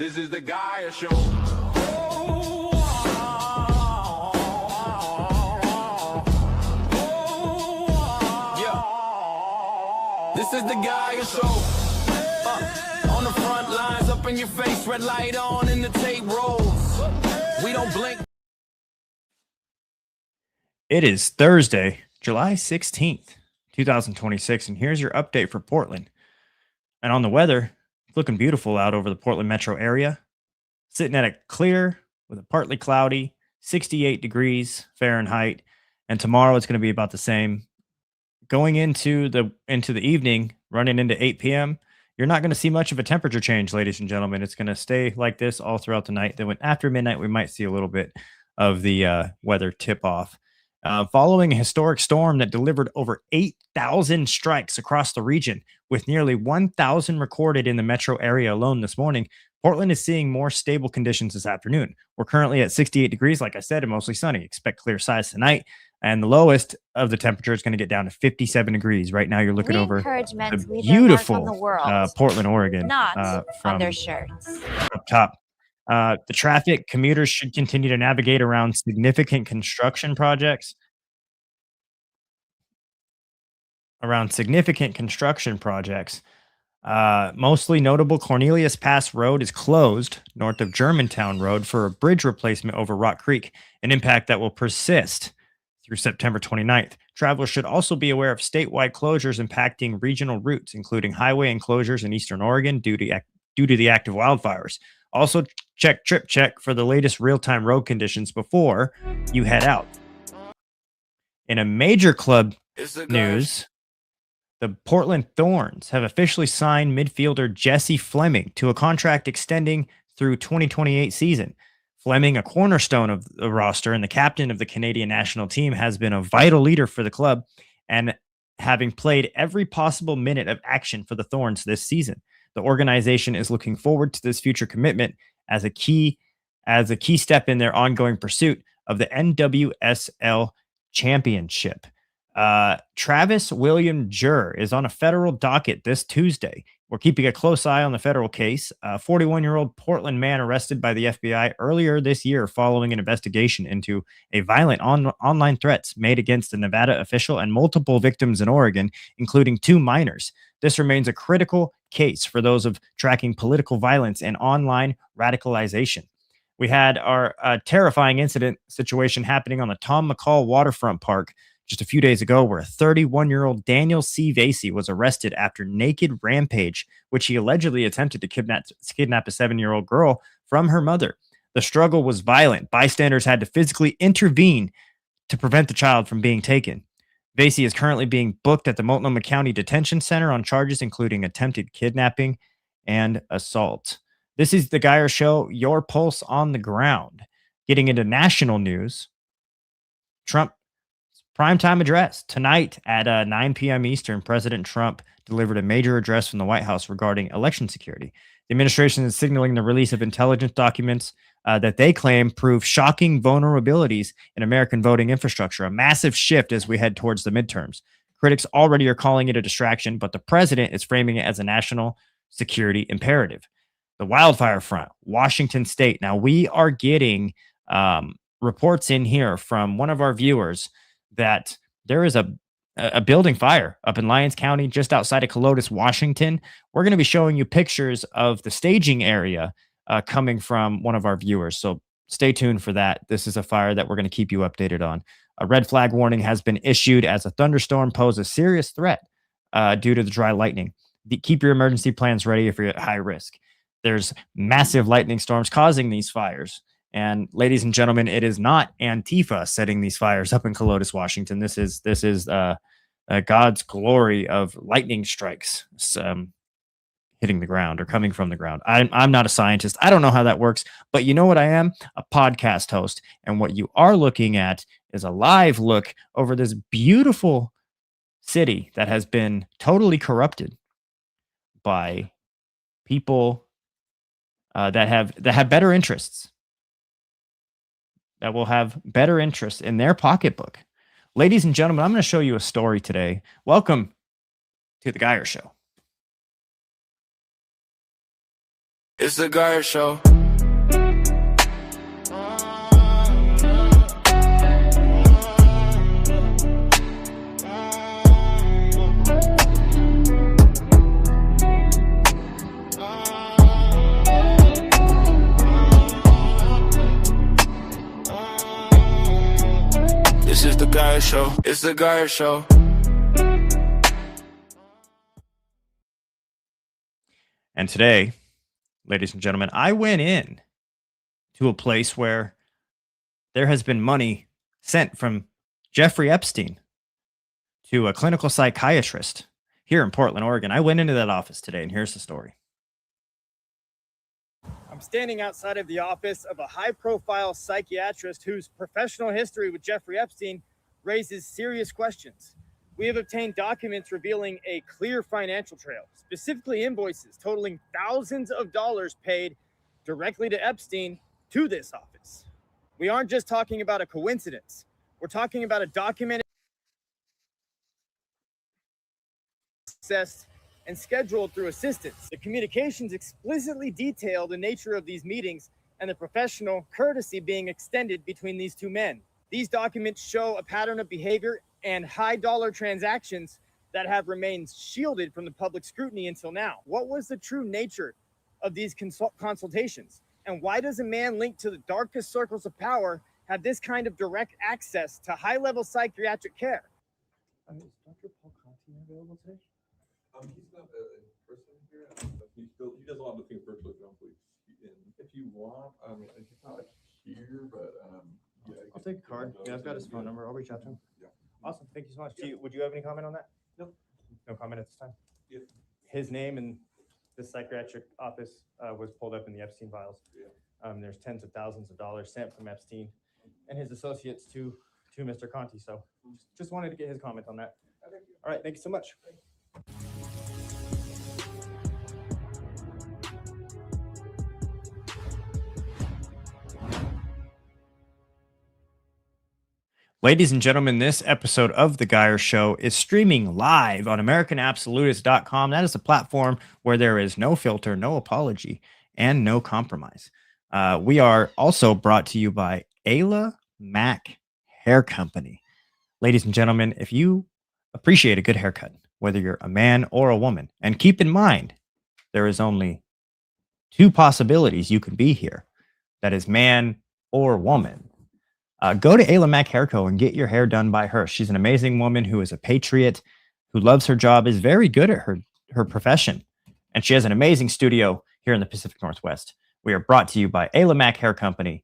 This is the Gaia Show. Yeah. This is the Gaia Show. On the front lines, up in your face, red light on, and the tape rolls. We don't blink. It is Thursday, July 16th, 2026, and here's your update for Portland. And on the weather, it's looking beautiful out over the Portland metro area. Sitting at a clear with a partly cloudy 68 degrees Fahrenheit, and tomorrow it's going to be about the same. Going into the evening, running into 8 p.m., you're not going to see much of a temperature change, ladies and gentlemen. It's going to stay like this all throughout the night. Then after midnight, we might see a little bit of the weather tip off. Following a historic storm that delivered over 8,000 strikes across the region, with nearly 1,000 recorded in the metro area alone this morning, Portland is seeing more stable conditions this afternoon. We're currently at 68 degrees, like I said, and mostly sunny. Expect clear skies tonight. And the lowest of the temperature is going to get down to 57 degrees. Right now, you're looking over the beautiful Portland, Oregon, not from on their shirts. up top. The traffic commuters should continue to navigate around significant construction projects. Mostly notable, Cornelius Pass Road is closed north of Germantown Road for a bridge replacement over Rock Creek, an impact that will persist through September 29th. Travelers should also be aware of statewide closures impacting regional routes, including highway enclosures in eastern Oregon due to the active wildfires. Also, check TripCheck for the latest real-time road conditions before you head out. In a major club news, the Portland Thorns have officially signed midfielder Jesse Fleming to a contract extending through 2028 season. Fleming, a cornerstone of the roster and the captain of the Canadian national team, has been a vital leader for the club and having played every possible minute of action for the Thorns this season. The organization is looking forward to this future commitment as a key step in their ongoing pursuit of the NWSL championship. Travis William Jur is on a federal docket this Tuesday. We're keeping a close eye on the federal case. A 41-year-old Portland man arrested by the FBI earlier this year following an investigation into a violent online threats made against a Nevada official and multiple victims in Oregon, including 2 minors. This remains a critical case for those of tracking political violence and online radicalization. We had our terrifying incident situation happening on the Tom McCall waterfront park just a few days ago, where a 31-year-old Daniel C. Vasey was arrested after naked rampage, which he allegedly attempted to kidnap a 7-year-old girl from her mother. The struggle was violent. Bystanders had to physically intervene to prevent the child from being taken. Vasey is currently being booked at the Multnomah County Detention Center on charges including attempted kidnapping and assault. This is the Geyer Show, your pulse on the ground. Getting into national news, Trump primetime address. Tonight at 9 p.m. Eastern, President Trump delivered a major address from the White House regarding election security. The administration is signaling the release of intelligence documents that they claim prove shocking vulnerabilities in American voting infrastructure, a massive shift as we head towards the midterms. Critics already are calling it a distraction, but the president is framing it as a national security imperative. The wildfire front, Washington State. Now, we are getting reports in here from one of our viewers that there is a building fire up in Lyons County, just outside of Colotis, Washington. We're going to be showing you pictures of the staging area coming from one of our viewers. So stay tuned for that. This is a fire that we're going to keep you updated on. A red flag warning has been issued as a thunderstorm poses a serious threat due to the dry lightning. Keep your emergency plans ready if you're at high risk. There's massive lightning storms causing these fires. And ladies and gentlemen, it is not Antifa setting these fires up in Colotis, Washington. This is God's glory of lightning strikes hitting the ground or coming from the ground. I'm not a scientist. I don't know how that works, but you know what I am? A podcast host. And what you are looking at is a live look over this beautiful city that has been totally corrupted by people that have better interests. That will have better interests in their pocketbook. Ladies and gentlemen, I'm going to show you a story today. Welcome to the Geyer Show. It's the Guy Show. This is the Guy Show. It's the Guy Show. And today, ladies and gentlemen, I went in to a place where there has been money sent from Jeffrey Epstein to a clinical psychiatrist here in Portland, Oregon. I went into that office today, and here's the story. I'm standing outside of the office of a high-profile psychiatrist whose professional history with Jeffrey Epstein raises serious questions. We have obtained documents revealing a clear financial trail, specifically invoices totaling thousands of dollars paid directly to Epstein to this office. We aren't just talking about a coincidence. We're talking about a documented process and scheduled through assistants. The communications explicitly detail the nature of these meetings and the professional courtesy being extended between these two men. These documents show a pattern of behavior and high-dollar transactions that have remained shielded from the public scrutiny until now. What was the true nature of these consultations? And why does a man linked to the darkest circles of power have this kind of direct access to high-level psychiatric care? Is Dr. Paul Conti available today? He's not in person here. He does a lot of things virtually. If you want, he's not like here, but yeah. I'll take a card. Yeah, I've got his phone number. I'll reach out to him. Yeah. Awesome. Thank you so much. Would you have any comment on that? No. No comment at this time? Yeah. His name and the psychiatric office was pulled up in the Epstein files. Yeah. There's tens of thousands of dollars sent from Epstein and his associates to Mr. Conti. So just wanted to get his comment on that. All right. Thank you so much. Ladies and gentlemen, this episode of The Geyer Show is streaming live on AmericanAbsolutist.com. That is a platform where there is no filter, no apology, and no compromise. We are also brought to you by Ayla Mac Hair Company. Ladies and gentlemen, if you appreciate a good haircut, whether you're a man or a woman, and keep in mind, there is only two possibilities you can be here. That is man or woman. Go to Ayla Mac Hair Co. and get your hair done by her. She's an amazing woman who is a patriot, who loves her job, is very good at her profession. And she has an amazing studio here in the Pacific Northwest. We are brought to you by Ayla Mac Hair Company.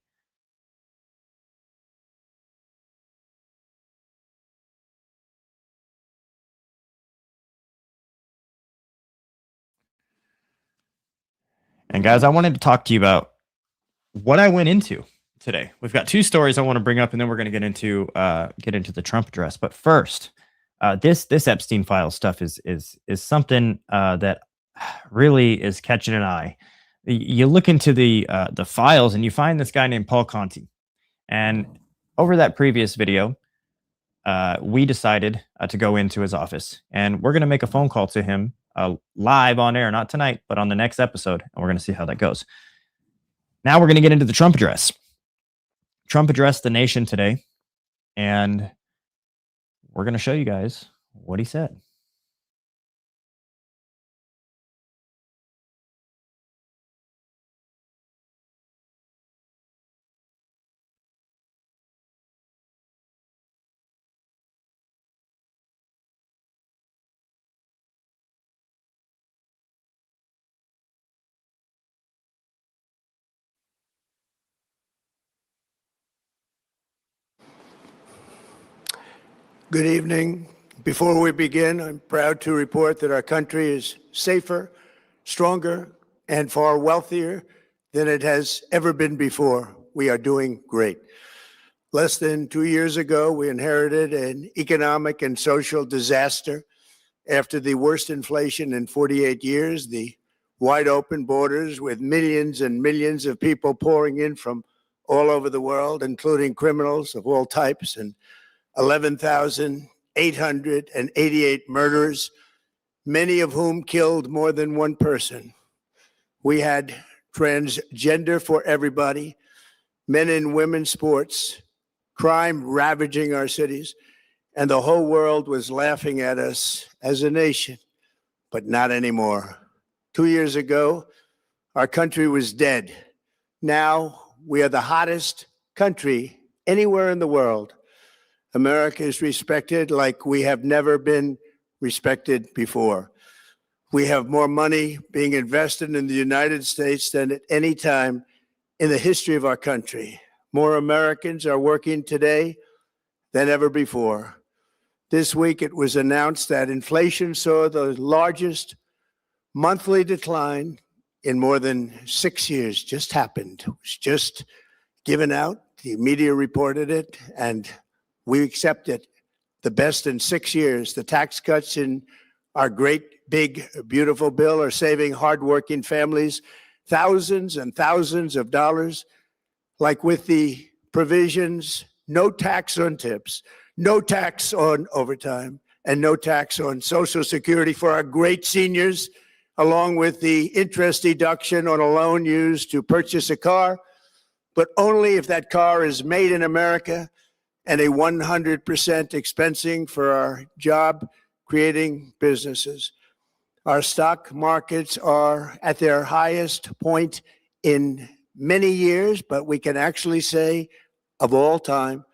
And guys, I wanted to talk to you about what I went into today. We've got two stories I want to bring up, and then we're going to get into the Trump address. But first, this Epstein file stuff is something that really is catching an eye. You look into the files, and you find this guy named Paul Conti. And over that previous video, we decided to go into his office, and we're going to make a phone call to him live on air, not tonight, but on the next episode, and we're going to see how that goes. Now we're going to get into the Trump address. Trump addressed the nation today, and we're going to show you guys what he said. Good evening. Before we begin, I'm proud to report that our country is safer, stronger, and far wealthier than it has ever been before. We are doing great. Less than 2 years ago, we inherited an economic and social disaster. After the worst inflation in 48 years, the wide open borders with millions and millions of people pouring in from all over the world, including criminals of all types, and 11,888 murderers, many of whom killed more than one person. We had transgender for everybody, men and women's sports, crime ravaging our cities, and the whole world was laughing at us as a nation, but not anymore. 2 years ago, our country was dead. Now we are the hottest country anywhere in the world. America is respected like we have never been respected before. We have more money being invested in the United States than at any time in the history of our country. More Americans are working today than ever before. This week, it was announced that inflation saw the largest monthly decline in more than 6 years. Just happened. It was just given out. The media reported it, and we accept it. The best in 6 years. The tax cuts in our great, big, beautiful bill are saving hardworking families thousands and thousands of dollars, like with the provisions, no tax on tips, no tax on overtime, and no tax on Social Security for our great seniors, along with the interest deduction on a loan used to purchase a car, but only if that car is made in America, and a 100% expensing for our job-creating businesses. Our stock markets are at their highest point in many years, but we can actually say of all time.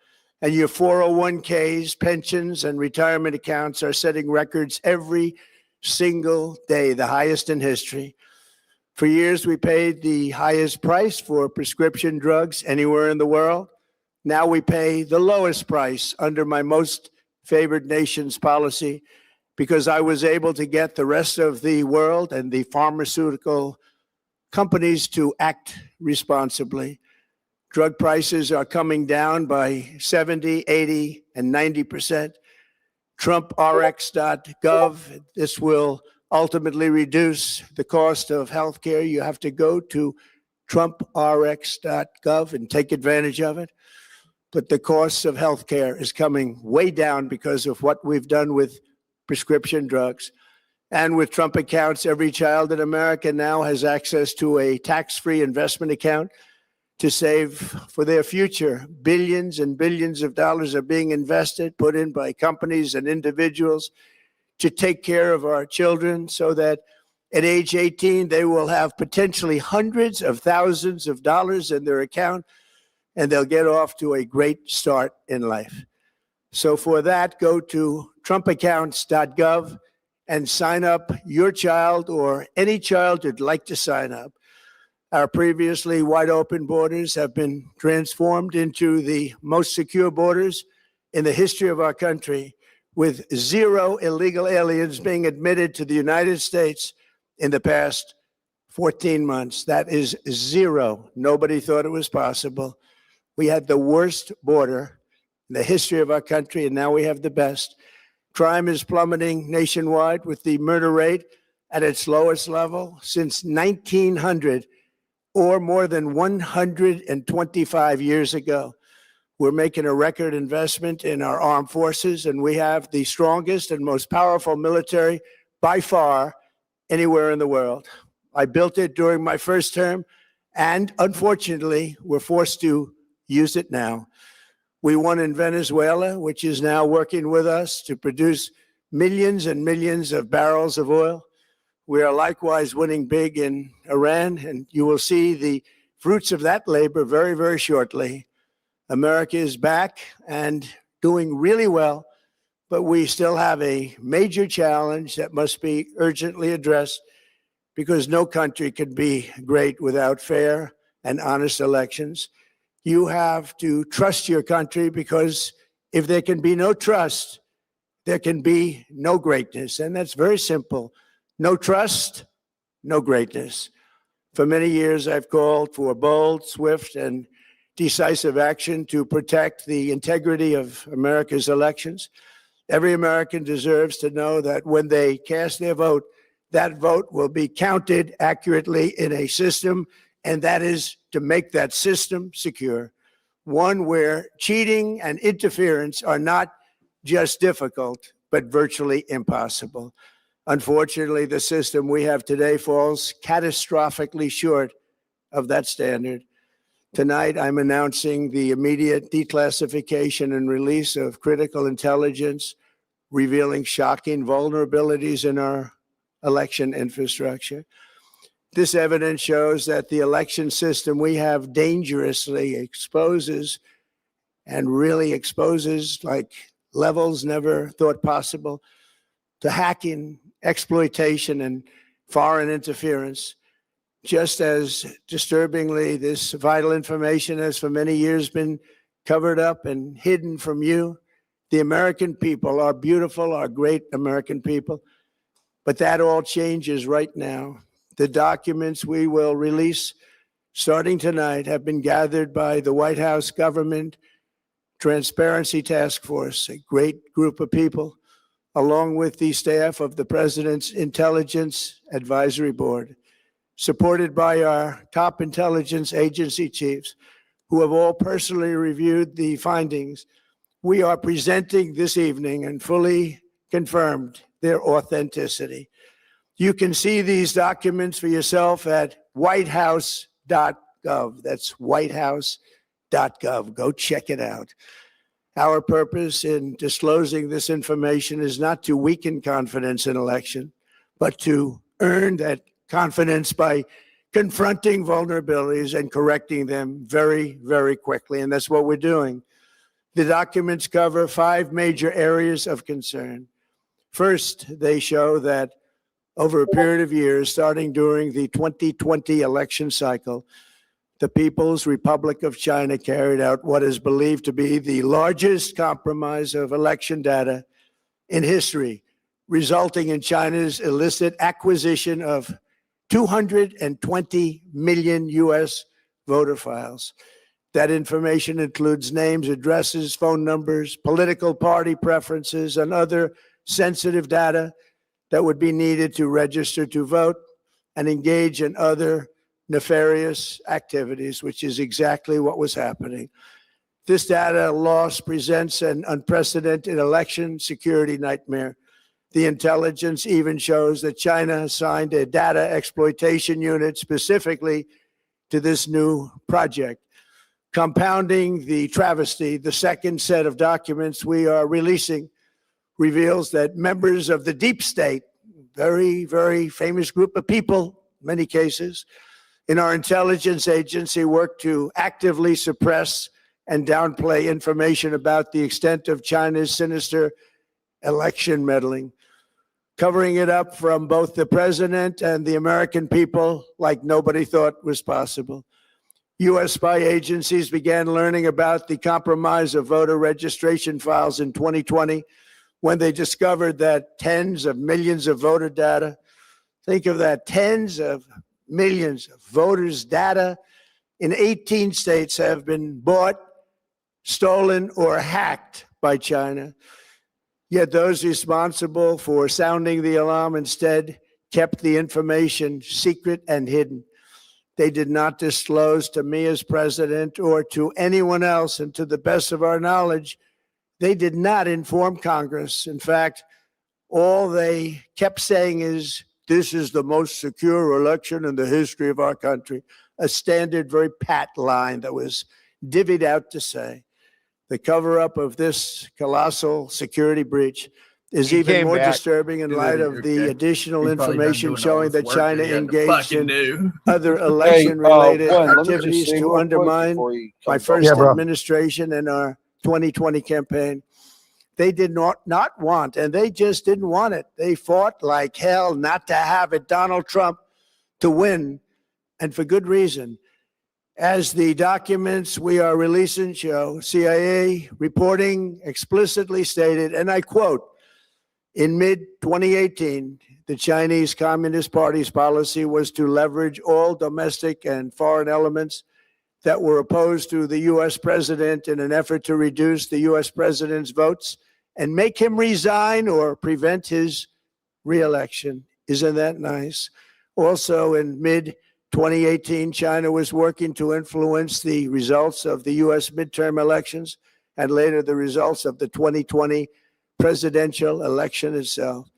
And your 401ks, pensions, and retirement accounts are setting records every single day, the highest in history. For years, we paid the highest price for prescription drugs anywhere in the world. Now we pay the lowest price under my most favored nation's policy, because I was able to get the rest of the world and the pharmaceutical companies to act responsibly. Drug prices are coming down by 70, 80, and 90%. TrumpRx.gov, this will ultimately reduce the cost of healthcare. You have to go to TrumpRx.gov and take advantage of it. But the cost of healthcare is coming way down because of what we've done with prescription drugs. And with Trump accounts, every child in America now has access to a tax-free investment account to save for their future. Billions and billions of dollars are being invested, put in by companies and individuals to take care of our children so that at age 18, they will have potentially hundreds of thousands of dollars in their account, and they'll get off to a great start in life. So for that, go to TrumpAccounts.gov and sign up your child or any child who'd like to sign up. Our previously wide open borders have been transformed into the most secure borders in the history of our country, with 0 illegal aliens being admitted to the United States in the past 14 months. That is 0. Nobody thought it was possible. We had the worst border in the history of our country, and now we have the best. Crime is plummeting nationwide, with the murder rate at its lowest level since 1900, or more than 125 years ago. We're making a record investment in our armed forces, and we have the strongest and most powerful military by far anywhere in the world. I built it during my first term, and unfortunately, we're forced to use it now. We won in Venezuela, which is now working with us to produce millions and millions of barrels of oil. We are likewise winning big in Iran, and you will see the fruits of that labor very, very shortly. America is back and doing really well, but we still have a major challenge that must be urgently addressed, because no country can be great without fair and honest elections. You have to trust your country, because if there can be no trust, there can be no greatness. And that's very simple. No trust, no greatness. For many years, I've called for bold, swift, and decisive action to protect the integrity of America's elections. Every American deserves to know that when they cast their vote, that vote will be counted accurately in a system, and that is to make that system secure, one where cheating and interference are not just difficult, but virtually impossible. Unfortunately, the system we have today falls catastrophically short of that standard. Tonight, I'm announcing the immediate declassification and release of critical intelligence revealing shocking vulnerabilities in our election infrastructure. This evidence shows that the election system we have dangerously exposes like levels never thought possible to hacking, exploitation, and foreign interference. Just as disturbingly, this vital information has for many years been covered up and hidden from you, the American people, our beautiful, our great American people. But that all changes right now. The documents we will release starting tonight have been gathered by the White House Government Transparency Task Force, a great group of people, along with the staff of the President's Intelligence Advisory Board, supported by our top intelligence agency chiefs, who have all personally reviewed the findings. We are presenting this evening and fully confirmed their authenticity. You can see these documents for yourself at whitehouse.gov. That's whitehouse.gov. Go check it out. Our purpose in disclosing this information is not to weaken confidence in election, but to earn that confidence by confronting vulnerabilities and correcting them very, very quickly. And that's what we're doing. The documents cover 5 major areas of concern. First, they show that over a period of years, starting during the 2020 election cycle, the People's Republic of China carried out what is believed to be the largest compromise of election data in history, resulting in China's illicit acquisition of 220 million U.S. voter files. That information includes names, addresses, phone numbers, political party preferences, and other sensitive data that would be needed to register to vote and engage in other nefarious activities, which is exactly what was happening. This data loss presents an unprecedented election security nightmare. The intelligence even shows that China assigned a data exploitation unit specifically to this new project. Compounding the travesty, the second set of documents we are releasing reveals that members of the deep state, very, very famous group of people, in many cases, in our intelligence agency work to actively suppress and downplay information about the extent of China's sinister election meddling, covering it up from both the president and the American people like nobody thought was possible. U.S. spy agencies began learning about the compromise of voter registration files in 2020 when they discovered that tens of millions of voter data, think of that, tens of millions of voters' data in 18 states have been bought, stolen, or hacked by China. Yet those responsible for sounding the alarm instead kept the information secret and hidden. They did not disclose to me as president or to anyone else, and to the best of our knowledge, they did not inform Congress. In fact, all they kept saying is, this is the most secure election in the history of our country, a standard, very pat line that was divvied out to say. The cover-up of this colossal security breach is even more disturbing in light of the additional information showing that China engaged in other election-related activities to undermine my first administration and our 2020 campaign. They did not want, and they just didn't want it. They fought like hell not to have it, Donald Trump, to win, and for good reason. As the documents we are releasing show, CIA reporting explicitly stated, and I quote, in mid-2018, the Chinese Communist Party's policy was to leverage all domestic and foreign elements that were opposed to the U.S. president in an effort to reduce the U.S. president's votes and make him resign or prevent his re-election. Isn't that nice? Also, in mid-2018, China was working to influence the results of the U.S. midterm elections and later the results of the 2020 presidential election itself.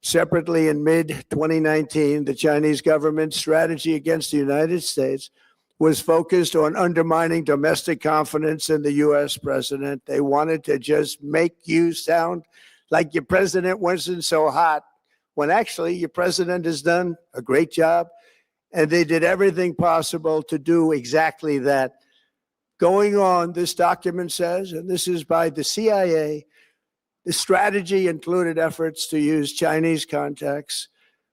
Separately, in mid-2019, the Chinese government's strategy against the United States was focused on undermining domestic confidence in the U.S. president. They wanted to just make you sound like your president wasn't so hot, when actually your president has done a great job. And they did everything possible to do exactly that. Going on, this document says, and this is by the CIA, the strategy included efforts to use Chinese contacts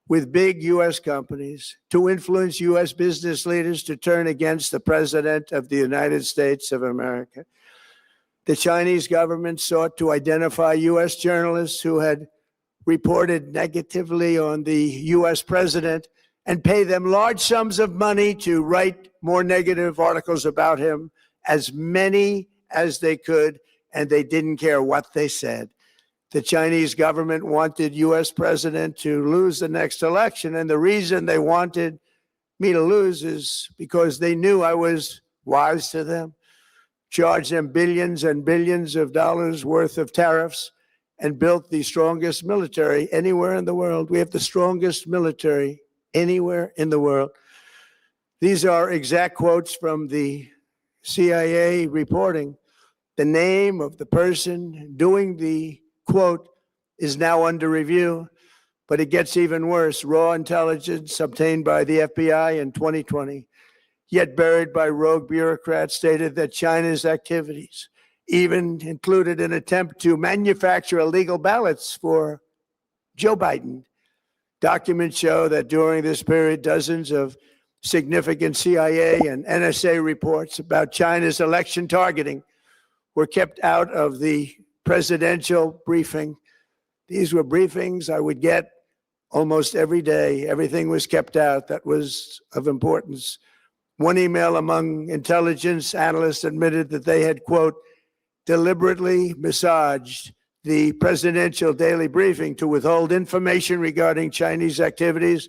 with big U.S. companies to influence U.S. business leaders to turn against the President of the United States of America. The Chinese government sought to identify U.S. journalists who had reported negatively on the U.S. president and pay them large sums of money to write more negative articles about him, as many as they could, and they didn't care what they said. The Chinese government wanted U.S. president to lose the next election, and the reason they wanted me to lose is because they knew I was wise to them, charged them billions and billions of dollars worth of tariffs, and built the strongest military anywhere in the world. We have the strongest military anywhere in the world. These are exact quotes from the CIA reporting. The name of the person doing the quote is now under review, but it gets even worse. Raw intelligence obtained by the FBI in 2020, yet buried by rogue bureaucrats, stated that China's activities even included an attempt to manufacture illegal ballots for Joe Biden. Documents show that during this period, dozens of significant CIA and NSA reports about China's election targeting were kept out of the presidential briefing. These were briefings I would get almost every day. Everything was kept out that was of importance. One email among intelligence analysts admitted that they had, quote, deliberately massaged the presidential daily briefing to withhold information regarding Chinese activities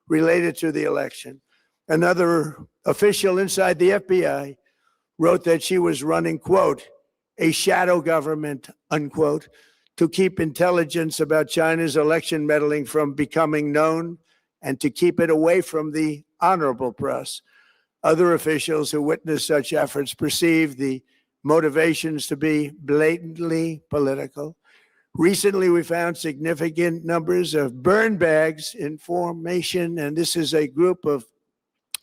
related to the election. Another official inside the FBI wrote that she was running, quote, a shadow government, unquote, to keep intelligence about China's election meddling from becoming known and to keep it away from the honorable press. Other officials who witnessed such efforts perceived the motivations to be blatantly political. Recently, we found significant numbers of burn bags in formation, and this is a group of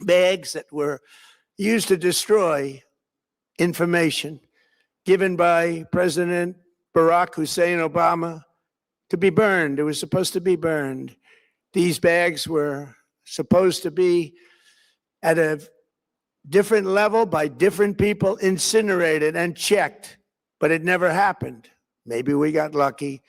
bags that were used to destroy information given by President Barack Hussein Obama to be burned. It was supposed to be burned. These bags were supposed to be at a different level by different people, incinerated and checked, but it never happened. Maybe we got lucky.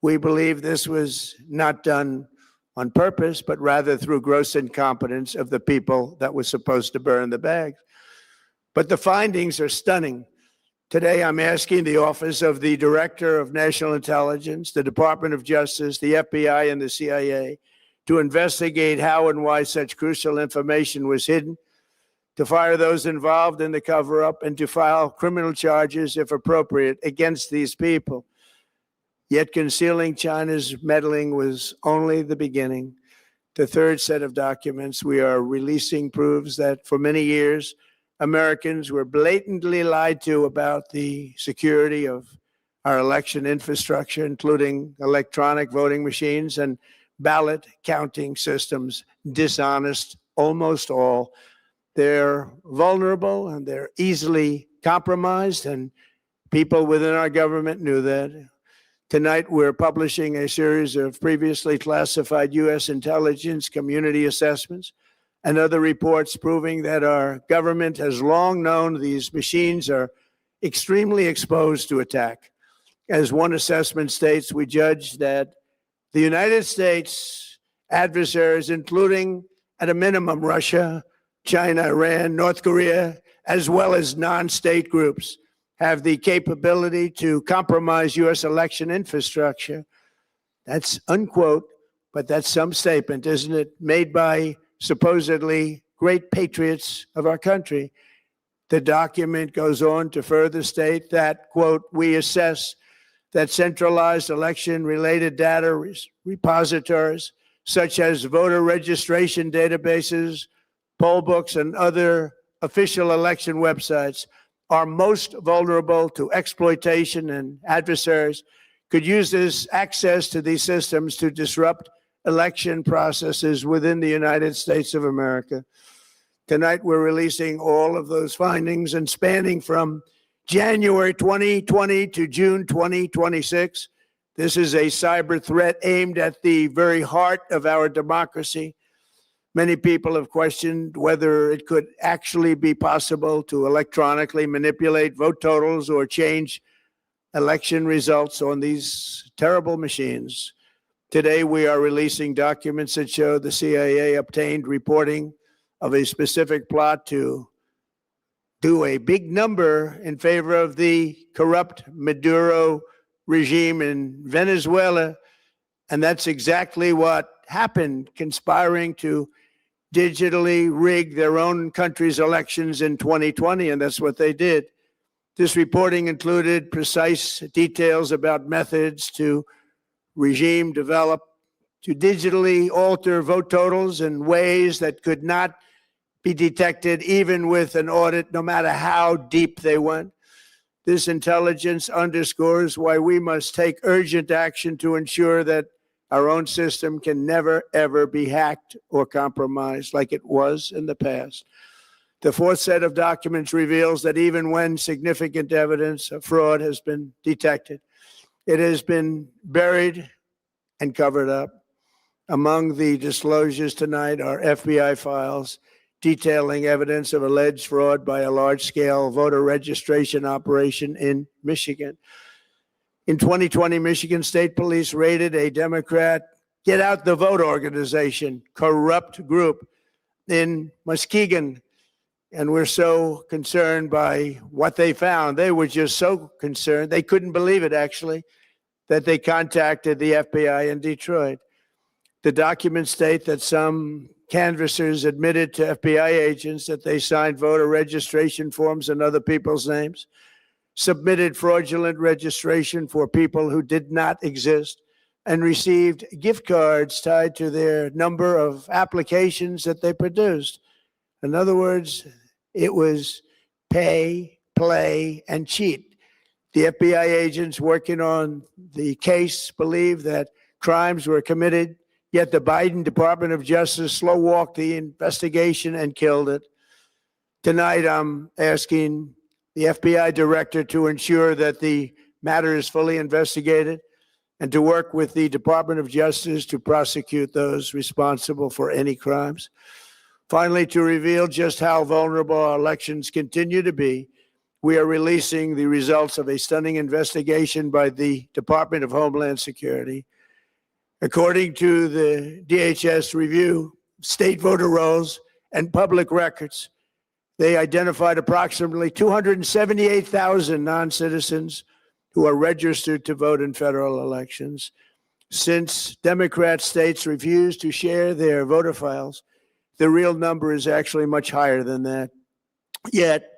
We believe this was not done on purpose, but rather through gross incompetence of the people that were supposed to burn the bags. But the findings are stunning. Today, I'm asking the Office of the Director of National Intelligence, the Department of Justice, the FBI, and the CIA to investigate how and why such crucial information was hidden, to fire those involved in the cover-up, and to file criminal charges, if appropriate, against these people. Yet concealing China's meddling was only the beginning. The third set of documents we are releasing proves that for many years, Americans were blatantly lied to about the security of our election infrastructure, including electronic voting machines and ballot counting systems. Dishonest, almost all. They're vulnerable and they're easily compromised, and people within our government knew that. Tonight, we're publishing a series of previously classified U.S. intelligence community assessments and other reports proving that our government has long known these machines are extremely exposed to attack. As one assessment states, we judge that the United States adversaries, including at a minimum Russia, China, Iran, North Korea, as well as non-state groups, have the capability to compromise U.S. election infrastructure. That's unquote, but that's some statement, isn't it? Made by supposedly great patriots of our country. The document goes on to further state that, quote, we assess that centralized election-related data repositories, such as voter registration databases, poll books, and other official election websites are most vulnerable to exploitation, and adversaries could use this access to these systems to disrupt election processes within the United States of America. Tonight, we're releasing all of those findings, and spanning from January 2020 to June 2026. This is a cyber threat aimed at the very heart of our democracy. Many people have questioned whether it could actually be possible to electronically manipulate vote totals or change election results on these terrible machines. Today, we are releasing documents that show the CIA obtained reporting of a specific plot to do a big number in favor of the corrupt Maduro regime in Venezuela. And that's exactly what happened, conspiring to digitally rig their own country's elections in 2020, and that's what they did. This reporting included precise details about methods to regime develop to digitally alter vote totals in ways that could not be detected even with an audit, no matter how deep they went. This intelligence underscores why we must take urgent action to ensure that our own system can never, ever be hacked or compromised like it was in the past. The fourth set of documents reveals that even when significant evidence of fraud has been detected, it has been buried and covered up. Among the disclosures tonight are FBI files detailing evidence of alleged fraud by a large-scale voter registration operation in Michigan. In 2020, Michigan State Police raided a Democrat Get Out the Vote organization, corrupt group in Muskegon. And we're so concerned by what they found. They were just so concerned. They couldn't believe it, actually, that they contacted the FBI in Detroit. The documents state that some canvassers admitted to FBI agents that they signed voter registration forms in other people's names, submitted fraudulent registration for people who did not exist, and received gift cards tied to their number of applications that they produced. In other words, it was pay, play, and cheat. The FBI agents working on the case believe that crimes were committed, yet the Biden Department of Justice slow-walked the investigation and killed it. Tonight, I'm asking the FBI director to ensure that the matter is fully investigated and to work with the Department of Justice to prosecute those responsible for any crimes. Finally, to reveal just how vulnerable our elections continue to be, we are releasing the results of a stunning investigation by the Department of Homeland Security. According to the DHS review, state voter rolls and public records, they identified approximately 278,000 non-citizens who are registered to vote in federal elections. Since Democrat states refuse to share their voter files, the real number is actually much higher than that. Yet,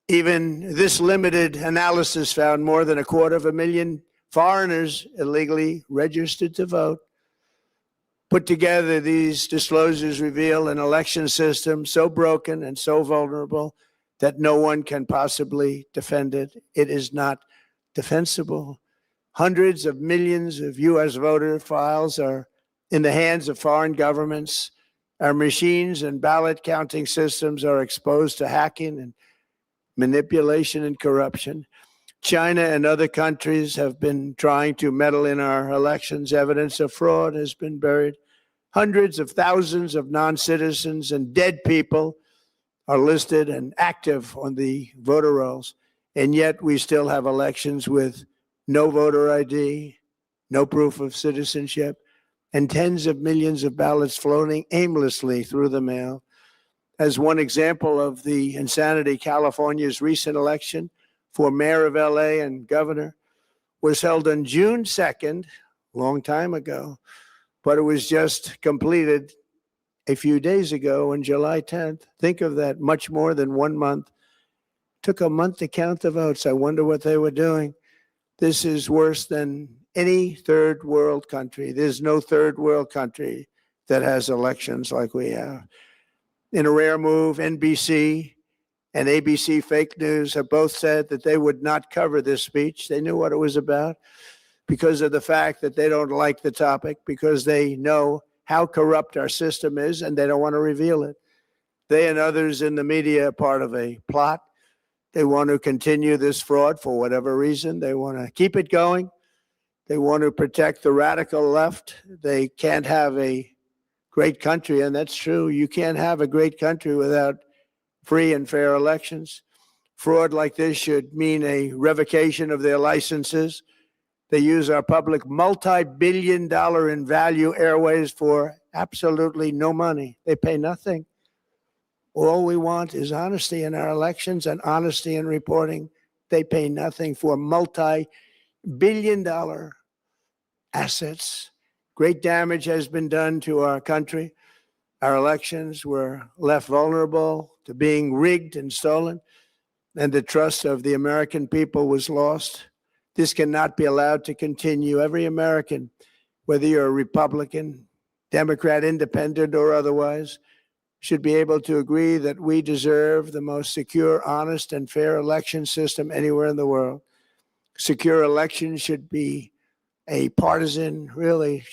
even this limited analysis found more than 250,000 foreigners illegally registered to vote. Put together, these disclosures reveal an election system so broken and so vulnerable that no one can possibly defend it. It is not defensible. Hundreds of millions of U.S. voter files are in the hands of foreign governments. Our machines and ballot counting systems are exposed to hacking and manipulation and corruption. China and other countries have been trying to meddle in our elections. Evidence of fraud has been buried. Hundreds of thousands of non-citizens and dead people are listed and active on the voter rolls. And yet we still have elections with no voter ID, no proof of citizenship, and tens of millions of ballots floating aimlessly through the mail. As one example of the insanity, California's recent election for mayor of LA and governor was held on June 2nd, long time ago, but it was just completed a few days ago on July 10th. Think of that, much more than 1 month. Took a month to count the votes. I wonder what they were doing. This is worse than any third world country. There's no third world country that has elections like we have. In a rare move, NBC and ABC Fake News have both said that they would not cover this speech. They knew what it was about because of the fact that they don't like the topic, because they know how corrupt our system is and they don't want to reveal it. They and others in the media are part of a plot. They want to continue this fraud for whatever reason. They want to keep it going. They want to protect the radical left. They can't have a great country, and that's true. You can't have a great country without free and fair elections. Fraud like this should mean a revocation of their licenses. They use our public multi-billion-dollar in value airways for absolutely no money. They pay nothing. All we want is honesty in our elections and honesty in reporting. They pay nothing for multi-billion-dollar assets. Great damage has been done to our country. Our elections were left vulnerable to being rigged and stolen, and the trust of the American people was lost. This cannot be allowed to continue. Every American, whether you're a Republican, Democrat, Independent, or otherwise, should be able to agree that we deserve the most secure, honest, and fair election system anywhere in the world. Secure elections should be a partisan, really,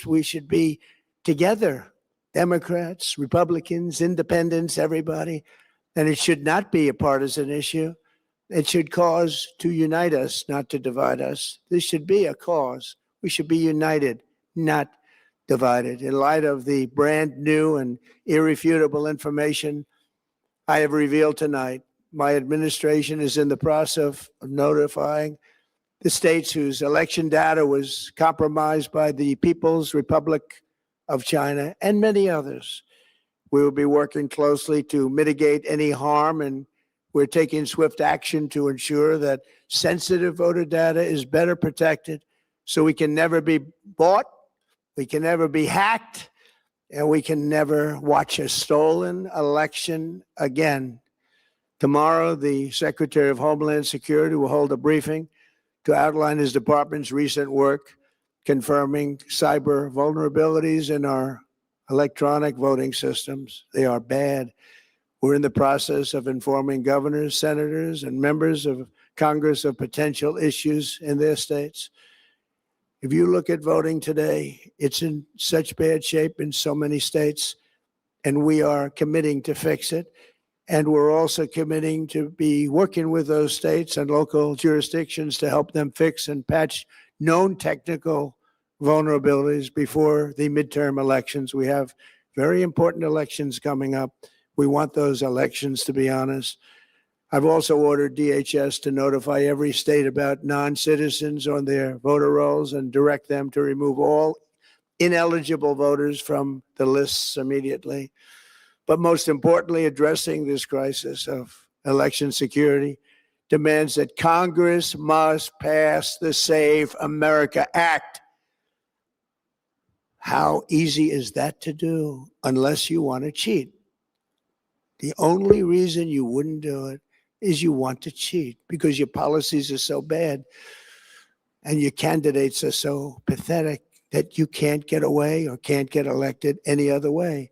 we should be together, Democrats, Republicans, Independents, everybody, and it should not be a partisan issue. It should cause to unite us, not to divide us. This should be a cause. We should be united, not divided. In light of the brand new and irrefutable information I have revealed tonight, my administration is in the process of notifying the states whose election data was compromised by the People's Republic of China and many others. We will be working closely to mitigate any harm, and we're taking swift action to ensure that sensitive voter data is better protected so we can never be bought, we can never be hacked, and we can never watch a stolen election again. Tomorrow, the Secretary of Homeland Security will hold a briefing to outline his department's recent work confirming cyber vulnerabilities in our electronic voting systems. They are bad. We're in the process of informing governors, senators, and members of Congress of potential issues in their states. If you look at voting today, it's in such bad shape in so many states, and we are committing to fix it. And we're also committing to be working with those states and local jurisdictions to help them fix and patch known technical vulnerabilities before the midterm elections. We have very important elections coming up. We want those elections to be honest. I've also ordered DHS to notify every state about non-citizens on their voter rolls and direct them to remove all ineligible voters from the lists immediately. But most importantly, addressing this crisis of election security demands that Congress must pass the Save America Act. How easy is that to do unless you want to cheat? The only reason you wouldn't do it is you want to cheat because your policies are so bad and your candidates are so pathetic that you can't get away or can't get elected any other way.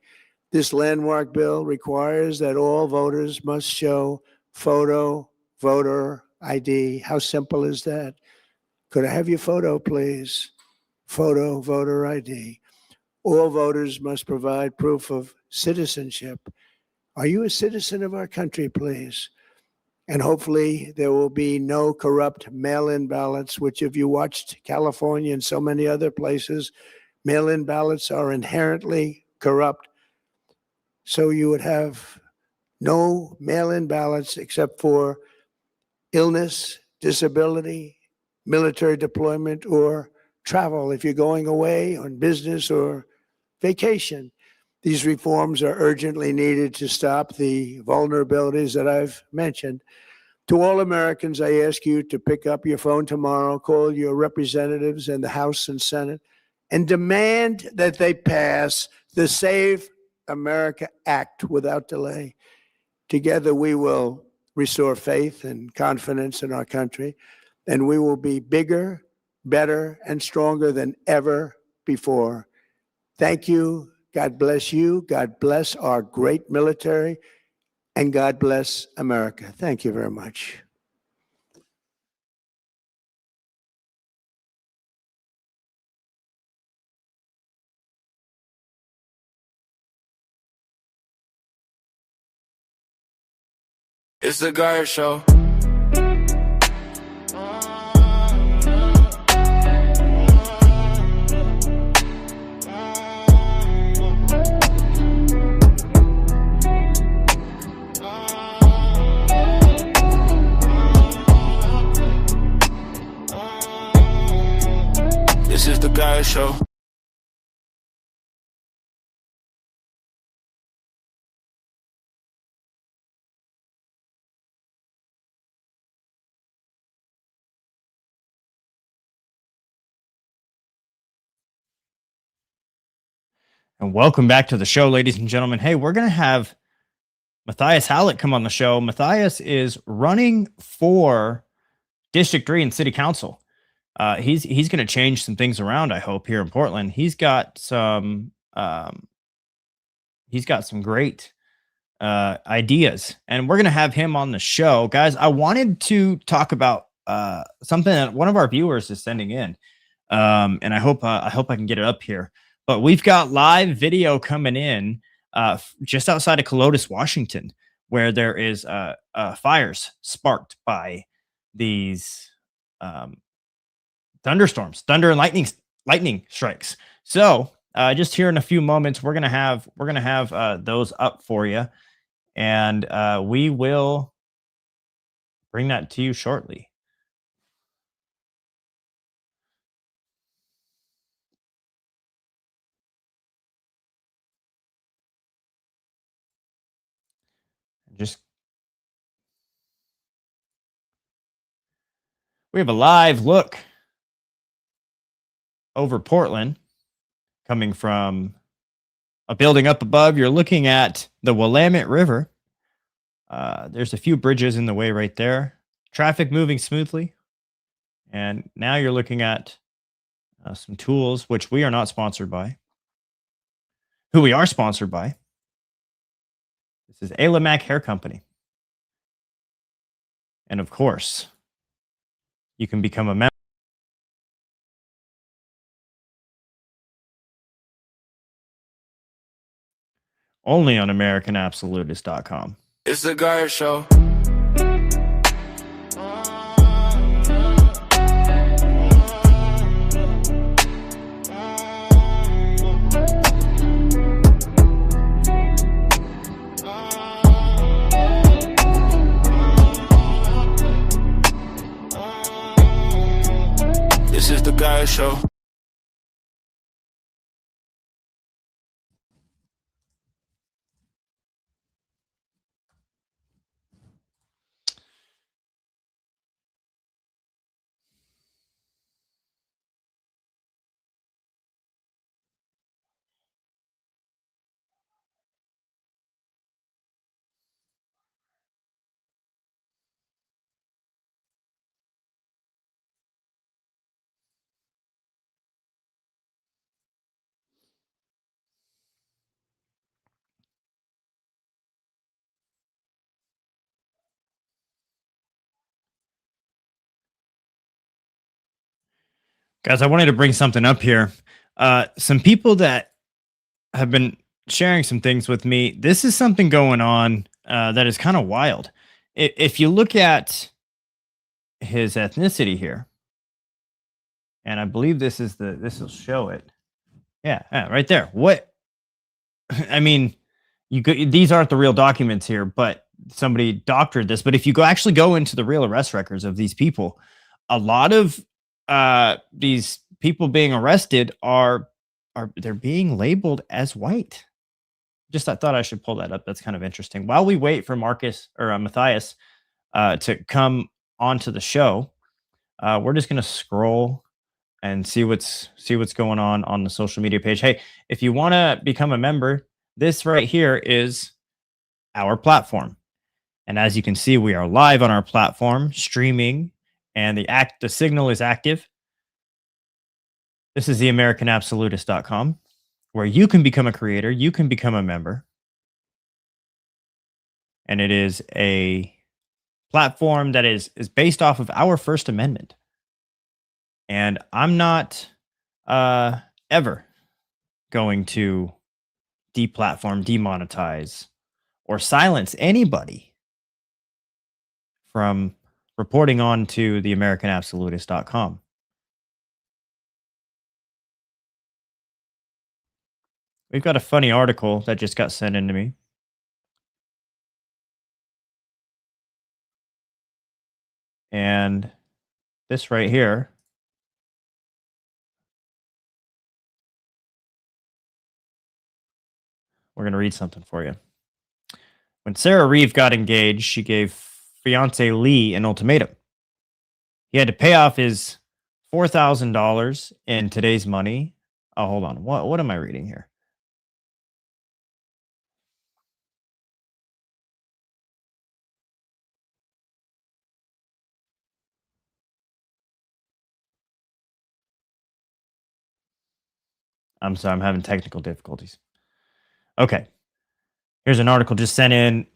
This landmark bill requires that all voters must show photo voter ID. How simple is that? Could I have your photo, please? Photo voter ID. All voters must provide proof of citizenship. Are you a citizen of our country, please? And hopefully there will be no corrupt mail-in ballots, which if you watched California and so many other places, mail-in ballots are inherently corrupt. So you would have no mail-in ballots except for illness, disability, military deployment, or travel if you're going away on business or vacation. These reforms are urgently needed to stop the vulnerabilities that I've mentioned. To all Americans, I ask you to pick up your phone tomorrow, call your representatives in the House and Senate, and demand that they pass the Save America Act without delay. Together, we will restore faith and confidence in our country, and we will be bigger, better, and stronger than ever before. Thank you. God bless you. God bless our great military. and God bless America. Thank you very much. It's the Guy Show. This is the Guy Show. And welcome back to the show, ladies and gentlemen. Hey, we're going to have Matthias Hallett come on the show. Matthias is running for District 3 and City Council. He's going to change some things around, I hope, here in Portland. He's got some great ideas, and we're going to have him on the show. Guys, I wanted to talk about something that one of our viewers is sending in, and I hope I can get it up here. But we've got live video coming in just outside of Colotis, Washington, where there is fires sparked by these thunderstorms, thunder and lightning strikes. So just here in a few moments, we're gonna have those up for you, and we will bring that to you shortly. We have a live look over Portland coming from a building up above. You're looking at the Willamette River. There's a few bridges in the way right there. Traffic moving smoothly. And now you're looking at some tools, which we are not sponsored by. Who we are sponsored by. This is Ayla Mac Hair Company. And of course, you can become a member only on AmericanAbsolutist.com. It's the Guy Show. This is the Guy Show. Guys, I wanted to bring something up here. Some people that have been sharing some things with me. This is something going on that is kind of wild. If you look at his ethnicity here, and I believe this will show it. Yeah, right there. What? I mean, these aren't the real documents here, but somebody doctored this. But if you actually go into the real arrest records of these people, a lot of these people being arrested are they're being labeled as white. Just I thought I should pull that up. That's kind of interesting. While we wait for Matthias to come onto the show, we're just gonna scroll and see what's going on the social media page. Hey, if you want to become a member, this right here is our platform, and as you can see, we are live on our platform streaming. And the signal is active. This is the AmericanAbsolutist.com, where you can become a creator, you can become a member. and it is a platform that is based off of our First Amendment. And I'm not ever going to deplatform, demonetize, or silence anybody from reporting on to the AmericanAbsolutist.com. We've got a funny article that just got sent in to me. And this right here, we're going to read something for you. When Sarah Reeve got engaged, she gave fiance Lee an ultimatum. He had to pay off his $4,000 in today's money. Oh, hold on. What am I reading here? I'm sorry, I'm having technical difficulties. Okay. Here's an article just sent in.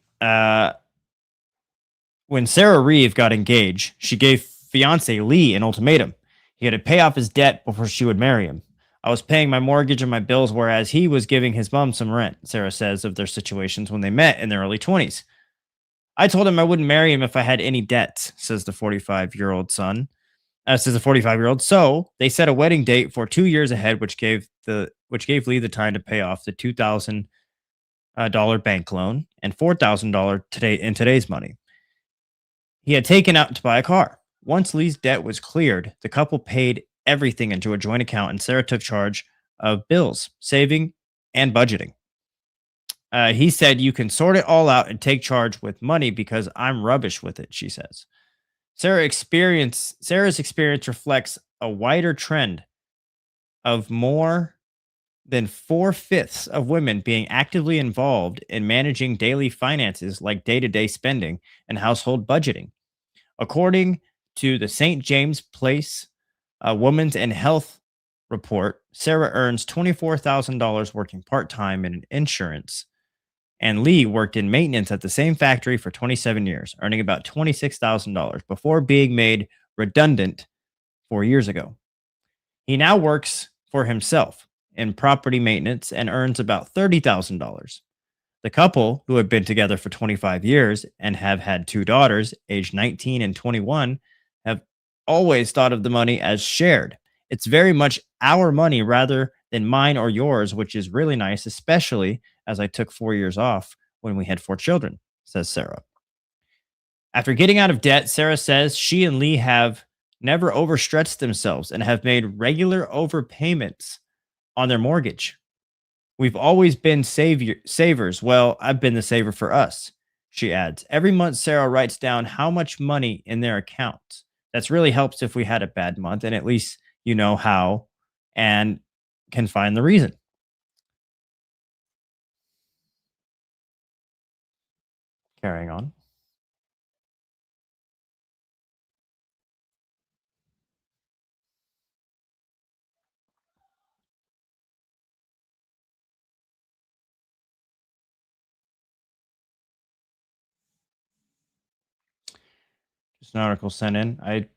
When Sarah Reeve got engaged, she gave fiance Lee an ultimatum. He had to pay off his debt before she would marry him. I was paying my mortgage and my bills, whereas he was giving his mom some rent, Sarah says of their situations when they met in their early 20s. I told him I wouldn't marry him if I had any debts, says the 45-year-old son. Says the 45-year-old. So they set a wedding date for 2 years ahead, which gave Lee the time to pay off the $2,000 bank loan and $4,000 in today's money he had taken out to buy a car. Once Lee's debt was cleared, the couple paid everything into a joint account, and Sarah took charge of bills, saving, and budgeting. He said, "You can sort it all out and take charge with money because I'm rubbish with it," she says. Sarah's experience reflects a wider trend of more than 4/5 of women being actively involved in managing daily finances like day-to-day spending and household budgeting. According to the St. James Place Women's and Health report, Sarah earns $24,000 working part-time in insurance, and Lee worked in maintenance at the same factory for 27 years, earning about $26,000 before being made redundant 4 years ago. He now works for himself in property maintenance and earns about $30,000. The couple, who have been together for 25 years and have had 2 daughters, aged 19 and 21, have always thought of the money as shared. It's very much our money rather than mine or yours, which is really nice, especially as I took 4 years off when we had 4 children, says Sarah. After getting out of debt, Sarah says she and Lee have never overstretched themselves and have made regular overpayments on their mortgage. We've always been savers. Well, I've been the saver for us, she adds. Every month, Sarah writes down how much money in their account. That's really helps if we had a bad month, and at least you know how and can find the reason. Carrying on. Just an article sent in. I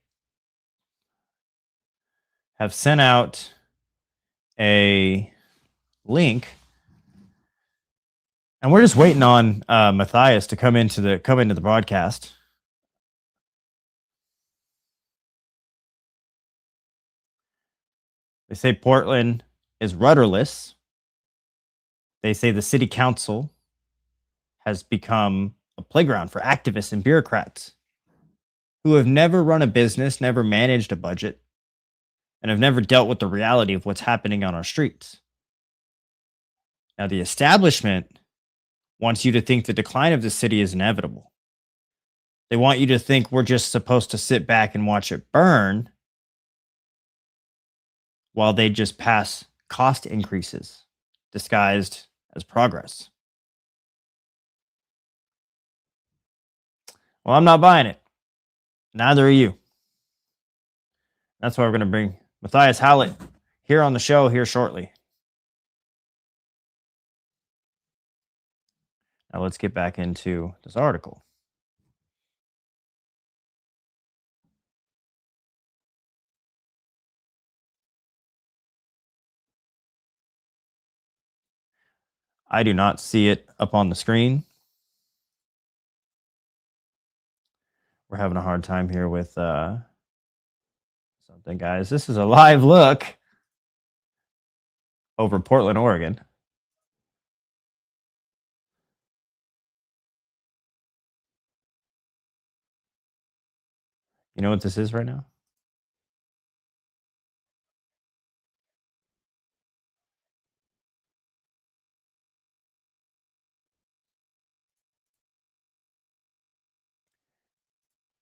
have sent out a link, and we're just waiting on Matthias to come into the broadcast. They say Portland is rudderless. They say the city council has become a playground for activists and bureaucrats who have never run a business, never managed a budget, and have never dealt with the reality of what's happening on our streets. Now, the establishment wants you to think the decline of the city is inevitable. They want you to think we're just supposed to sit back and watch it burn while they just pass cost increases disguised as progress. Well, I'm not buying it. Neither are you. That's why we're going to bring Matthias Howlett here on the show here shortly. Now let's get back into this article. I do not see it up on the screen. We're having a hard time here with something, guys. This is a live look over Portland, Oregon. You know what this is right now?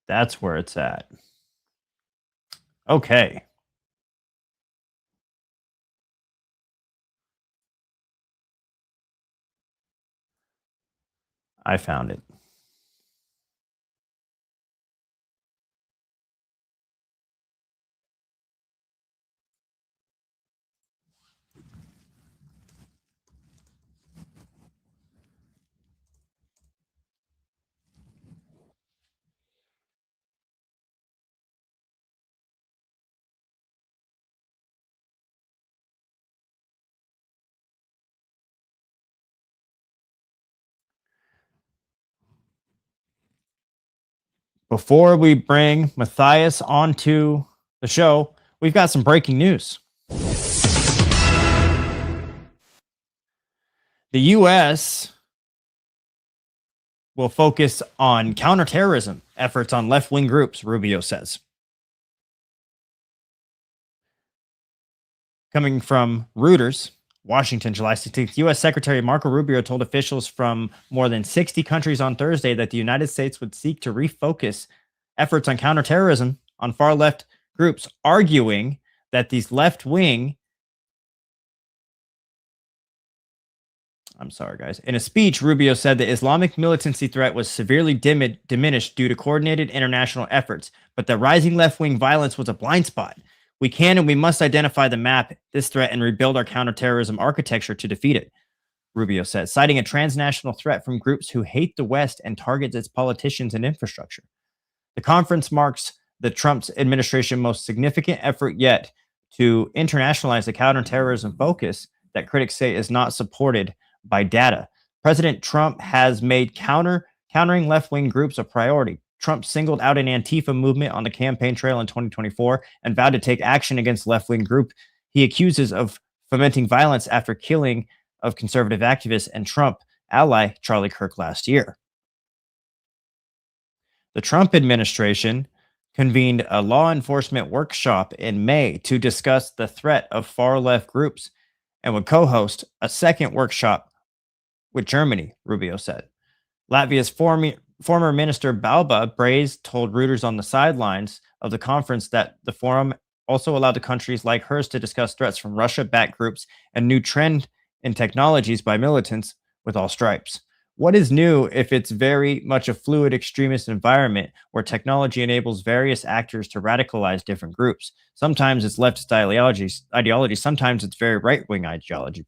That's where it's at. Okay. I found it. Before we bring Matthias onto the show, we've got some breaking news. The U.S. will focus on counterterrorism efforts on left-wing groups, Rubio says. Coming from Reuters, Washington, July 16th, U.S. Secretary Marco Rubio told officials from more than 60 countries on Thursday that the United States would seek to refocus efforts on counterterrorism on far-left groups, arguing that these left-wing... I'm sorry, guys. In a speech, Rubio said the Islamic militancy threat was severely diminished due to coordinated international efforts, but the rising left-wing violence was a blind spot. We can and we must identify the map, this threat, and rebuild our counterterrorism architecture to defeat it, Rubio said, citing a transnational threat from groups who hate the West and targets its politicians and infrastructure. The conference marks the Trump administration's most significant effort yet to internationalize the counterterrorism focus that critics say is not supported by data. President Trump has made countering left-wing groups a priority. Trump singled out an Antifa movement on the campaign trail in 2024 and vowed to take action against left-wing group he accuses of fomenting violence after killing of conservative activists and Trump ally Charlie Kirk last year. The Trump administration convened a law enforcement workshop in May to discuss the threat of far-left groups and would co-host a second workshop with Germany, Rubio said. Latvia's former Minister Balba Braze told Reuters on the sidelines of the conference that the forum also allowed the countries like hers to discuss threats from Russia-backed groups and new trend in technologies by militants with all stripes. What is new if it's very much a fluid extremist environment where technology enables various actors to radicalize different groups? Sometimes it's leftist ideology, sometimes it's very right-wing ideology,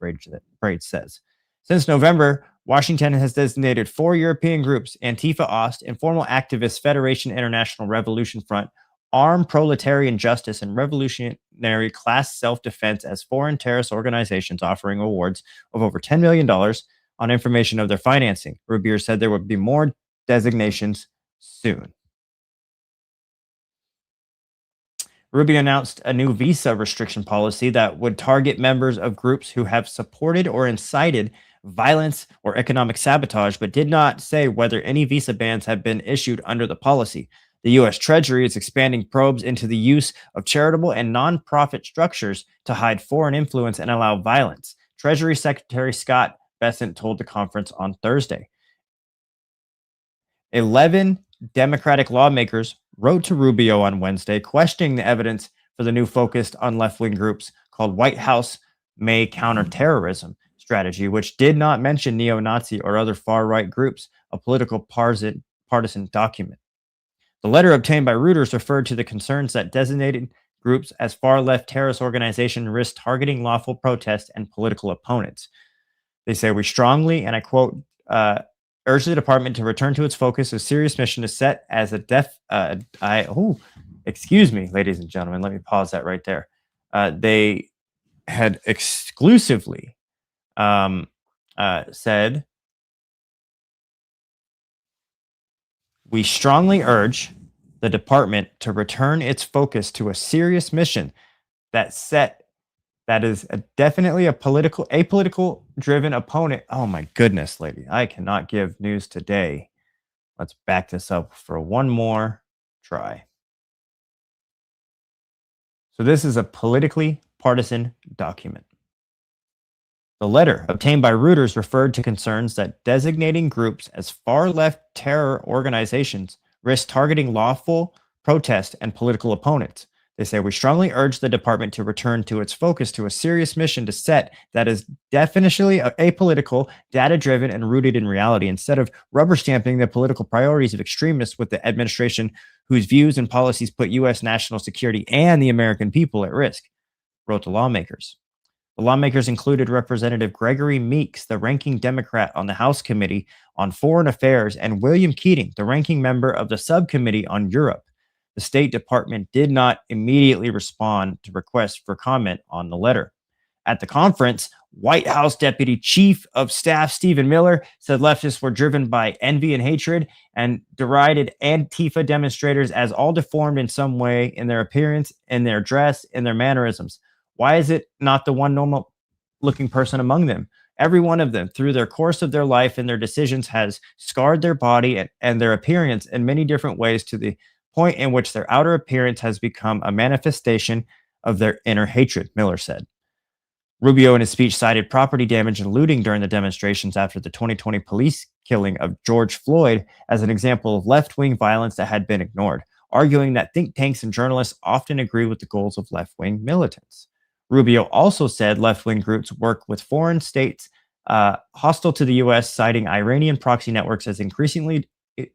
Braid says. Since November, Washington has designated 4 European groups, Antifa Ost, Informal Activists Federation International Revolution Front, Armed Proletarian Justice, and Revolutionary Class Self-Defense as foreign terrorist organizations, offering awards of over $10 million on information of their financing. Rubio said there would be more designations soon. Rubio announced a new visa restriction policy that would target members of groups who have supported or incited violence or economic sabotage, but did not say whether any visa bans have been issued under the policy. The U.S. Treasury is expanding probes into the use of charitable and nonprofit structures to hide foreign influence and allow violence. Treasury Secretary Scott Bessent told the conference on Thursday. 11 Democratic lawmakers wrote to Rubio on Wednesday questioning the evidence for the new focus on left-wing groups called White House May Counterterrorism Strategy, which did not mention neo-Nazi or other far-right groups, a political partisan document. The letter obtained by Reuters referred to the concerns that designated groups as far-left terrorist organizations risk targeting lawful protests and political opponents. They say, we strongly, and I quote, urged the department to return to its focus, a serious mission to set as excuse me, ladies and gentlemen, let me pause that right there. They had exclusively said, we strongly urge the department to return its focus to a serious mission that is definitely a apolitical driven opponent. Oh my goodness, lady. I cannot give news today. Let's back this up for one more try. So this is a politically partisan document. The letter obtained by Reuters referred to concerns that designating groups as far-left terror organizations risk targeting lawful protest and political opponents. They say, we strongly urge the department to return to its focus to a serious mission to set that is definitionally apolitical, data-driven, and rooted in reality, instead of rubber stamping the political priorities of extremists with the administration whose views and policies put U.S. national security and the American people at risk, wrote the lawmakers. The lawmakers included Representative Gregory Meeks, the ranking Democrat on the House Committee on Foreign Affairs, and William Keating, the ranking member of the Subcommittee on Europe. The State Department did not immediately respond to requests for comment on the letter. At the conference, White House Deputy Chief of Staff Stephen Miller said leftists were driven by envy and hatred and derided Antifa demonstrators as all deformed in some way in their appearance, in their dress, in their mannerisms. Why is it not the one normal-looking person among them? Every one of them, through their course of their life and their decisions, has scarred their body and their appearance in many different ways to the point in which their outer appearance has become a manifestation of their inner hatred, Miller said. Rubio in his speech cited property damage and looting during the demonstrations after the 2020 police killing of George Floyd as an example of left-wing violence that had been ignored, arguing that think tanks and journalists often agree with the goals of left-wing militants. Rubio also said left-wing groups work with foreign states hostile to the U.S., citing Iranian proxy networks as increasingly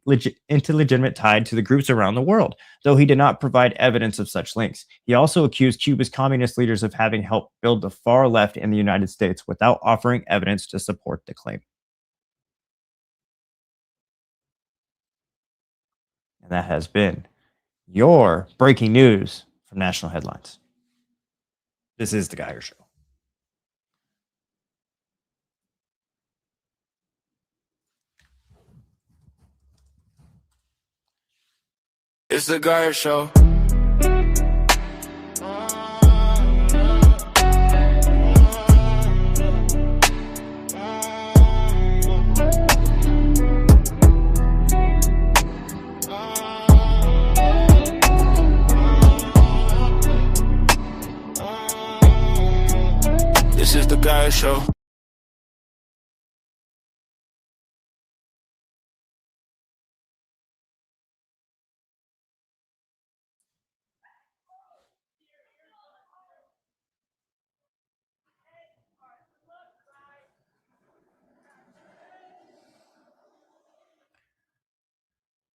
illegitimate tied to the groups around the world, though he did not provide evidence of such links. He also accused Cuba's communist leaders of having helped build the far left in the United States without offering evidence to support the claim. And that has been your breaking news from National Headlines. This is The Geiger Show. It's The Geiger Show. This is The Geiger Show.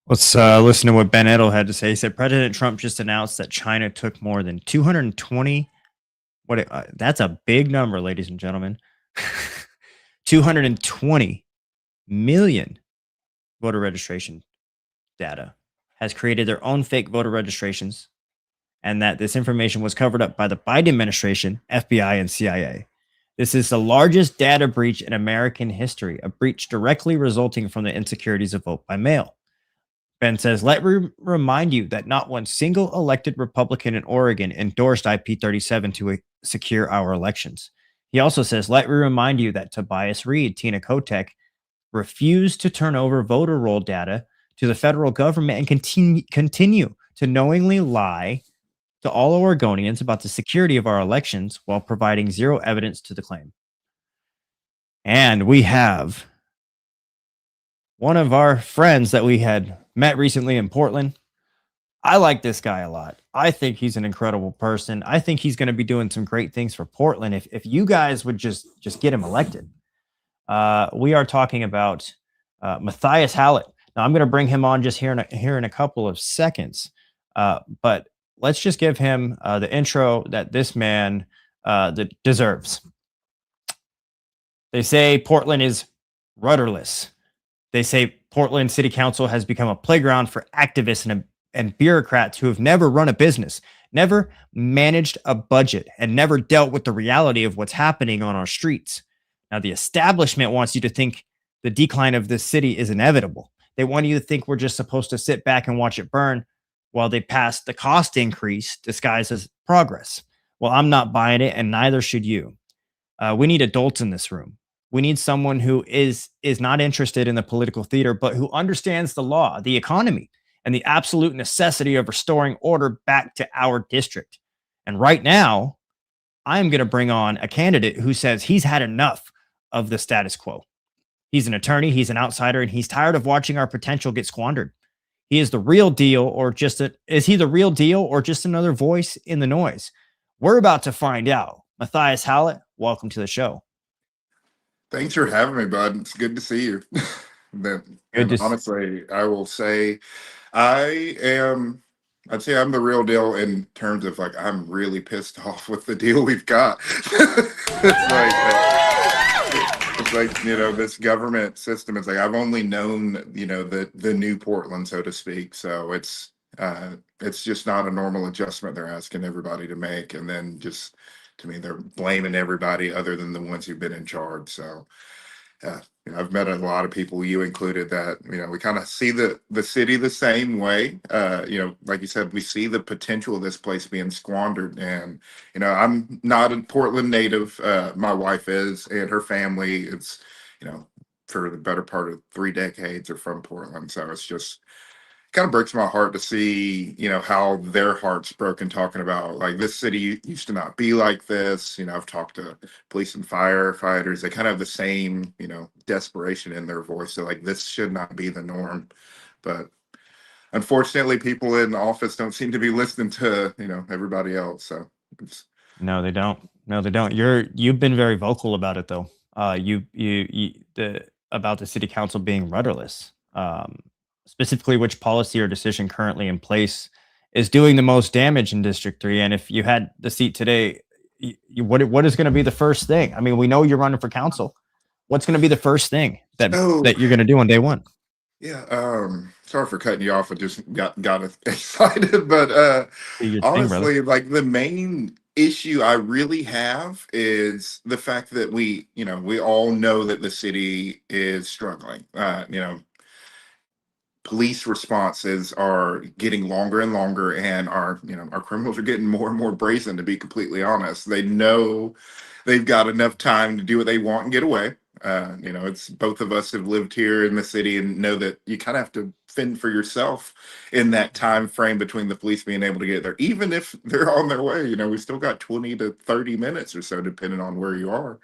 Let's listen to what Ben Edel had to say. He said President Trump just announced that China took more than 220. That's a big number, ladies and gentlemen. 220 million voter registration data, has created their own fake voter registrations, and that this information was covered up by the Biden administration, FBI, and CIA. This is the largest data breach in American history, a breach directly resulting from the insecurities of vote by mail. Ben says, let me remind you that not one single elected Republican in Oregon endorsed IP37 to secure our elections. He also says, let me remind you that Tobias Reed, Tina Kotek, refused to turn over voter roll data to the federal government and continue to knowingly lie to all Oregonians about the security of our elections while providing zero evidence to the claim. And we have one of our friends that we had met recently in Portland. I like this guy a lot. I think he's an incredible person. I think he's going to be doing some great things for Portland if you guys would just get him elected. We are talking about Matthias Hallett. Now I'm going to bring him on just here in a couple of seconds. But let's just give him the intro that this man deserves. They say Portland is rudderless. They say Portland City Council has become a playground for activists and bureaucrats who have never run a business, never managed a budget, and never dealt with the reality of what's happening on our streets. Now, the establishment wants you to think the decline of this city is inevitable. They want you to think we're just supposed to sit back and watch it burn while they pass the cost increase disguised as progress. Well, I'm not buying it, and neither should you. We need adults in this room. We need someone who is not interested in the political theater, but who understands the law, the economy, and the absolute necessity of restoring order back to our district. And right now, I'm going to bring on a candidate who says he's had enough of the status quo. He's an attorney, he's an outsider, and he's tired of watching our potential get squandered. He is the real deal, or is he the real deal, or just another voice in the noise? We're about to find out. Matthias Hallett, welcome to the show. Thanks for having me, bud. It's good to see you. Honestly, I will say I'd say I'm the real deal in terms of like, I'm really pissed off with the deal we've got. It's like, you know, this government system is like, I've only known, you know, the new Portland, so to speak. So it's just not a normal adjustment they're asking everybody to make. And then just, to me, they're blaming everybody other than the ones who've been in charge. So you know, I've met a lot of people, you included, that, you know, we kind of see the city the same way. You know, like you said, we see the potential of this place being squandered. And, you know, I'm not a Portland native. My wife is, and her family, it's, you know, for the better part of 3 decades are from Portland. So it's just kind of breaks my heart to see, you know, how their heart's broken, talking about like, this city used to not be like this. You know, I've talked to police and firefighters. They kind of have the same, you know, desperation in their voice. So like, this should not be the norm. But unfortunately, people in office don't seem to be listening to, you know, everybody else. So No, they don't. You've been very vocal about it, though. About the city council being rudderless. Specifically, which policy or decision currently in place is doing the most damage in District 3? And if you had the seat today, what is going to be the first thing? I mean, we know you're running for council. What's going to be the first thing that you're going to do on day one? Yeah. Sorry for cutting you off. I just got excited, but honestly, like, the main issue I really have is the fact that we all know that the city is struggling. You know, police responses are getting longer and longer, and our criminals are getting more and more brazen, to be completely honest. They know they've got enough time to do what they want and get away. You know, it's, both of us have lived here in the city and know that you kind of have to fend for yourself in that time frame between the police being able to get there. Even if they're on their way, you know, we still got 20 to 30 minutes or so, depending on where you are,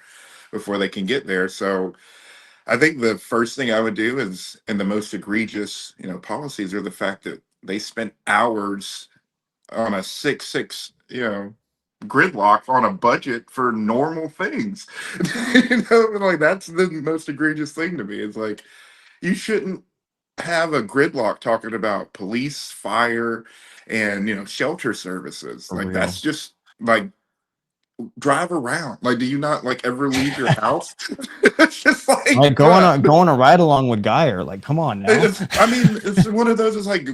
before they can get there. So I think the first thing I would do is, and the most egregious, you know, policies are the fact that they spent hours on a 6-6, you know, gridlock on a budget for normal things. You know, like, that's the most egregious thing to me. It's like, you shouldn't have a gridlock talking about police, fire, and, you know, shelter services. For like real. That's just like, drive around. Like, do you not like ever leave your house? It's just like going a ride along with Geyer. Like, come on now. It's one of those. It's like,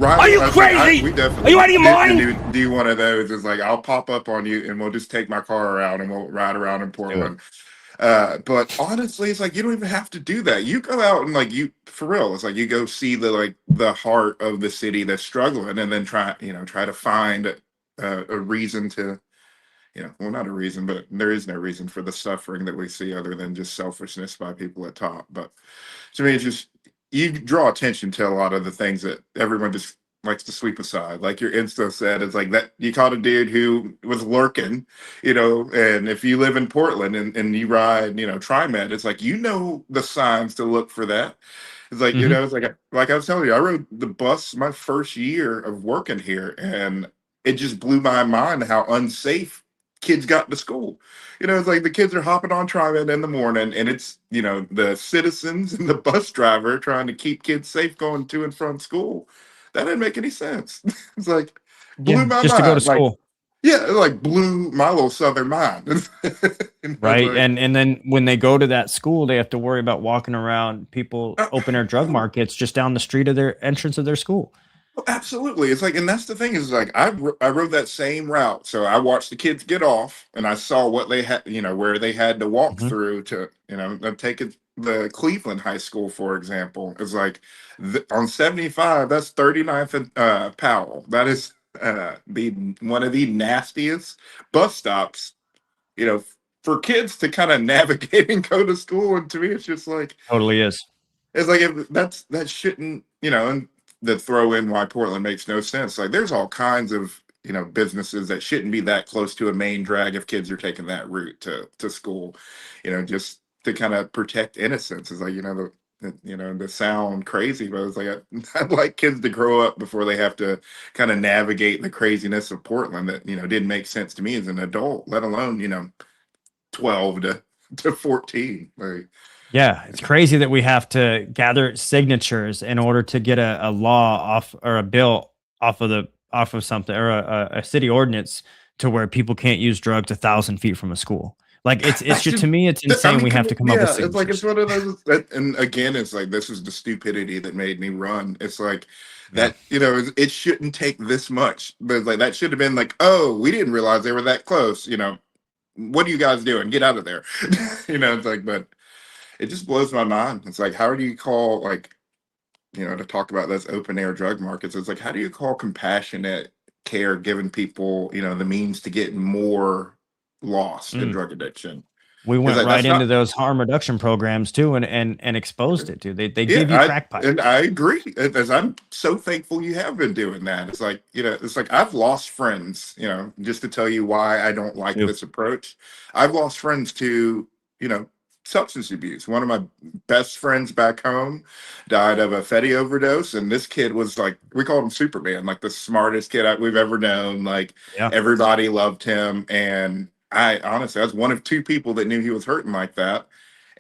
Are you crazy? We definitely. Are you out of your mind? Do one of those. It's like, I'll pop up on you and we'll just take my car around and we'll ride around in Portland. But honestly, it's like, you don't even have to do that. You go out and, like, you, for real, it's like, you go see the heart of the city that's struggling, and then try to find a reason to, you know, well, not a reason, but there is no reason for the suffering that we see other than just selfishness by people at top. But to me, it's just, you draw attention to a lot of the things that everyone just likes to sweep aside. Like your Insta said, it's like that you caught a dude who was lurking, you know, and if you live in Portland and you ride, you know, TriMet, it's like, you know, the signs to look for that. It's like, you know, it's like I was telling you, I rode the bus my first year of working here, and it just blew my mind how unsafe kids got to school. You know, it's like the kids are hopping on TriMet in the morning, and it's, you know, the citizens and the bus driver trying to keep kids safe going to and from school. That didn't make any sense. It's like, blew my just mind. to go to school. Yeah, it like blew my little southern mind. Right. Like, And then when they go to that school, they have to worry about walking around people oh, open air drug oh, markets just down the street of their entrance of their school. absolutely. It's like, and that's the thing is like, I rode that same route. So I watched the kids get off and I saw what they had, where they had to walk Mhm. through to, I'm taking the Cleveland High School, for example. It's like on 75, that's 39th and Powell. That is the one of the nastiest bus stops, you know, for kids to kind of navigate and go to school. And to me, it's just like, Totally is. it's like if that shouldn't, and the throw in why Portland makes no sense. Like there's all kinds of businesses that shouldn't be that close to a main drag if kids are taking that route to school, just to kind of protect innocence. Is like the sound crazy, but it's like I'd like kids to grow up before they have to kind of navigate the craziness of Portland that didn't make sense to me as an adult, let alone 12 to 14. Like Yeah, it's crazy that we have to gather signatures in order to get a law off or a bill off of something or a city ordinance to where people can't use drugs 1,000 feet from a school. Like it's that just to should me, it's I insane. mean, We have to come up with yeah, it's like it's signatures. one of those and again, it's like this is the stupidity that made me run. It's like Yeah. that, it shouldn't take this much. But it's like that should have been like, oh, we didn't realize they were that close, what are you guys doing? Get out of there. It's like, but it just blows my mind. It's like, how do you call like, to talk about those open air drug markets? It's like, how do you call compassionate care giving people, the means to get more lost in Mm. drug addiction? We Because went right that's into not. those harm reduction programs too, and exposed it, dude. They Yeah, give you crack pipes. I agree. As I'm so thankful you have been doing that. It's like, it's like I've lost friends, just to tell you why I don't like Too. this approach. I've lost friends to, you know, substance abuse. One of my best friends back home died of a fatty overdose, and this kid was like, we called him Superman, like the smartest kid we've ever known. Like Yeah. everybody loved him, and I honestly, I was one of two people that knew he was hurting like that.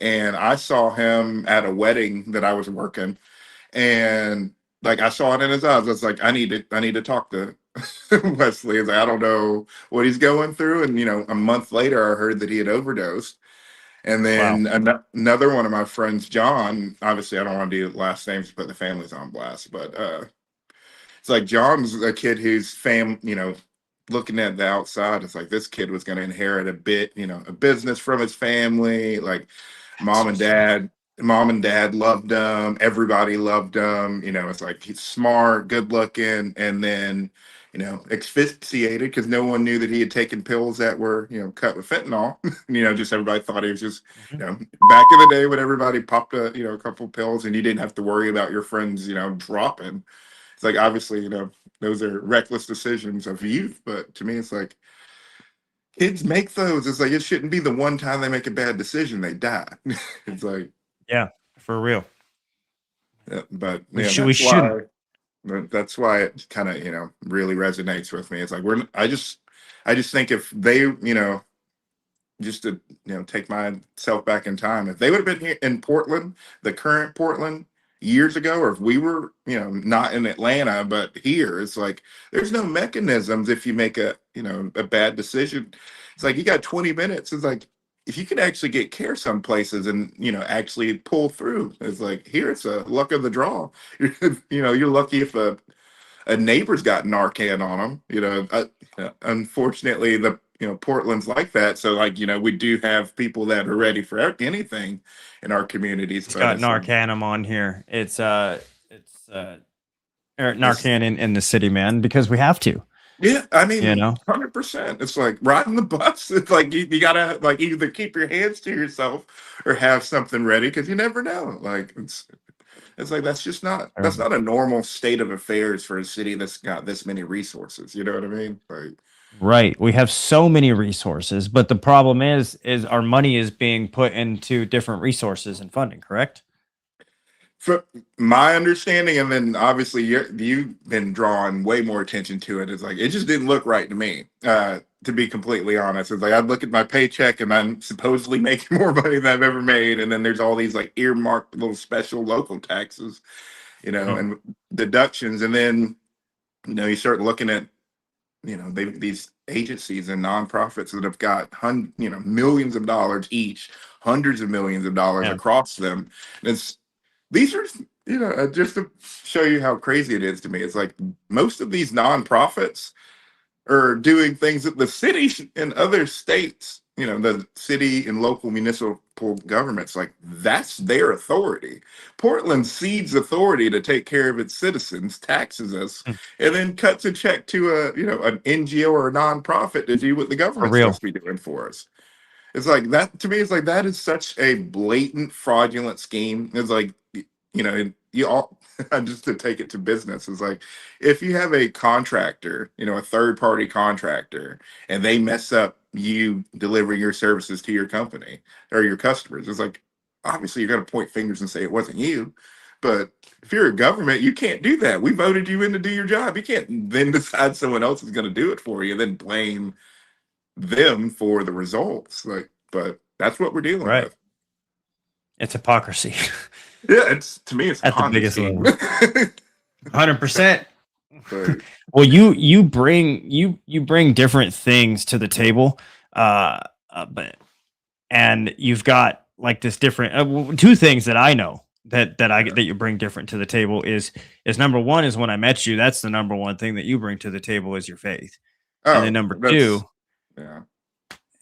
And I saw him at a wedding that I was working, and like I saw it in his eyes. I was like, I need to talk to Wesley. It's like, I don't know what he's going through. And a month later, I heard that he had overdosed. And Wow. then another one of my friends, John. Obviously, I don't want to do last names to put the families on blast, but it's like John's a kid whose looking at the outside, it's like this kid was going to inherit a business from his family. Like mom and dad, mom and dad loved him. Everybody loved him. It's like he's smart, good looking, and then asphyxiated because no one knew that he had taken pills that were cut with fentanyl. Just everybody thought he was just Mhm. back in the day when everybody popped a couple pills and you didn't have to worry about your friends dropping. It's like obviously those are reckless decisions of youth, but to me it's like kids make those. It's like it shouldn't be the one time they make a bad decision they die. It's like, Yeah, for real. but We yeah, should. We shouldn't. that's why it kind of really resonates with me. It's like I just think if they just to take myself back in time, if they would have been here in Portland, the current Portland years ago, or if we were not in Atlanta but here, it's like there's no mechanisms if you make a bad decision. It's like you got 20 minutes. It's like if you can actually get care some places and actually pull through, it's like here it's a luck of the draw. You're lucky if a neighbor's got Narcan on them. Unfortunately, Portland's like that. So like we do have people that are ready for anything in our communities, It's but got Narcanum on here. Or it's Narcan in the city, man, because we have to. yeah. I You mean, know. 100%. It's like riding the bus. It's like you gotta like either keep your hands to yourself or have something ready because you never know. Like it's like that's not a normal state of affairs for a city that's got this many resources. You know what I mean? Like Right. We have so many resources, but the problem is our money is being put into different resources and funding, correct? from my understanding, and then obviously you've been drawing way more attention to it. It's like it just didn't look right to me. To be completely honest, it's like I'd look at my paycheck and I'm supposedly making more money than I've ever made, and then there's all these like earmarked little special local taxes, Mhm. and deductions, and then you start looking at these agencies and nonprofits that have got millions of dollars each, hundreds of millions of dollars Yeah. across them. And these are, just to show you how crazy it is to me. It's like most of these nonprofits are doing things that the city and other states, the city and local municipal governments, like that's their authority. Portland cedes authority to take care of its citizens, taxes us, and then cuts a check to an NGO or a nonprofit to do what the government's real. supposed to be doing for us. It's like that to me. It's like that is such a blatant fraudulent scheme. It's like, you all just to take it to business. It's like if you have a contractor, a third party contractor, and they mess up you delivering your services to your company or your customers, it's like obviously you're going to point fingers and say it wasn't you. But if you're a government, you can't do that. We voted you in to do your job. You can't then decide someone else is going to do it for you and then blame them for the results. But that's what we're dealing Right. with. It's hypocrisy. Yeah, to me it's at the biggest honesty. level. 100%. But Well, you bring different things to the table, and you've got like this different two things that I know that you bring different to the table is number one is when I met you, that's the number one thing that you bring to the table is your faith, and then number two, yeah.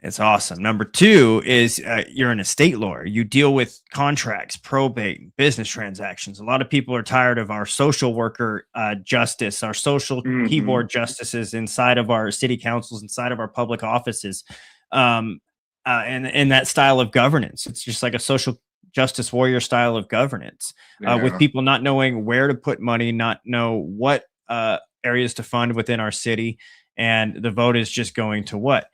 it's awesome. Number two is you're an estate lawyer. You deal with contracts, probate, business transactions. A lot of people are tired of our social worker justice, our social keyboard justices inside of our city councils, inside of our public offices, and that style of governance. It's just like a social justice warrior style of governance, with people not knowing where to put money, not know what areas to fund within our city, and the vote is just going to what.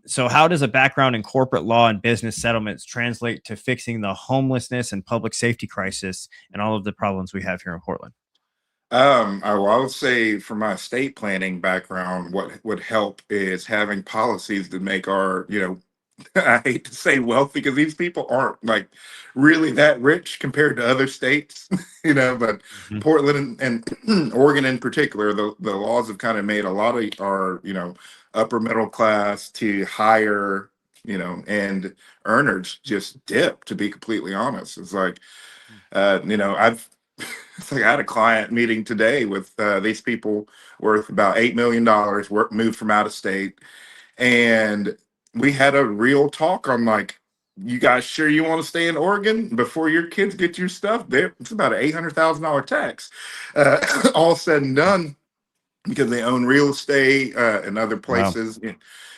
So how does a background in corporate law and business settlements translate to fixing the homelessness and public safety crisis and all of the problems we have here in Portland? I would say from my estate planning background, what would help is having policies to make our, I hate to say wealthy because these people aren't like really that rich compared to other states, but Portland and Oregon in particular, the laws have kind of made a lot of our, upper middle class to higher, and earners just dip, to be completely honest. It's like, it's like I had a client meeting today with these people worth about $8 million, moved from out of state. And we had a real talk on like, you guys sure you want to stay in Oregon before your kids get your stuff there? It's about an $800,000 tax, all said and done, because they own real estate in other places. Wow.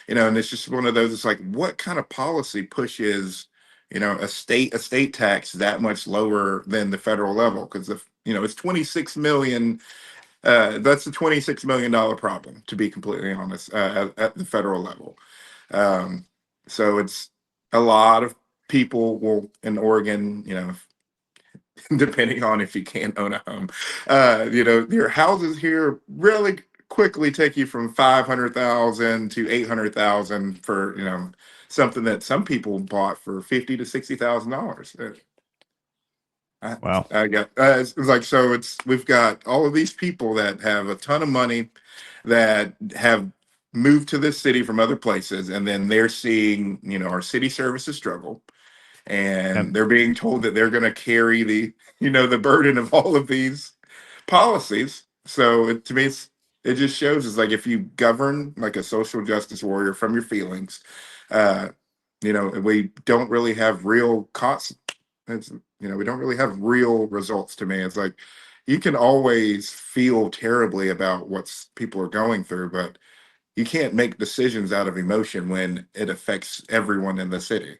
And it's just one of those. It's like, what kind of policy pushes, a state tax that much lower than the federal level? Because it's 26 million. That's a $26 million problem, to be completely honest, at the federal level. So it's a lot of people will in Oregon, depending on if you can't own a home, your houses here really quickly take you from 500,000 to 800,000 for, something that some people bought for $50,000 to $60,000. Wow. I got it's like, so we've got all of these people that have a ton of money that have moved to this city from other places, and then they're seeing, our city services struggle, and they're being told that they're going to carry the burden of all of these policies. So to me, it just shows it's like if you govern like a social justice warrior from your feelings, we don't really have real costs. We don't really have real results. To me, it's like you can always feel terribly about what people are going through, but you can't make decisions out of emotion when it affects everyone in the city.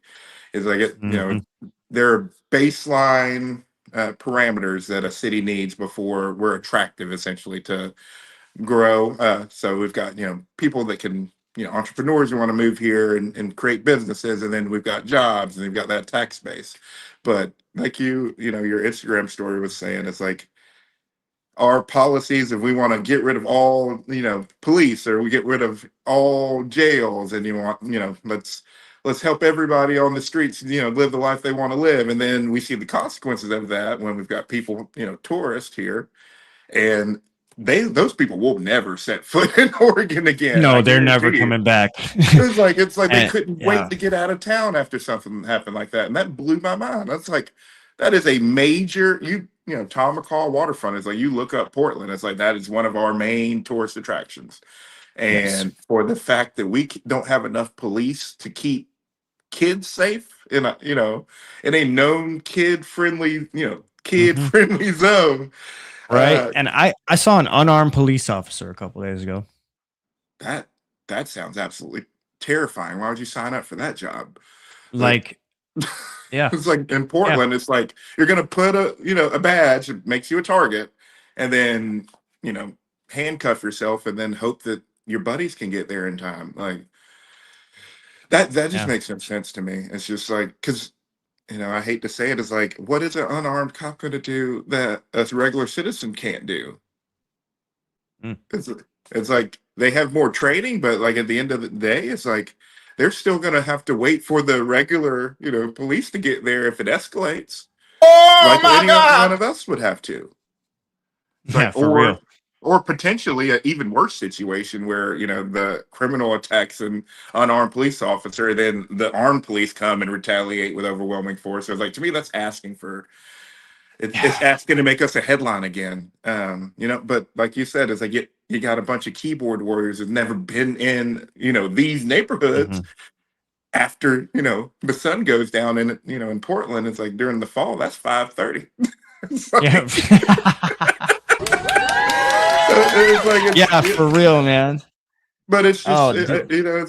It's like there are baseline parameters that a city needs before we're attractive, essentially, to grow. So we've got people that can, entrepreneurs who want to move here and create businesses, and then we've got jobs, and they've got that tax base. But like your Instagram story was saying, it's like our policies, if we want to get rid of all police, or we get rid of all jails, and let's help everybody on the streets live the life they want to live. And then we see the consequences of that when we've got people, tourists here, and those people will never set foot in Oregon again. No, I they're never guarantee you. coming back. It's like they And couldn't yeah. wait to get out of town after something happened like that, and that blew my mind. That's like that is a major you know Tom McCall waterfront is like you look up Portland. It's like that is one of our main tourist attractions, Yes. and for the fact that we don't have enough police to keep kids safe in a in a known kid friendly zone. Right. And I saw an unarmed police officer a couple days ago. That sounds absolutely terrifying. Why would you sign up for that job? Like, yeah. It's like in Portland, it's like you're gonna put a badge that makes you a target, and then handcuff yourself, and then hope that your buddies can get there in time. Like that just makes no sense to me. It's just like because I hate to say it, it's like what is an unarmed cop going to do that a regular citizen can't do? Mm. It's like they have more training, but like at the end of the day, it's like they're still going to have to wait for the regular, police to get there if it escalates. Oh like my God! one of us would have to. Yeah, for real. Or potentially an even worse situation where the criminal attacks an unarmed police officer, then the armed police come and retaliate with overwhelming force. So it's like to me, that's asking for. It's asking to make us a headline again. But like you said, it's like you got a bunch of keyboard warriors who've never been in these neighborhoods. After the sun goes down in Portland, it's like during the fall. That's 5:30. Yeah. For real, man. But it's just it's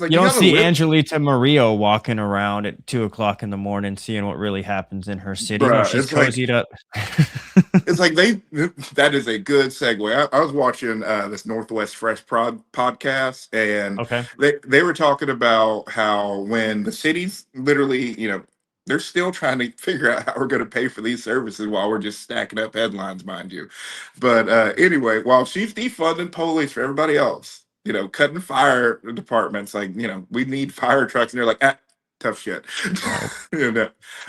like you don't see Angelita Murillo walking around at 2:00 in the morning, seeing what really happens in her city. Bruh, She's cozied up. It's like that is a good segue. I was watching this Northwest Fresh podcast, and they were talking about how when the cities literally, they're still trying to figure out how we're going to pay for these services while we're just stacking up headlines, mind you. But anyway, while she's defunding police for everybody else, cutting fire departments, like, we need fire trucks. And they're like, tough shit.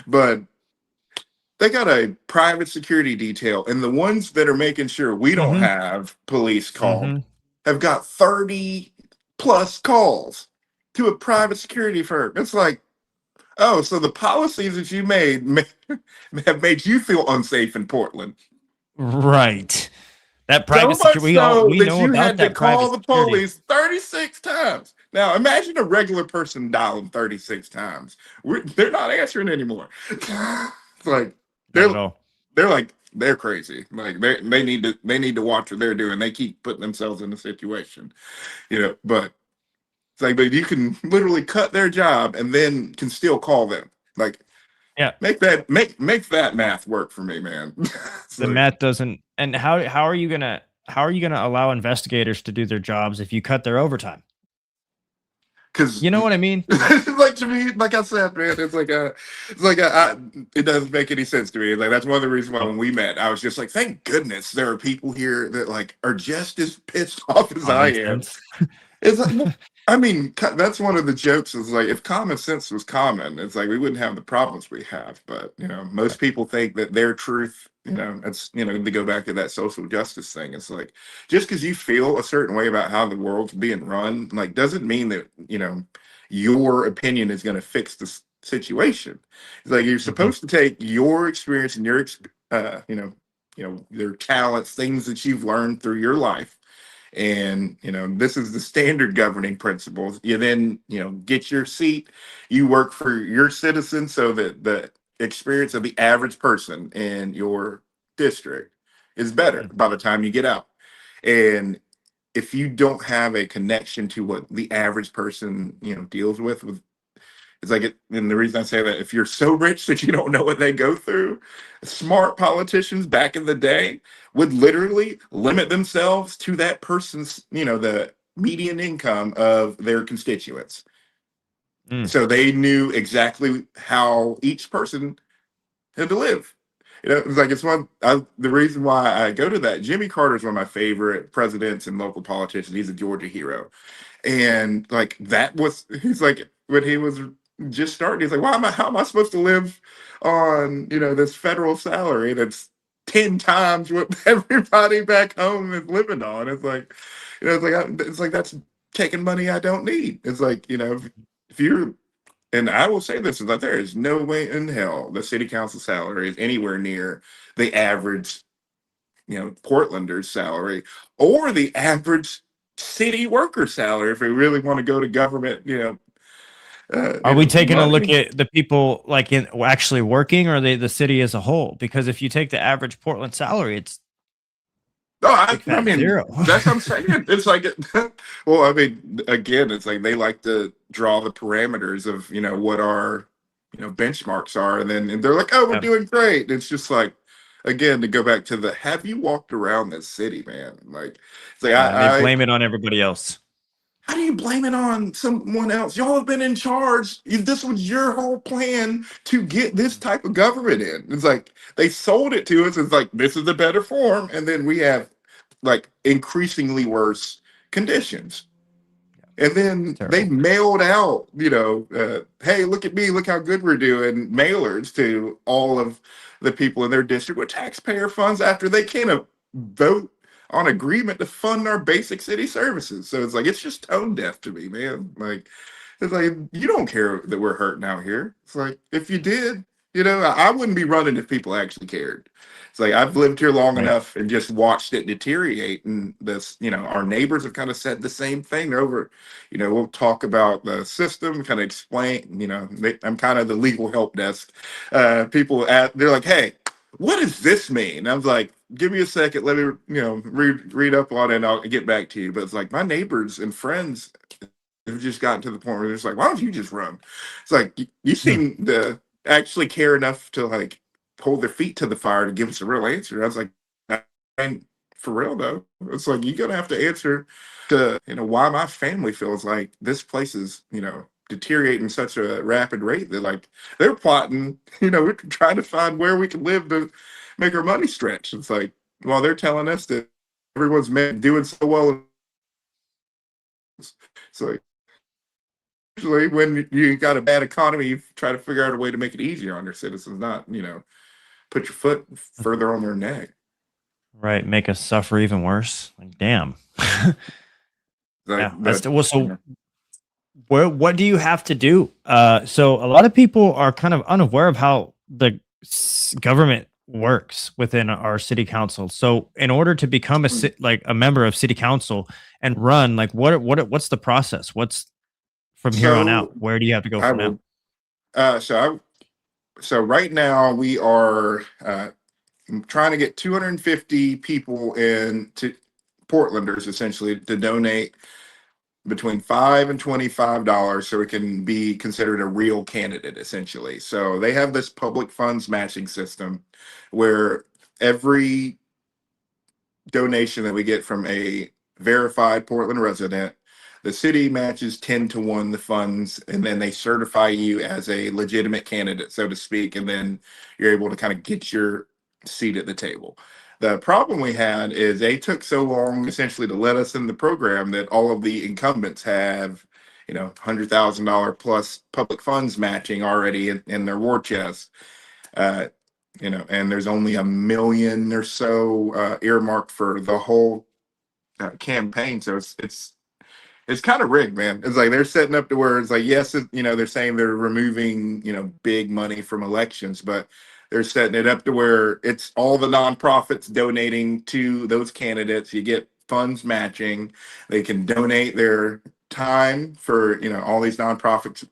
But they got a private security detail. And the ones that are making sure we don't have police called have got 30 plus calls to a private security firm. It's like, oh, so the policies that you made have made you feel unsafe in Portland. Right. That private security, we know you about had that to call the security. police 36 times. Now, imagine a regular person dialing 36 times. They're not answering anymore. It's like they're crazy. Like they need to watch what they're doing. They keep putting themselves in a situation, But it's like, but you can literally cut their job and then can still call them. Like, make that math work for me, man. The math doesn't. And how are you gonna allow investigators to do their jobs if you cut their overtime? Because you know what I mean. Like to me, like I said, man, it doesn't make any sense to me. Like that's one of the reasons why when we met, I was just like, thank goodness there are people here that like are just as pissed off as I am. It's like, well, I mean, that's one of the jokes is like, if common sense was common, it's like we wouldn't have the problems we have. But, most people think that their truth, it's, to go back to that social justice thing. It's like, just because you feel a certain way about how the world's being run, like, doesn't mean that, your opinion is going to fix the situation. It's like, you're supposed to take your experience and your, your talents, things that you've learned through your life. And this is the standard governing principles. You then get your seat, you work for your citizens so that the experience of the average person in your district is better by the time you get out. And if you don't have a connection to what the average person deals with it's like and the reason I say that, if you're so rich that you don't know what they go through, smart politicians back in the day would literally limit themselves to that person's, the median income of their constituents. So they knew exactly how each person had to live. It's like the reason why I go to that. Jimmy Carter is one of my favorite presidents and local politicians. He's a Georgia hero, and like he's like when he was just starting, he's like, how am I supposed to live on this federal salary that's 10 times what everybody back home is living on. It's like, it's like that's taking money I don't need. It's like, if you're, and I will say this, is that there is no way in hell the city council salary is anywhere near the average, Portlander's salary or the average city worker salary if we really want to go to government, Are we taking a look money. at the people like in actually working, or the city as a whole? Because if you take the average Portland salary, it's No, big I fat mean, zero. that's what I'm saying. It's like, well, I mean, again, it's like they like to draw the parameters of, what our, benchmarks are. And they're like, oh, we're Yeah. doing great. It's just like, again, to go back to have you walked around this city, man? Like, it's like, And they blame it on everybody else. how do you blame it on someone else? Y'all have been in charge. This was your whole plan to get this type of government in. It's like they sold it to us. It's like, this is a better form. And then we have like increasingly worse conditions. And then they mailed out, hey, look at me, look how good we're doing, mailers to all of the people in their district with taxpayer funds after they can't vote on agreement to fund our basic city services. So it's like, it's just tone deaf to me, man. Like, it's like, you don't care that we're hurting out here. It's like, if you did, I wouldn't be running if people actually cared. It's like, I've lived here long Right. enough and just watched it deteriorate. And this, our neighbors have kind of said the same thing over, we'll talk about the system, kind of explain, I'm kind of the legal help desk. They're like, hey, what does this mean? I was like, give me a second, let me, read up on it and I'll get back to you. But it's like my neighbors and friends have just gotten to the point where they're just like, why don't you just run? It's like, you seem to actually care enough to like hold their feet to the fire to give us a real answer. I was like, and for real though, it's like, you're going to have to answer to, why my family feels like this place is, deteriorating such a rapid rate that like they're plotting, we're trying to find where we can live to make our money stretch. It's like, while they're telling us that everyone's doing so well. It's like, usually when you got a bad economy, you try to figure out a way to make it easier on your citizens, not, put your foot further on their neck. Right. Make us suffer even worse. Like, damn. Like, yeah. So what do you have to do? So a lot of people are kind of unaware of how the government works within our city council. So in order to become a member of city council and run, like what's the process? What's from here on out? Where do you have to go from now? So right now we are trying to get 250 people to Portlanders essentially to donate between $5 and $25 so it can be considered a real candidate essentially. So they have this public funds matching system where every donation that we get from a verified Portland resident, the city matches 10-1 the funds, and then they certify you as a legitimate candidate, so to speak, and then you're able to kind of get your seat at the table. The problem we had is they took so long essentially to let us in the program that all of the incumbents have, $100,000 plus public funds matching already in their war chest. And there's only $1 million or so earmarked for the whole campaign. So it's kind of rigged, man. It's like they're setting up to where it's like, yes, they're saying they're removing, big money from elections, but they're setting it up to where it's all the nonprofits donating to those candidates. You get funds matching. They can donate their time for, all these nonprofits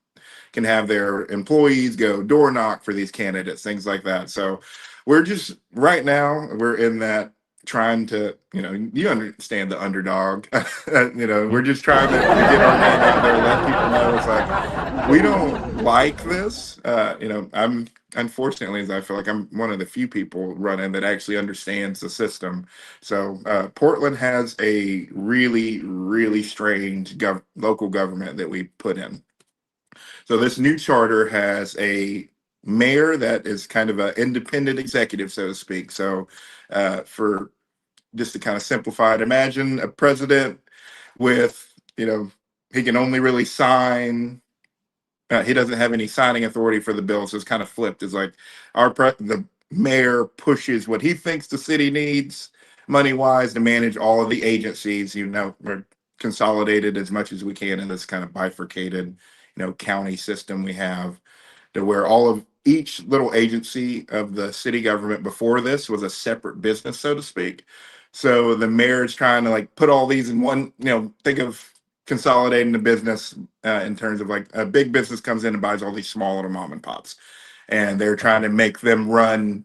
can have their employees go door knock for these candidates, things like that. So we're just right now, we're in that trying to, you understand the underdog. We're just trying to get our name out there, let people know it's like, we don't like this. I'm unfortunately, I feel like I'm one of the few people running that actually understands the system. So Portland has a really, really strange local government that we put in. So this new charter has a mayor that is kind of an independent executive, so to speak. So for just to kind of simplify it, imagine a president with, he can only really sign. He doesn't have any signing authority for the bill, so it's kind of flipped. It's like the mayor pushes what he thinks the city needs money wise to manage all of the agencies. We're consolidated as much as we can in this kind of bifurcated, county system we have, to where all of each little agency of the city government before this was a separate business, so to speak. So the mayor is trying to like put all these in one, think of consolidating the business in terms of like a big business comes in and buys all these small little mom and pops, and they're trying to make them run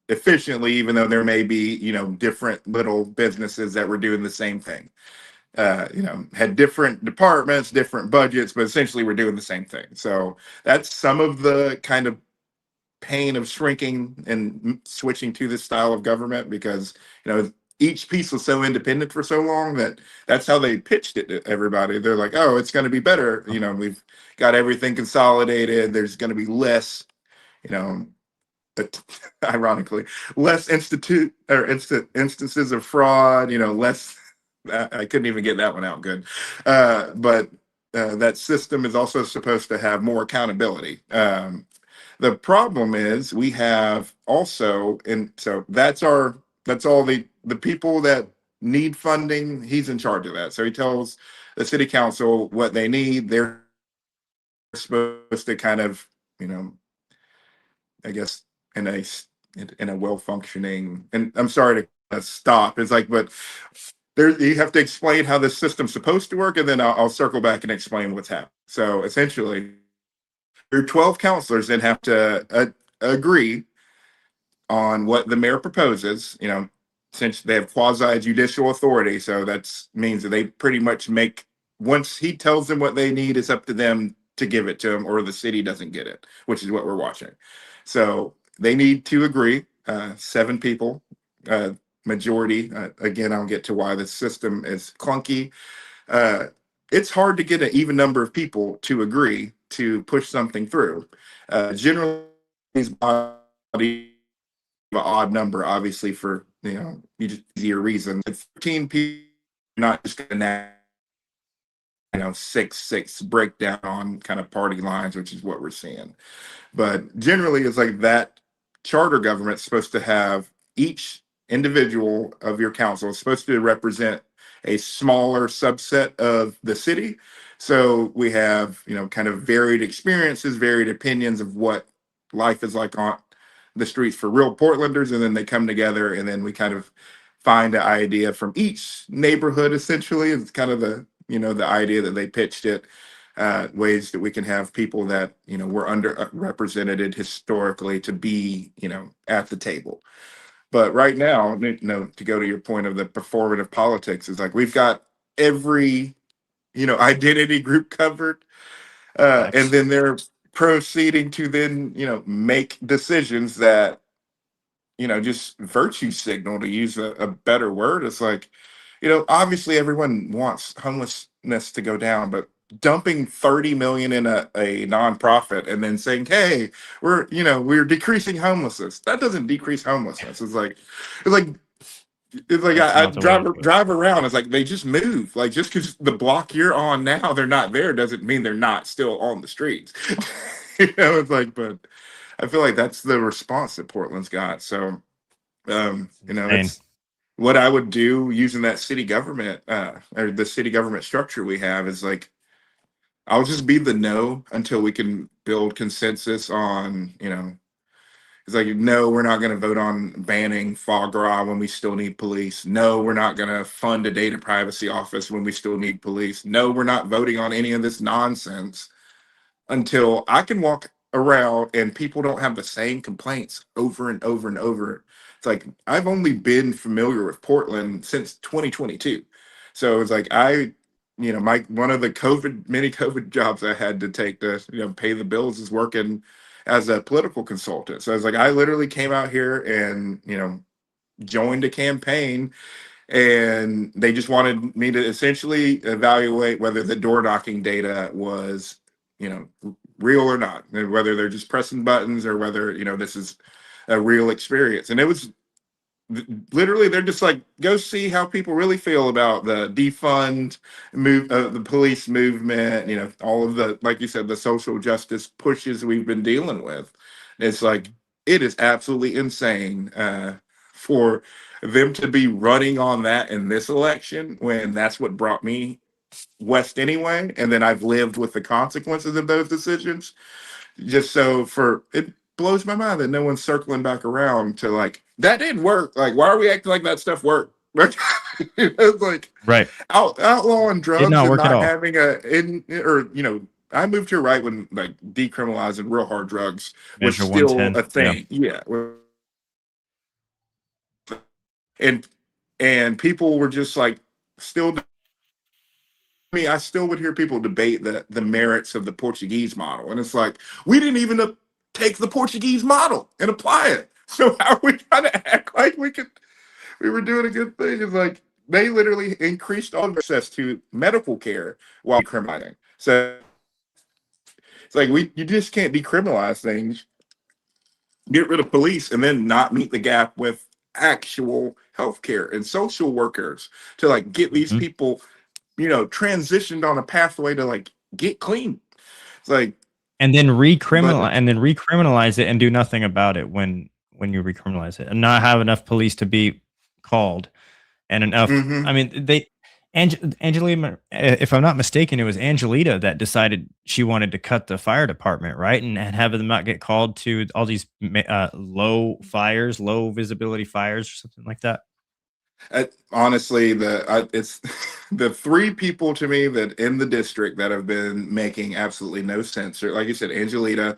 efficiently, even though there may be, different little businesses that were doing the same thing. Had different departments, different budgets, but essentially we're doing the same thing. So that's some of the kind of pain of shrinking and switching to this style of government, because, each piece was so independent for so long that that's how they pitched it to everybody. They're like, oh, it's going to be better. We've got everything consolidated. There's going to be less, but ironically, less instances of fraud, less. I couldn't even get that one out good. But that system is also supposed to have more accountability. The problem is we have also, and so that's all the people that need funding. He's in charge of that. So he tells the city council what they need. They're supposed to kind of, I guess in a well-functioning, and I'm sorry to stop. It's like, but there you have to explain how this system's supposed to work, and then I'll circle back and explain what's happening. So essentially, your 12 counselors then have to agree on what the mayor proposes, since they have quasi judicial authority. So that means that they pretty much once he tells them what they need, it's up to them to give it to them, or the city doesn't get it, which is what we're watching. So they need to agree, 7 people, majority. Again, I'll get to why the system is clunky. It's hard to get an even number of people to agree to push something through. Generally, these bodies have an odd number, obviously, for easier reason. 13 people, not just going to 6 breakdown on kind of party lines, which is what we're seeing. But generally, it's like that charter government's supposed to have each individual of your council is supposed to represent a smaller subset of the city. So we have, kind of varied experiences, varied opinions of what life is like on the streets for real Portlanders. And then they come together, and then we kind of find an idea from each neighborhood, essentially. It's kind of the idea that they pitched it, ways that we can have people that, were underrepresented historically to be, at the table. But right now, to go to your point of the performative politics, is like we've got every, identity group covered, and then they're proceeding to then, make decisions that, just virtue signal, to use a better word. It's like, obviously everyone wants homelessness to go down, but dumping 30 million in a nonprofit and then saying, hey, we're decreasing homelessness, that doesn't decrease homelessness. It's like I drive around, it's like they just move. Like, just because the block you're on now they're not there doesn't mean they're not still on the streets. It's like, but I feel like that's the response that Portland's got. So it's what I would do using that city government, or the city government structure we have, is like, I'll just be the no until we can build consensus on, it's like, no, we're not going to vote on banning foie gras when we still need police. No, we're not going to fund a data privacy office when we still need police. No, we're not voting on any of this nonsense until I can walk around and people don't have the same complaints over and over and over. It's like, I've only been familiar with Portland since 2022. So it's like, one of the many COVID jobs I had to take to, pay the bills is working as a political consultant. So I was like, I literally came out here and, joined a campaign, and they just wanted me to essentially evaluate whether the door knocking data was, real or not, and whether they're just pressing buttons or whether, this is a real experience. And it was literally, they're just like, go see how people really feel about the defund the police movement, all of the, like you said, the social justice pushes we've been dealing with. It's like, it is absolutely insane for them to be running on that in this election when that's what brought me west anyway, and then I've lived with the consequences of those decisions. Just so for it blows my mind that no one's circling back around to like that didn't work. Like, why are we acting like that stuff worked? It's like Right. outlawing drugs not and work at not all. having I moved here right when like decriminalizing real hard drugs was Measure still 110. a thing. Yeah. And people were just like still. I still would hear people debate the merits of the Portuguese model, and it's like we didn't even take the Portuguese model and apply it. So how are we trying to act like we were doing a good thing? It's like they literally increased all access to medical care while decriminalizing. So it's like you just can't decriminalize things, get rid of police, and then not meet the gap with actual healthcare and social workers to like get these Mhm. people, transitioned on a pathway to like get clean. It's like, And then but recriminalize it and do nothing about it when you recriminalize it, and not have enough police to be called and enough. mhm. I mean, Angelina, if I'm not mistaken, it was Angelita that decided she wanted to cut the fire department, right? And have them not get called to all these low visibility fires or something like that. Honestly, it's the three people to me that in the district that have been making absolutely no sense. Or, like you said, Angelita,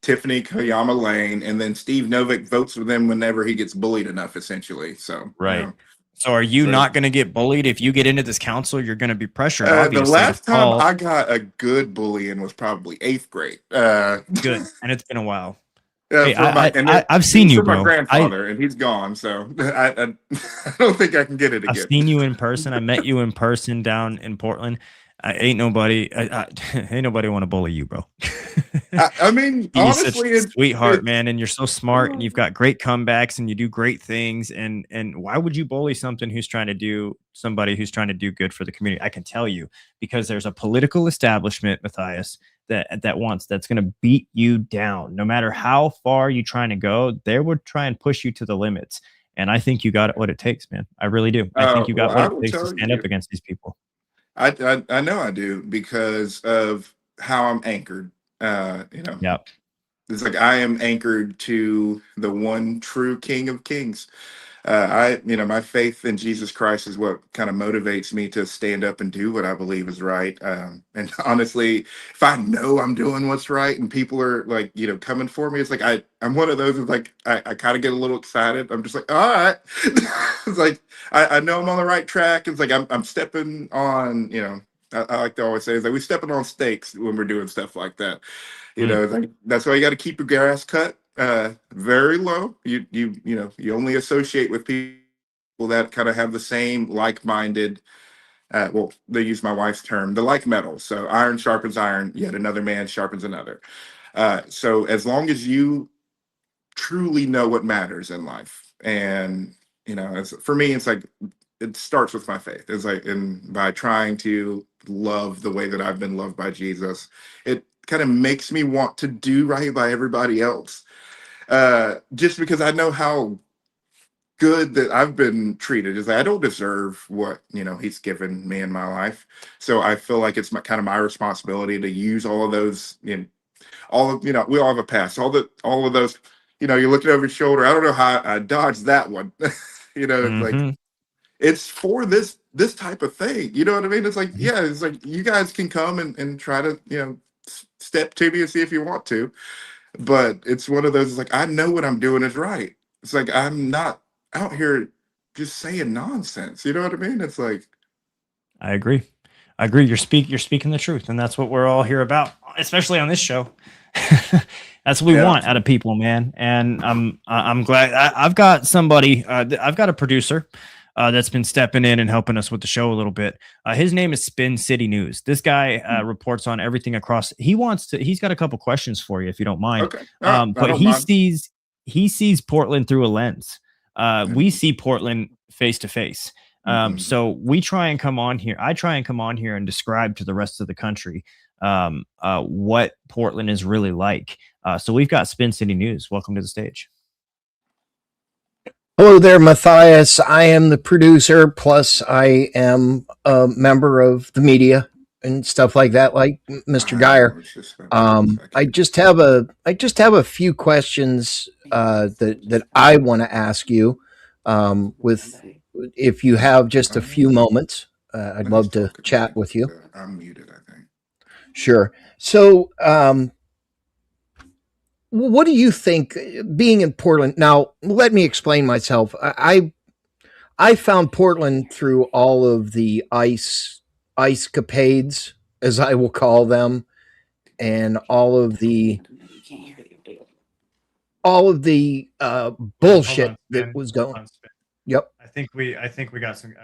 Tiffany Kayama Lane, and then Steve Novick votes for them whenever he gets bullied enough, essentially. So, Right. So are you so not going to get bullied if you get into this council? You're going to be pressured, the obviously. last time I got a good bullying was probably 8th grade. Good, and it's been a while. Hey, I've seen you, my bro. grandfather, and he's gone, so I don't think I can get it I've again. seen you in person. I met you in person down in Portland. Ain't nobody want to bully you, bro. I mean, You're honestly, such a sweetheart, man, and you're so smart, and you've got great comebacks, and you do great things. And why would you bully somebody who's trying to do good for the community? I can tell you, because there's a political establishment, Matthias, that's going to beat you down. No matter how far you're trying to go, they would try and push you to the limits. And I think you got what it takes, man. I really do. I think you got what it takes to stand up against these people. I know I do because of how I'm anchored. Yep. It's like I am anchored to the one true King of Kings. My faith in Jesus Christ is what kind of motivates me to stand up and do what I believe is right. And honestly, if I know I'm doing what's right and people are like, coming for me, it's like I'm one of those who's like I kind of get a little excited. I'm just like, all right. It's like I know I'm on the right track. It's like I'm stepping on, I like to always say is like we stepping on stakes when we're doing stuff like that. It's like that's why you got to keep your grass cut very low. You only associate with people that kind of have the same like-minded. Well, they use my wife's term, the like metal. So iron sharpens iron, yet another man sharpens another. So as long as you truly know what matters in life, and for me, it's like it starts with my faith. It's like, and by trying to love the way that I've been loved by Jesus, it kind of makes me want to do right by everybody else. Just because I know how good that I've been treated. Is like I don't deserve what he's given me in my life. So I feel like it's my responsibility to use all of those. We all have a past. All of those. You're looking over your shoulder. I don't know how I dodged that one. It's like it's for this type of thing. You know what I mean? It's like it's like you guys can come and try to step to me and see if you want to. But it's one of those, it's like, I know what I'm doing is right. It's like, I'm not out here just saying nonsense. You know what I mean? It's like, I agree. You're speaking the truth. And that's what we're all here about, especially on this show. That's what we want out of people, man. And I'm glad I've got somebody, I've got a producer that's been stepping in and helping us with the show a little bit. His name is Spin City News. This guy reports on everything across. He's got a couple questions for you if you don't mind. okay. But he sees Portland through a lens. We see Portland face to face. So we try and come on here. I try and come on here and describe to the rest of the country what Portland is really like. So we've got Spin City News. Welcome to the stage. Hello there, Matthias. I am the producer, plus I am a member of the media and stuff like that, like Mr. Geyer. I just have a few questions that I want to ask you. If you have just a few moments, I'd love to chat with you. I'm muted, I think. Sure. So, what do you think being in Portland? Now, let me explain myself. I found Portland through all of the ice capades, as I will call them, and all of the bullshit that was going on. Yep. I think we got some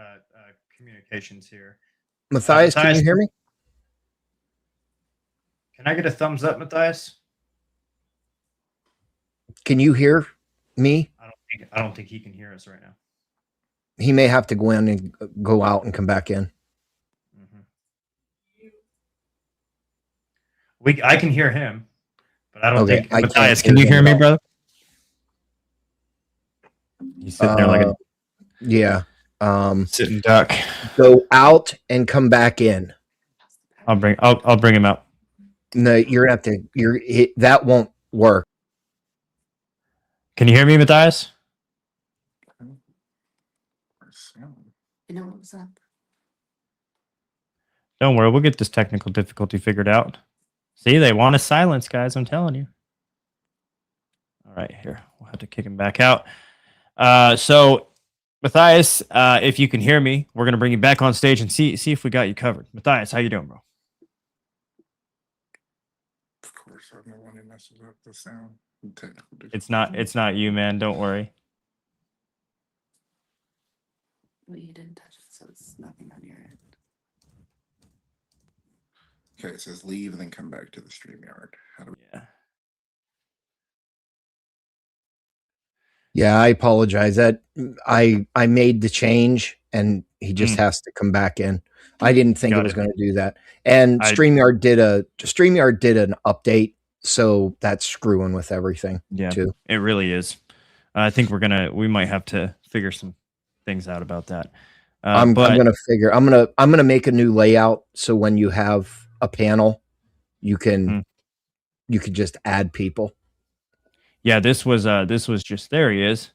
communications here. Matthias, can you hear me? Can I get a thumbs up, Matthias? Can you hear me? I don't think he can hear us right now. He may have to go in and go out and come back in. I can hear him, but I don't think Matthias. Can you hear me, brother? He's sitting there like a sitting duck. Go out and come back in. I'll bring him out. No, you're gonna have to. That won't work. Can you hear me, Matthias? Don't worry, we'll get this technical difficulty figured out. See, they want us silence, guys. I'm telling you. All right, here we'll have to kick him back out. So, Matthias, if you can hear me, we're gonna bring you back on stage and see if we got you covered. Matthias, how you doing, bro? Of course, I'm the one who messes up the sound. It's not you, man. Don't worry. Well, you didn't touch it, so it's nothing on your end. Okay, it says leave and then come back to the StreamYard. Yeah, I apologize. That I made the change, and he just has to come back in. I didn't think it was going to do that. And StreamYard did an update, so that's screwing with everything. Yeah, too. It really is. I think we might have to figure some things out about that. I'm gonna make a new layout so when you have a panel, you can just add people. Yeah, this was just, there he is.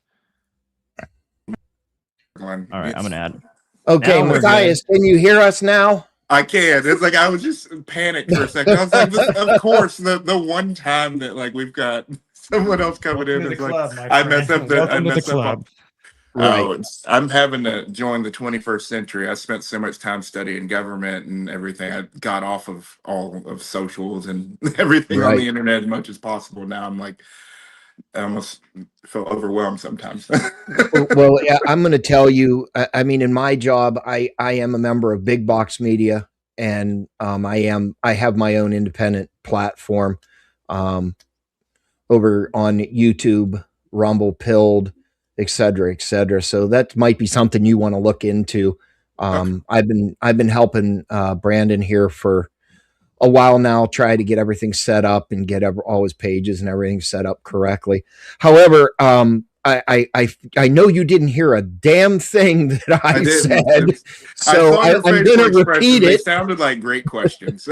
All right, I'm gonna add. Okay, Matthias, can you hear us now? I can. It's like I was just panicked for a second. I was like, of course, the one time that like we've got someone else coming in is like I mess up the Right. I'm having to join the 21st century. I spent so much time studying government and everything. I got off of all of socials and everything on the internet as much as possible. Now I'm like, I almost feel overwhelmed sometimes. Well, yeah, I'm going to tell you, I mean, in my job, I am a member of Big Box Media, and I have my own independent platform over on YouTube, Rumble, Pilled, et cetera, et cetera. So that might be something you want to look into. I've been helping Brandon here for a while now, try to get everything set up and get all his pages and everything set up correctly. However, I know you didn't hear a damn thing that I said, so I'm going to repeat it. They sounded like great questions.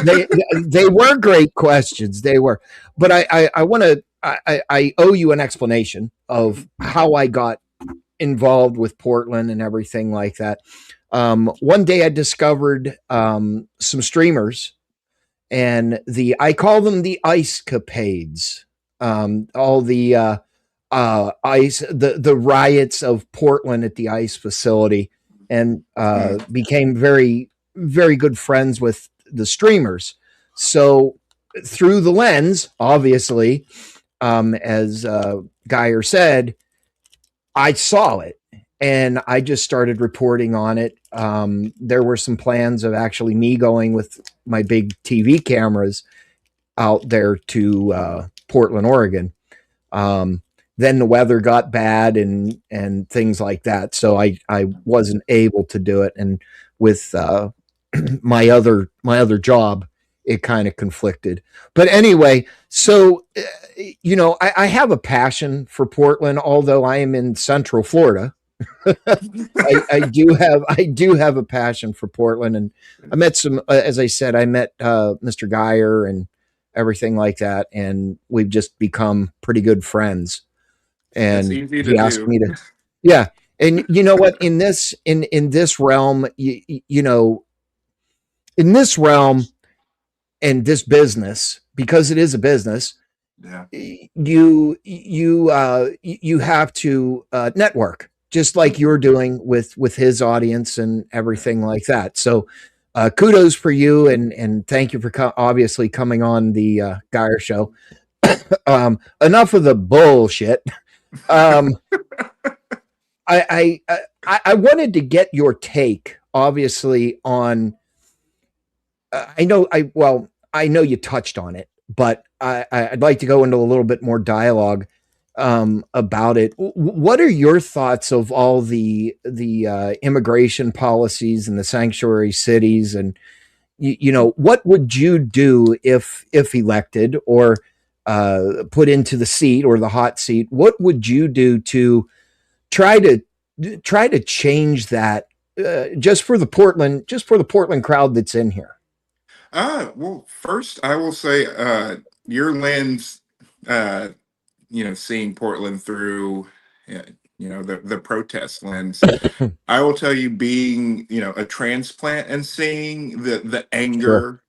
they were great questions. They were, but I want to. I owe you an explanation of how I got involved with Portland and everything like that. One day I discovered some streamers, and I call them the ice capades. All the ice, the riots of Portland at the ice facility, and became very, very good friends with the streamers. So through the lens, obviously, as Geyer said, I saw it and I just started reporting on it. There were some plans of actually me going with my big TV cameras out there to Portland, Oregon. Then the weather got bad and things like that. So I wasn't able to do it. And with my other job, it kind of conflicted. But anyway, so you know, I have a passion for Portland, although I am in Central Florida. I do have a passion for Portland, and I met some, as I said, I met Mr. Geyer and everything like that, and we've just become pretty good friends. And he asked me to, yeah. And you know what? In this realm, you know, in this realm and this business, because it is a business, Yeah. you have to network, just like you're doing with his audience and everything like that. So kudos for you, and thank you for obviously coming on the Geyer Show. Enough of the bullshit. I wanted to get your take, obviously, on. I know you touched on it, but I'd like to go into a little bit more dialogue about it. What are your thoughts of all the immigration policies and the sanctuary cities, and you know, what would you do if elected or put into the seat or the hot seat? What would you do to try to change that just for the Portland crowd that's in here? Well, first I will say, your lens, you know, seeing Portland through, you know, the protest lens. I will tell you, being, you know, a transplant and seeing the anger,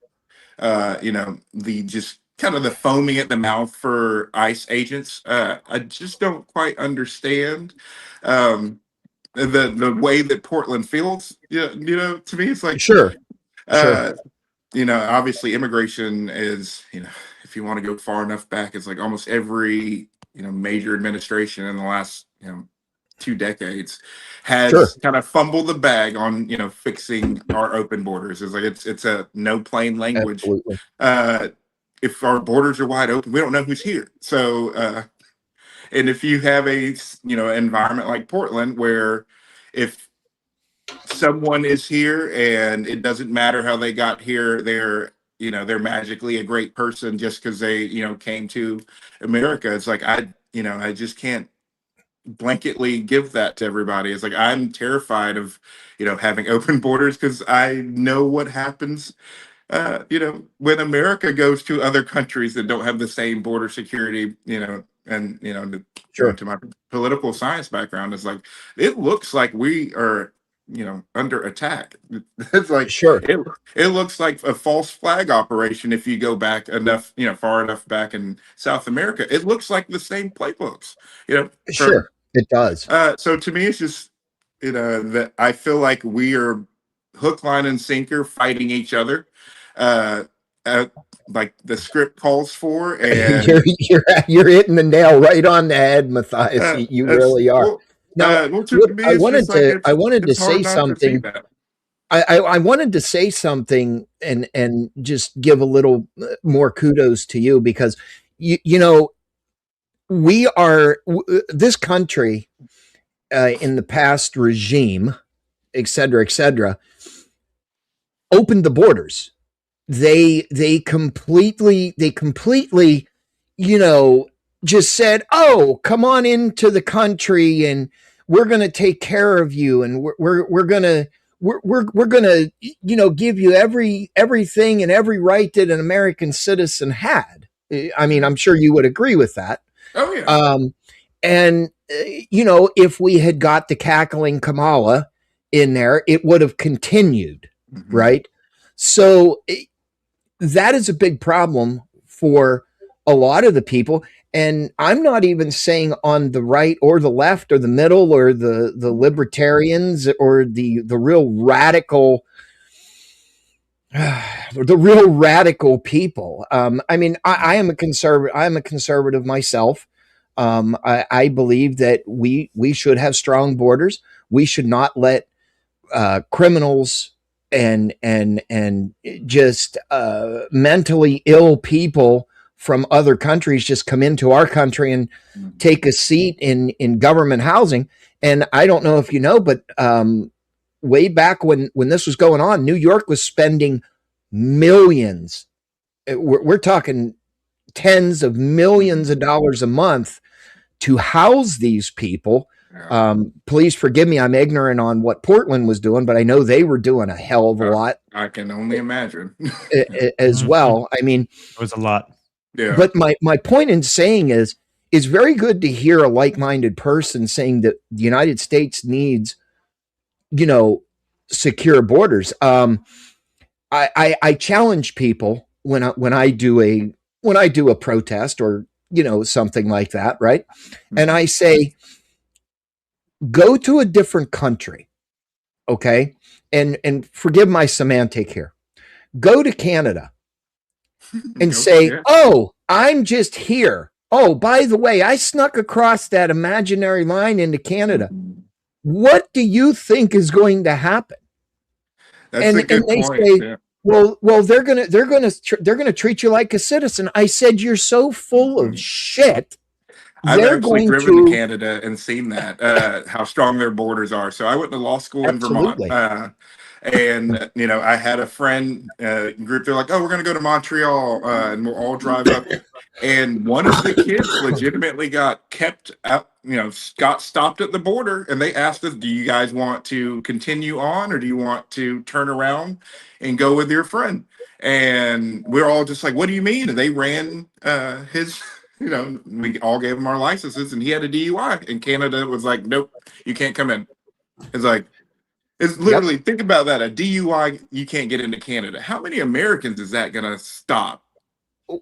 you know, the just kind of the foaming at the mouth for ICE agents. I just don't quite understand the way that Portland feels. Yeah, you know, to me, it's like, Sure. you know, obviously immigration is, you know, if you want to go far enough back, it's like almost every, you know, major administration in the last, you know, 2 decades has kind of fumbled the bag on, you know, fixing our open borders. It's like it's a no plain language. Absolutely. If our borders are wide open, we don't know who's here. So and if you have a, you know, environment like Portland where if someone is here and it doesn't matter how they got here, they're, you know, they're magically a great person just because they, you know, came to America. It's like, you know, I just can't blanketly give that to everybody. It's like, I'm terrified of, you know, having open borders because I know what happens, you know, when America goes to other countries that don't have the same border security, you know. And, you know, to my political science background, is like, it looks like we are, you know, under attack. It's like, it looks like a false flag operation. If you go back enough, you know, far enough back in South America, it looks like the same playbooks, you know. It does. So to me, it's just, you know, that I feel like we are hook, line, and sinker fighting each other, like the script calls for. And you're hitting the nail right on the head, Matthias. You really are. Well, now, I wanted to say something. I wanted to say something and just give a little more kudos to you, because you know, we are this country in the past regime, et cetera, opened the borders. They completely, you know, just said, "Oh, come on into the country, and we're going to take care of you, and we're going to, you know, give you everything and every right that an American citizen had." I mean, I'm sure you would agree with that. Oh yeah. And you know, if we had got the cackling Kamala in there, it would have continued, right? So that is a big problem for a lot of the people. And I'm not even saying on the right or the left or the middle or the libertarians or the real radical, people. I mean, I am a conservative. I'm a conservative myself. I believe that we should have strong borders. We should not let criminals and just mentally ill people from other countries just come into our country and take a seat in government housing. And I don't know if you know, but way back when this was going on, New York was spending millions we're talking tens of millions of dollars a month to house these people. Yeah. Please forgive me, I'm ignorant on what Portland was doing, but I know they were doing a hell of a lot I can only imagine. as well. I mean, It was a lot. Yeah. but my point in saying is, it's very good to hear a like-minded person saying that the United States needs, secure borders. I challenge people when I do a protest or something like that, right? And I say, go to a different country, okay? And forgive my semantic here. Go to Canada and say, yeah. "Oh, I'm just here. Oh, by the way, I snuck across that imaginary line into Canada. What do you think is going to happen?" That's a good they point. say, Yeah. well, they're gonna treat you like a citizen. I said, you're so full of shit. I've They're actually going driven to to Canada and seen that, how strong their borders are. So I went to law school in Vermont. Absolutely. And I had a friend group. They're like, "Oh, we're going to go to Montreal and we'll all drive up." And one of the kids legitimately got kept out, got stopped at the border, and they asked us, "Do you guys want to continue on, or do you want to turn around and go with your friend?" And we're all just like, "What do you mean?" And they ran his. We all gave him our licenses, and he had a DUI. And Canada was like, "Nope, you can't come in." It's like, it's literally, think about that. A DUI, you can't get into Canada. How many Americans is that going to stop?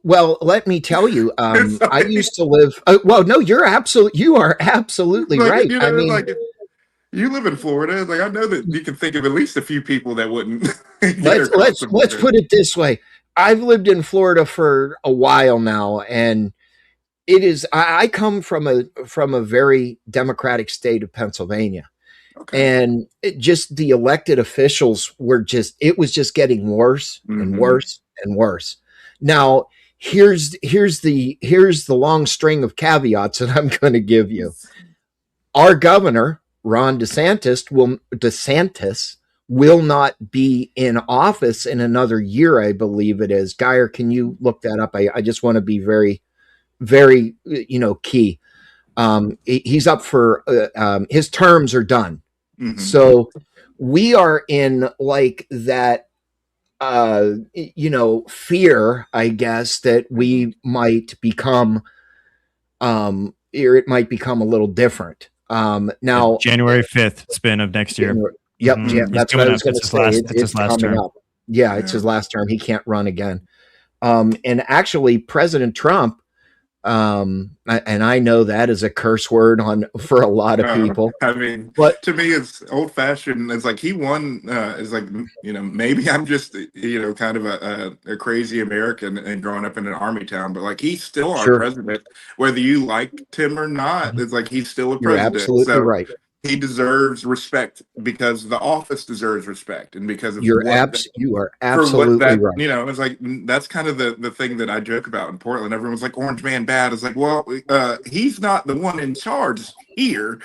Well, let me tell you, I used to live. Well, no, you are absolutely Like, right. I mean, like, you live in Florida. Like, I know that you can think of at least a few people that wouldn't. let's put it this way. I've lived in Florida for a while now, and it is. I come from a very democratic state of Pennsylvania. Okay. And just the elected officials it was just getting worse and worse and worse. Now, here's the long string of caveats that I'm going to give you. Our governor, Ron DeSantis, will not be in office in another year, I believe it is. Geyer, can you look that up? I just want to be very, very, key. He's up for his terms are done. So we are in like that, fear, I guess, that we might become, or it might become a little different. Now, January 5th spin of next year. Yep. Mhm. Yeah, that's what I was going to say. It's his last coming term. up. Yeah, it's his last term. He can't run again. And actually, President Trump, and I know that is a curse word for a lot of people. I mean, but to me, it's old fashioned. It's like he won. It's like, maybe I'm just kind of a crazy American and growing up in an army town, but like he's still our president, whether you liked him or not. It's like he's still a president. You're absolutely right. He deserves respect because the office deserves respect, and because of you are absolutely right. It's like that's kind of the thing that I joke about in Portland. Everyone's like, "Orange man bad." It's like, well, he's not the one in charge here.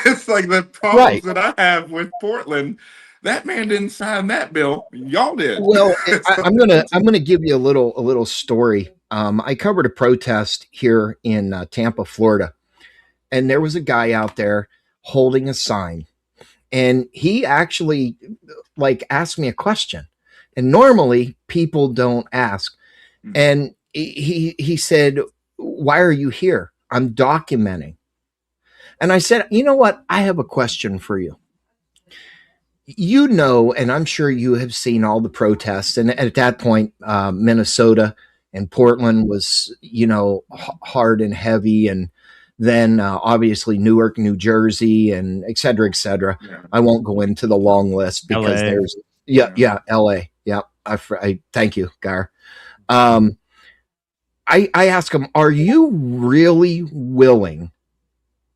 It's like the problems that I have with Portland. That man didn't sign that bill. Y'all did. Well, I'm gonna give you a little story. I covered a protest here in Tampa, Florida, and there was a guy out there holding a sign, and he actually asked me a question, and normally people don't ask. And he said, "Why are you here?" "I'm documenting." And I said, "You know what? I have a question for you. And I'm sure you have seen all the protests, and at that point, Minnesota and Portland was, hard and heavy, and then obviously Newark, New Jersey, and et cetera, et cetera. Yeah. I won't go into the long list because LA. there's LA. Yeah. I thank you, Gar. I ask him, are you really willing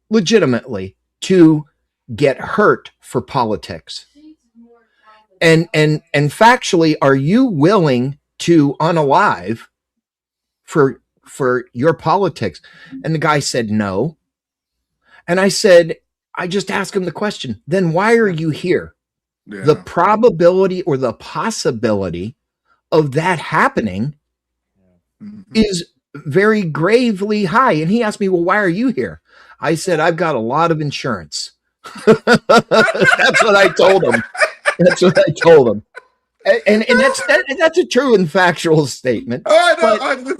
legitimately to get hurt for politics? And factually, are you willing to unalive for your politics? And the guy said no. And I said, I just asked him the question, then why are you here? Yeah. The probability or the possibility of that happening is very gravely high. And he asked me, well, why are you here? I said, I've got a lot of insurance. That's what I told him. That's what I told him. And that's a true and factual statement. Oh, I know.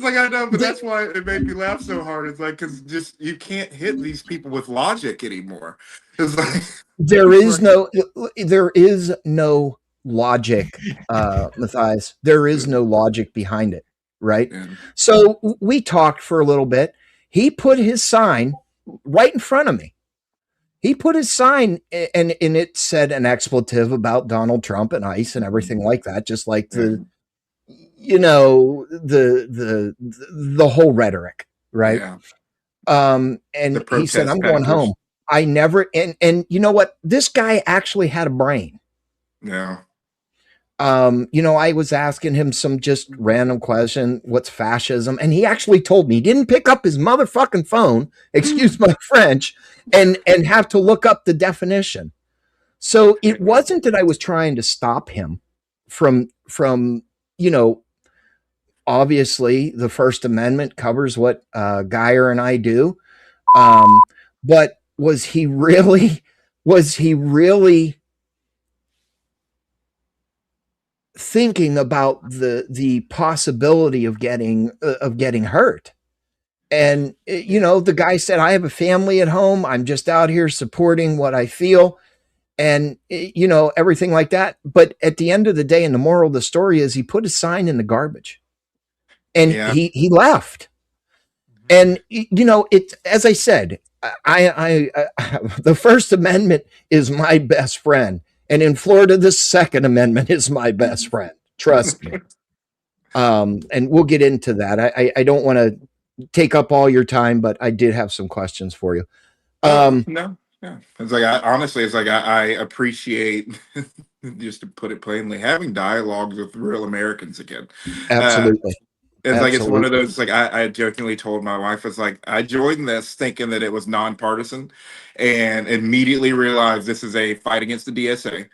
I know, but that's why it made me laugh so hard. It's like, because just you can't hit these people with logic anymore. It's like there is no logic, Matthias. There is no logic behind it, right? Yeah. So we talked for a little bit. He put his sign right in front of me. He put his sign and it said an expletive about Donald Trump and ICE and everything like that, just like the whole rhetoric, right? Yeah. And he said, I'm going home. I never, and you know what? This guy actually had a brain. Yeah. I was asking him some just random question, what's fascism? And he actually told me. He didn't pick up his motherfucking phone, excuse my French, and have to look up the definition. So it wasn't that I was trying to stop him from obviously the First Amendment covers what Geyer and I do. But was he really thinking about the possibility of getting hurt? And the guy said, I have a family at home. I'm just out here supporting what I feel, and everything like that. But at the end of the day, and the moral of the story is, he put his sign in the garbage, and he left. And it, as I said, I the First Amendment is my best friend. And in Florida, the Second Amendment is my best friend. Trust me. And we'll get into that. I don't want to take up all your time, but I did have some questions for you. No. It's like, I appreciate, just to put it plainly, having dialogues with real Americans again. Absolutely. It's one of those, I jokingly told my wife, it's like, I joined this thinking that it was nonpartisan, and immediately realized this is a fight against the DSA.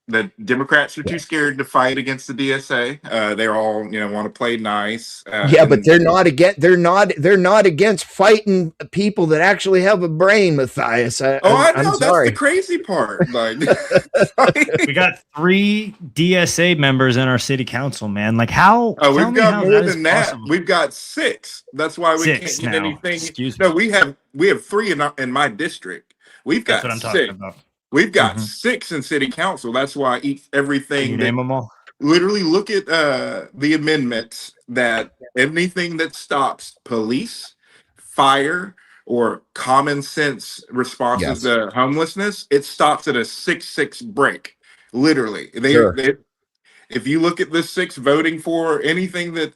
The Democrats are too scared to fight against the DSA. They're all, want to play nice. But they're not against fighting people that actually have a brain, Matthias. I know. That's the crazy part. We got 3 DSA members in our city council, man. Like, how? Oh, we've got more than that. Possible. We've got 6. That's why we can't get anything. Excuse me. No, we have 3 in my district. We've got That's what I'm 6. talking about. We've got 6 in city council. That's why everything. Can you name them all? Literally, look at the amendments that anything that stops police, fire, or common sense responses to homelessness, it stops at a 6-6 break. Literally, if you look at the 6 voting for anything that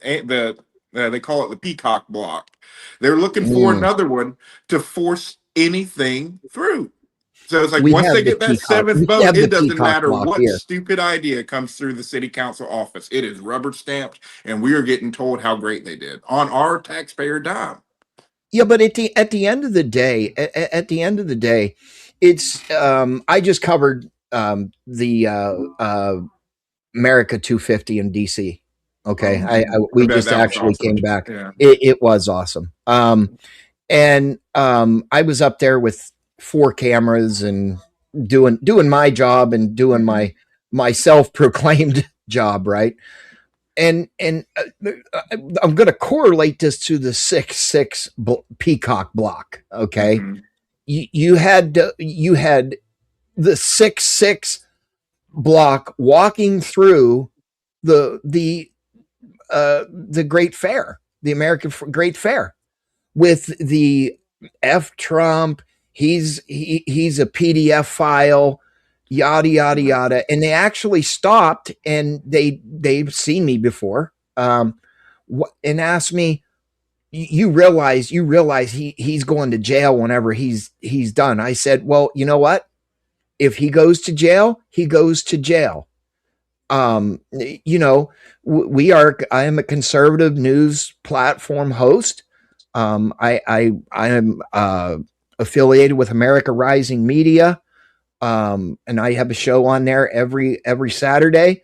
they call it the peacock block, they're looking for another one to force anything through. So it's like, once they get that 7th vote, it doesn't matter what stupid idea comes through the city council office. It is rubber stamped, and we are getting told how great they did on our taxpayer dime. Yeah, but at the end of the day, it's I just covered the America 250 in DC. Okay, we just actually came back. Yeah. It was awesome. And I was up there with 4 cameras and doing my job and doing my self-proclaimed job, right? And I'm going to correlate this to the 6-6 peacock block. Okay, you had the 6-6 block walking through the Great Fair, the American Great Fair, with the F Trump. He's a PDF file, yada yada yada, and they actually stopped, and they've seen me before, and asked me, you realize he's going to jail whenever he's done. I said, well, you know what? If he goes to jail, he goes to jail. I am a conservative news platform host. I am affiliated with America Rising Media, and I have a show on there every Saturday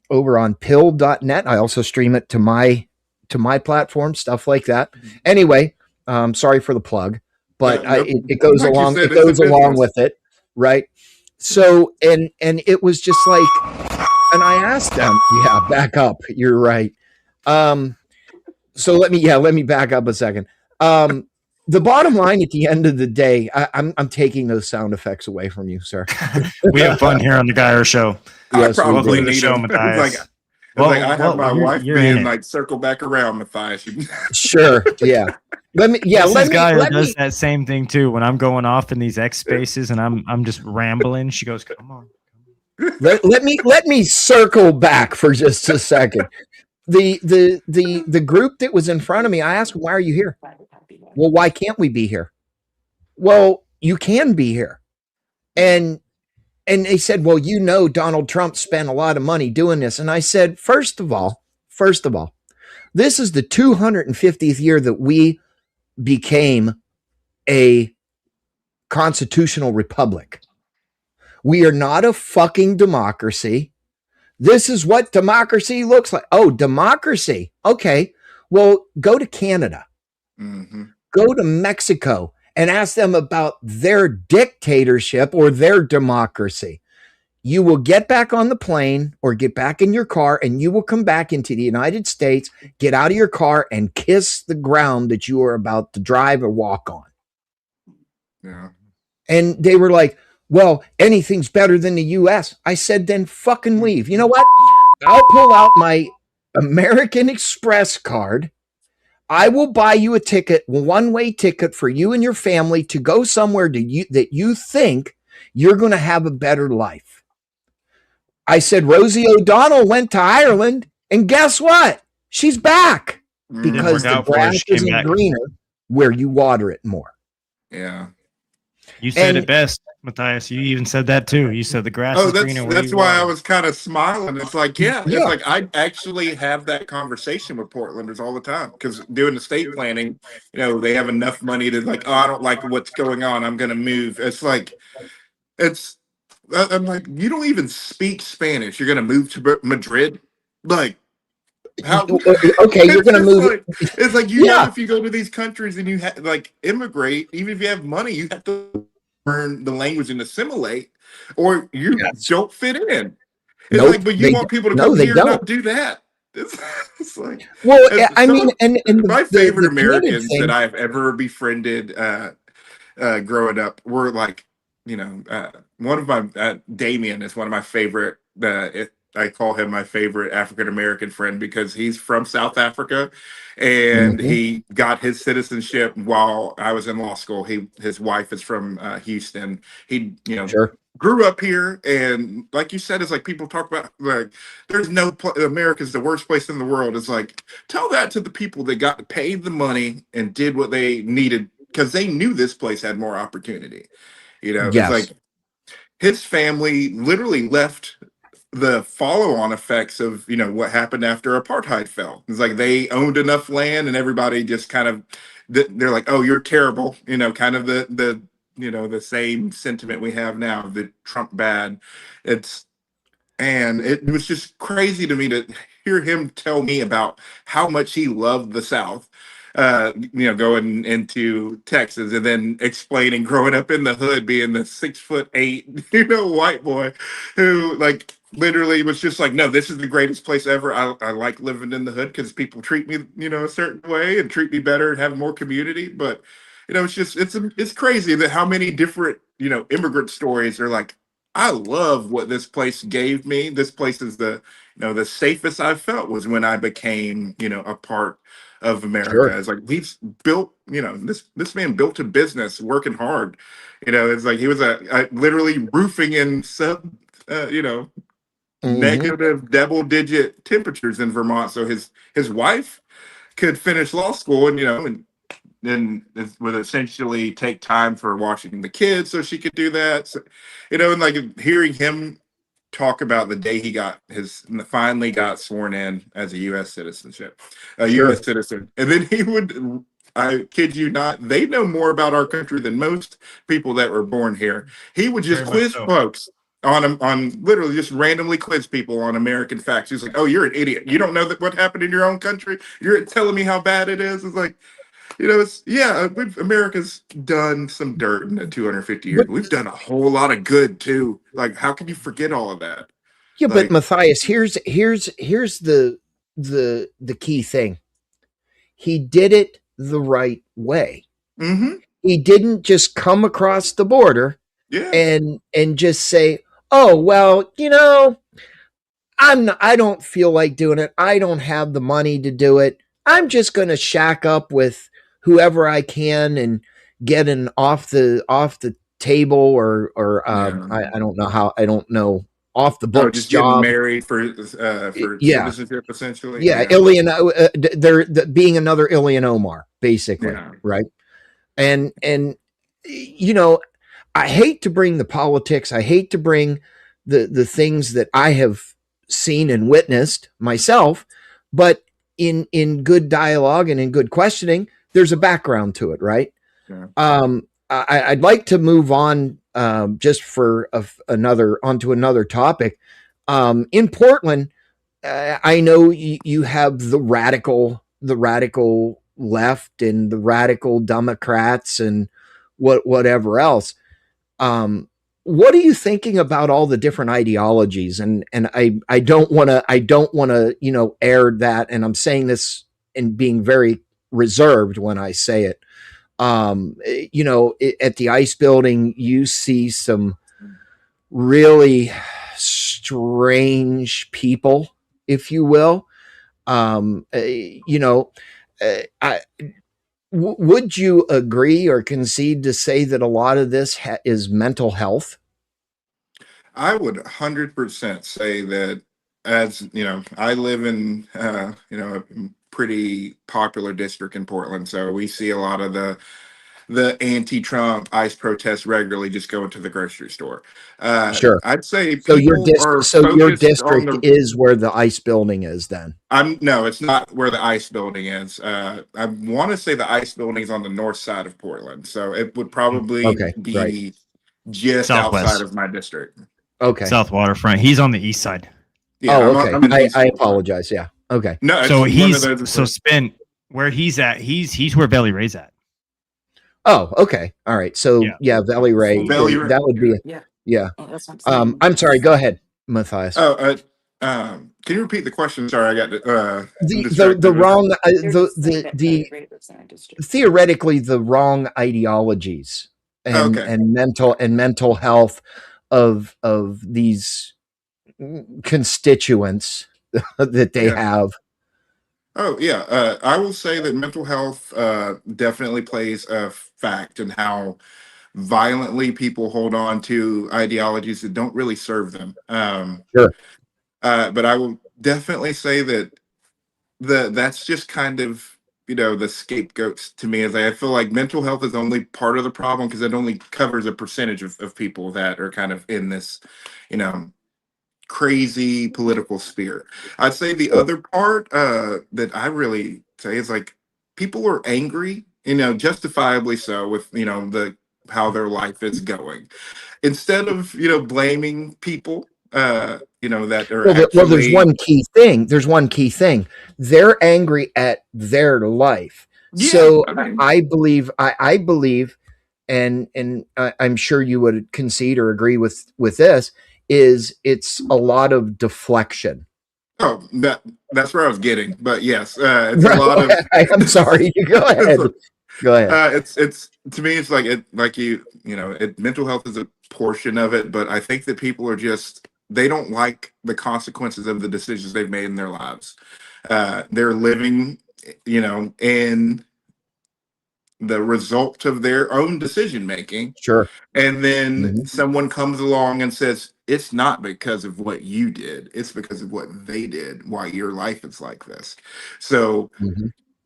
over on pill.net. I also stream it to my to my platform, stuff like that. Anyway, sorry for the plug, but Nope. it goes Like you along. said, It it's a goes along business. with it, right? So and it was just like, and I asked them, yeah, back up. You're right. So let me back up a second. The bottom line at the end of the day, I'm taking those sound effects away from you, sir. We have fun here on the Geyer Show. Yes, I we probably Welcome to the need show, them. Matthias. I have my you're- wife you're in being it. like, circle back around, Matthias. Sure, yeah. Mrs. Geyer Let does me. that same thing too. When I'm going off in these X spaces and I'm just rambling, she goes, "Come on." Let me circle back for just a second. The group that was in front of me, I asked them, why are you here? Well, why can't we be here? Well, you can be here. And they said, well, Donald Trump spent a lot of money doing this. And I said, first of all, this is the 250th year that we became a constitutional republic. We are not a fucking democracy. This is what democracy looks like. Oh, democracy. Okay. Well, go to Canada, go to Mexico, and ask them about their dictatorship or their democracy. You will get back on the plane or get back in your car, and you will come back into the United States, get out of your car, and kiss the ground that you are about to drive or walk on. Yeah. And they were like, well, anything's better than the US. I said, then fucking leave. You know what? I'll pull out my American Express card. I will buy you a ticket, one-way ticket for you and your family to go somewhere that you think you're going to have a better life. I said, Rosie O'Donnell went to Ireland, and guess what? She's back because the grass isn't greener where you water it more. Yeah. You said it best, Matthias. You even said that too. You said the grass is greener. That's why I was kind of smiling. It's like, it's like I actually have that conversation with Portlanders all the time because doing estate planning, they have enough money to like, oh, I don't like what's going on. I'm going to move. It's like, I'm like, you don't even speak Spanish. You're going to move to Madrid? Like, how? Okay, you're going to move. Like, it's like, if you go to these countries and you like immigrate, even if you have money, you have to learn the language and assimilate, or you don't fit in. It's like, but you want people to come here and not do that. It's like, well, I mean, and my favorite Americans that I've ever befriended growing up were like, one of my Damien is one of my favorite. I call him my favorite African American friend because he's from South Africa, and he got his citizenship while I was in law school. His wife is from Houston. He grew up here, and like you said, it's like people talk about like there's no America's the worst place in the world. It's like, tell that to the people that got paid the money and did what they needed because they knew this place had more opportunity. It's like his family literally left the follow-on effects of what happened after apartheid fell. It's like they owned enough land and everybody just kind of they're like, oh, you're terrible, kind of the the same sentiment we have now, the Trump bad. And it was just crazy to me to hear him tell me about how much he loved the South, going into Texas and then explaining growing up in the hood, being the 6'8", white boy who like literally was just like, no, this is the greatest place ever. I like living in the hood because people treat me, a certain way and treat me better and have more community. But, it's just, it's crazy that how many different, immigrant stories are like, I love what this place gave me. This place is the safest I felt was when I became, a part of America. Sure. It's like he's built, this man built a business working hard. It's like he was literally roofing in sub, negative double-digit temperatures in Vermont. So his wife could finish law school and then it would essentially take time for watching the kids so she could do that. So, and like hearing him talk about the day he finally got sworn in as a U.S. citizen. And then he would, I kid you not, they know more about our country than most people that were born here. He would just quiz folks on literally just randomly quiz people on American facts. He's like, "Oh, you're an idiot. You don't know that what happened in your own country. You're telling me how bad it is." It's like, it's America's done some dirt in the 250 years. But We've done a whole lot of good too. Like, how can you forget all of that? yeah, but Like, Matthias, here's the key thing. He did it the right way. He didn't just come across the border yeah, and just say, "Oh, well, I don't feel like doing it. I don't have the money to do it. I'm just going to shack up with whoever I can and get an off the table or yeah. I don't know how, I don't know, off the Oh, books just getting job." married for Yeah. citizenship, essentially. Yeah, Yeah, Ilian, they're being another Ilian Omar, basically, yeah. right? And I hate to bring the politics. I hate to bring the things that I have seen and witnessed myself, but in good dialogue and in good questioning, there's a background to it, right? Yeah. I'd like to move on just for onto another topic. In Portland, I know you have the radical left and the radical Democrats and whatever else. What are you thinking about all the different ideologies? And I don't want to air that. And I'm saying this and being very reserved when I say it. At the ICE building, you see some really strange people, if you will. Would you agree or concede to say that a lot of this is mental health? I would 100% say that, as I live in a pretty popular district in Portland, so we see a lot of the anti-Trump ICE protests regularly just going to the grocery store. Sure. I'd say So people are your focused on district is where the ICE building is then? No, it's not where the ICE building is. I want to say the ICE building is on the north side of Portland, so it would probably Okay, be right. just Southwest. outside of my district. Okay. South Waterfront. He's on the east side. Yeah, okay. I'm in the east I side. apologize. Yeah. Okay. No, So it's one of those. Spin where he's at. He's where Belly Ray's at. Oh, okay. All right. So yeah, Valley Ray. That would be yeah. Oh, that's what I'm saying. I'm sorry. Go ahead, Matthias. Oh, can you repeat the question? Sorry, I got the wrong They're just saying that Belly Ray lives in our district. theoretically the wrong ideologies and Okay. mental health of these constituents that they have. Oh yeah, I will say that mental health definitely plays a fact in how violently people hold on to ideologies that don't really serve them. Sure. But I will definitely say that that's just kind of the scapegoats to me. Is I feel like mental health is only part of the problem because it only covers a percentage of people that are kind of in this, crazy political sphere. I'd say the other part that I really say is like people are angry, justifiably so with how their life is going. Instead of blaming people, that are Well, there's actually one key thing. They're angry at their life. Yeah, So I mean, I believe, and I'm sure you would concede or agree with this. It's a lot of deflection. oh, that's where I was getting, but yes, it's a lot of. I'm sorry. Go ahead. Go ahead. It's to me, it's like mental health is a portion of it, but I think that people are they don't like the consequences of the decisions they've made in their lives. They're living, in the result of their own decision making. Sure. And then someone comes along and says, it's not because of what you did, it's because of what they did, why your life is like this. So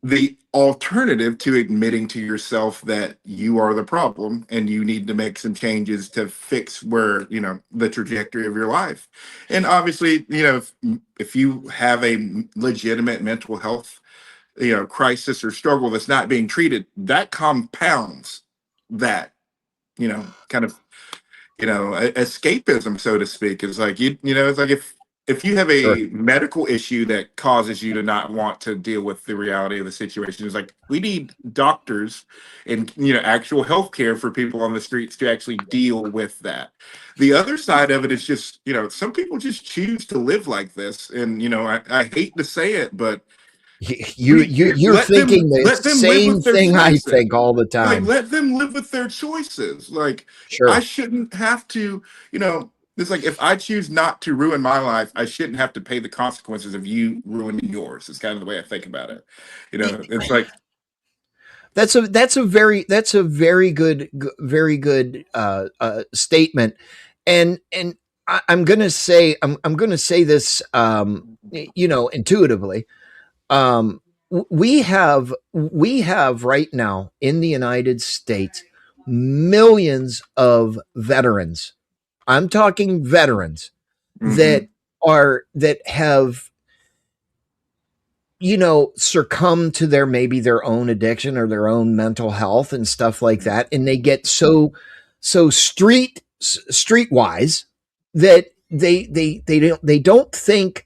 the alternative to admitting to yourself that you are the problem and you need to make some changes to fix where, the trajectory of your life. And obviously, if you have a legitimate mental health crisis or struggle that's not being treated, that compounds that, kind of escapism, so to speak. It's like it's like if you have Sure. a medical issue that causes you to not want to deal with the reality of the situation, it's like we need doctors and actual health care for people on the streets to actually deal with that. The other side of it is just some people just choose to live like this, and I hate to say it, but You're thinking the same thing I think all the like, time. let them live with their choices. Like, Sure. I shouldn't have to, it's like if I choose not to ruin my life, I shouldn't have to pay the consequences of you ruining yours. It's kind of the way I think about it. It's like that's a very good statement, and I'm gonna say this intuitively. We have right now in the United States millions of veterans. I'm talking veterans that have succumb to their own addiction or their own mental health and stuff like that, and they get so streetwise that they don't think,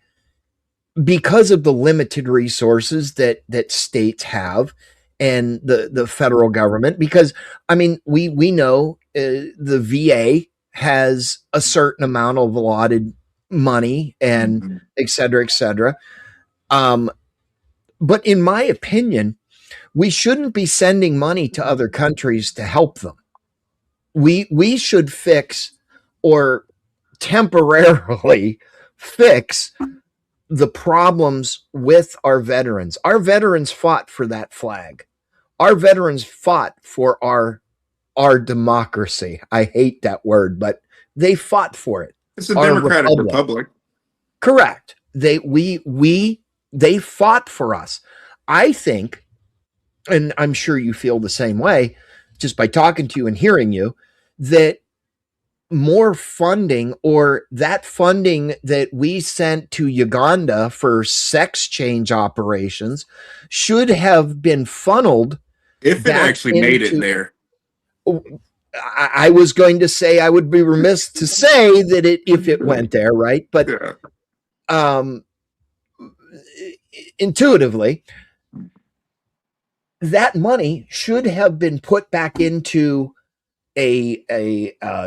because of the limited resources that states have and the federal government. Because I mean, we know the VA has a certain amount of allotted money and et cetera, et cetera. But in my opinion, we shouldn't be sending money to other countries to help them. We should fix or temporarily fix the problems with our veterans. Our veterans fought for that flag. Our veterans fought for our democracy. I hate that word, but they fought for it. It's a democratic republic. Correct. They fought for us. I think, and I'm sure you feel the same way just by talking to you and hearing you, that more funding, or that funding that we sent to Uganda for sex change operations, should have been funneled. If it actually made it there. I was going to say, I would be remiss to say that if it went there, right? But intuitively, that money should have been put back into a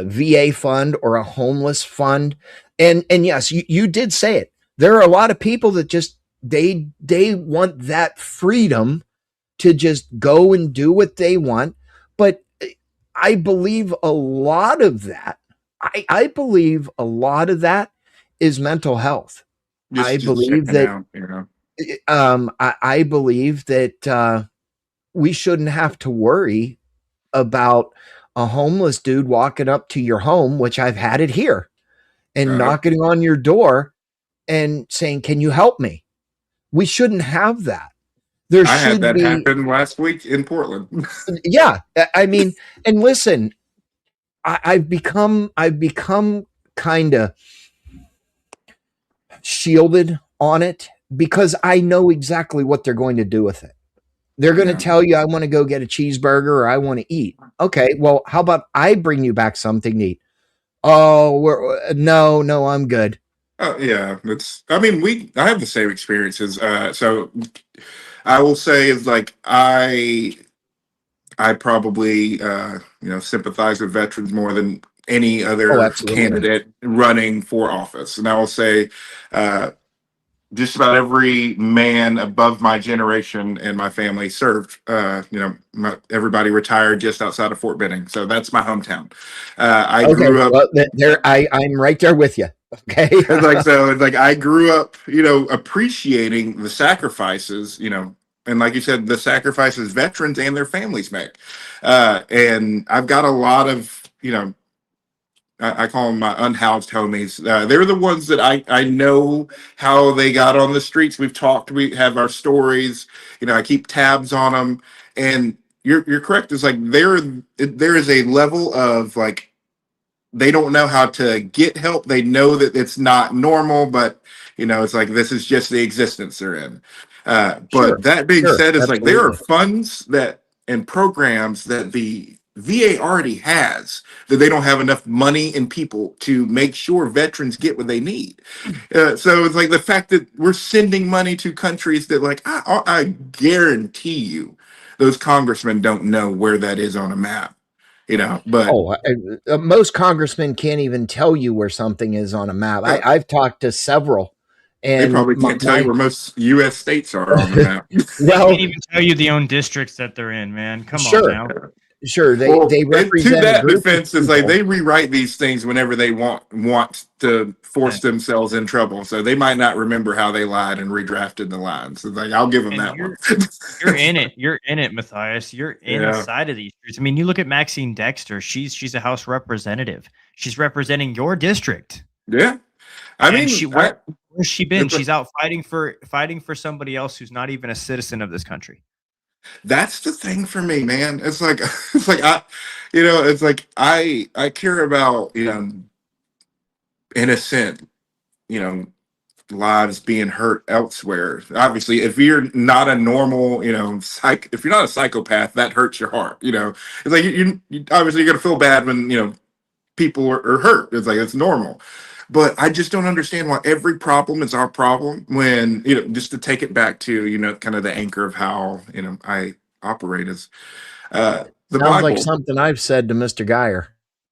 VA fund or a homeless fund. And yes, you did say it. There are a lot of people that just they want that freedom to just go and do what they want. But I believe a lot of that, I believe a lot of that is mental health. I believe that I believe that we shouldn't have to worry about a homeless dude walking up to your home, which I've had it here, and knocking on your door and saying, "Can you help me?" We shouldn't have that. I had that happen last week in Portland. Yeah, I mean, and listen, I've become kind of shielded on it because I know exactly what they're going to do with it. They're going to tell you, I want to go get a cheeseburger or I want to eat. Okay, well, how about I bring you back something to eat? Oh, no, I'm good. Oh yeah, I have the same experiences. So I will say is like I probably sympathize with veterans more than any other candidate running for office, and I will say just about every man above my generation and my family served. Everybody retired just outside of Fort Benning, so that's my hometown. I grew up there. I'm right there with you. Okay, I grew up, appreciating the sacrifices, and like you said, the sacrifices veterans and their families make. And I've got a lot of, I call them my unhoused homies. They're the ones that I know how they got on the streets. We've talked, we have our stories, I keep tabs on them. And you're correct. It's like there is a level of like, they don't know how to get help. They know that it's not normal, but it's like, this is just the existence they're in. But that being said, it's like there are funds and programs that the VA already has, that they don't have enough money and people to make sure veterans get what they need. So it's like the fact that we're sending money to countries that, like, I guarantee you, those congressmen don't know where that is on a map, but Most congressmen can't even tell you where something is on a map. I've talked to several, and they probably can't tell you where most U.S. states are on the map. Well, they can't even tell you the own districts that they're in, man. Come on now. Sure, they represent. To that defense, is like they rewrite these things whenever they want to force themselves in trouble. So they might not remember how they lied and redrafted the lines. It's like, I'll give them that one. You're in it. You're in it, Matthias. You're inside of these streets. I mean, you look at Maxine Dexter. She's a House representative. She's representing your district. Yeah, I mean, where's she been? She's out fighting for somebody else who's not even a citizen of this country. That's the thing for me, man. It's like I care about, innocent, lives being hurt elsewhere. Obviously, if you're not a normal, if you're not a psychopath, that hurts your heart. It's like you obviously you're gonna feel bad when people are hurt. It's like it's normal. But I just don't understand why every problem is our problem when, just to take it back to, kind of the anchor of how, I operate is the Sounds Bible. like something I've said to Mr. Geyer.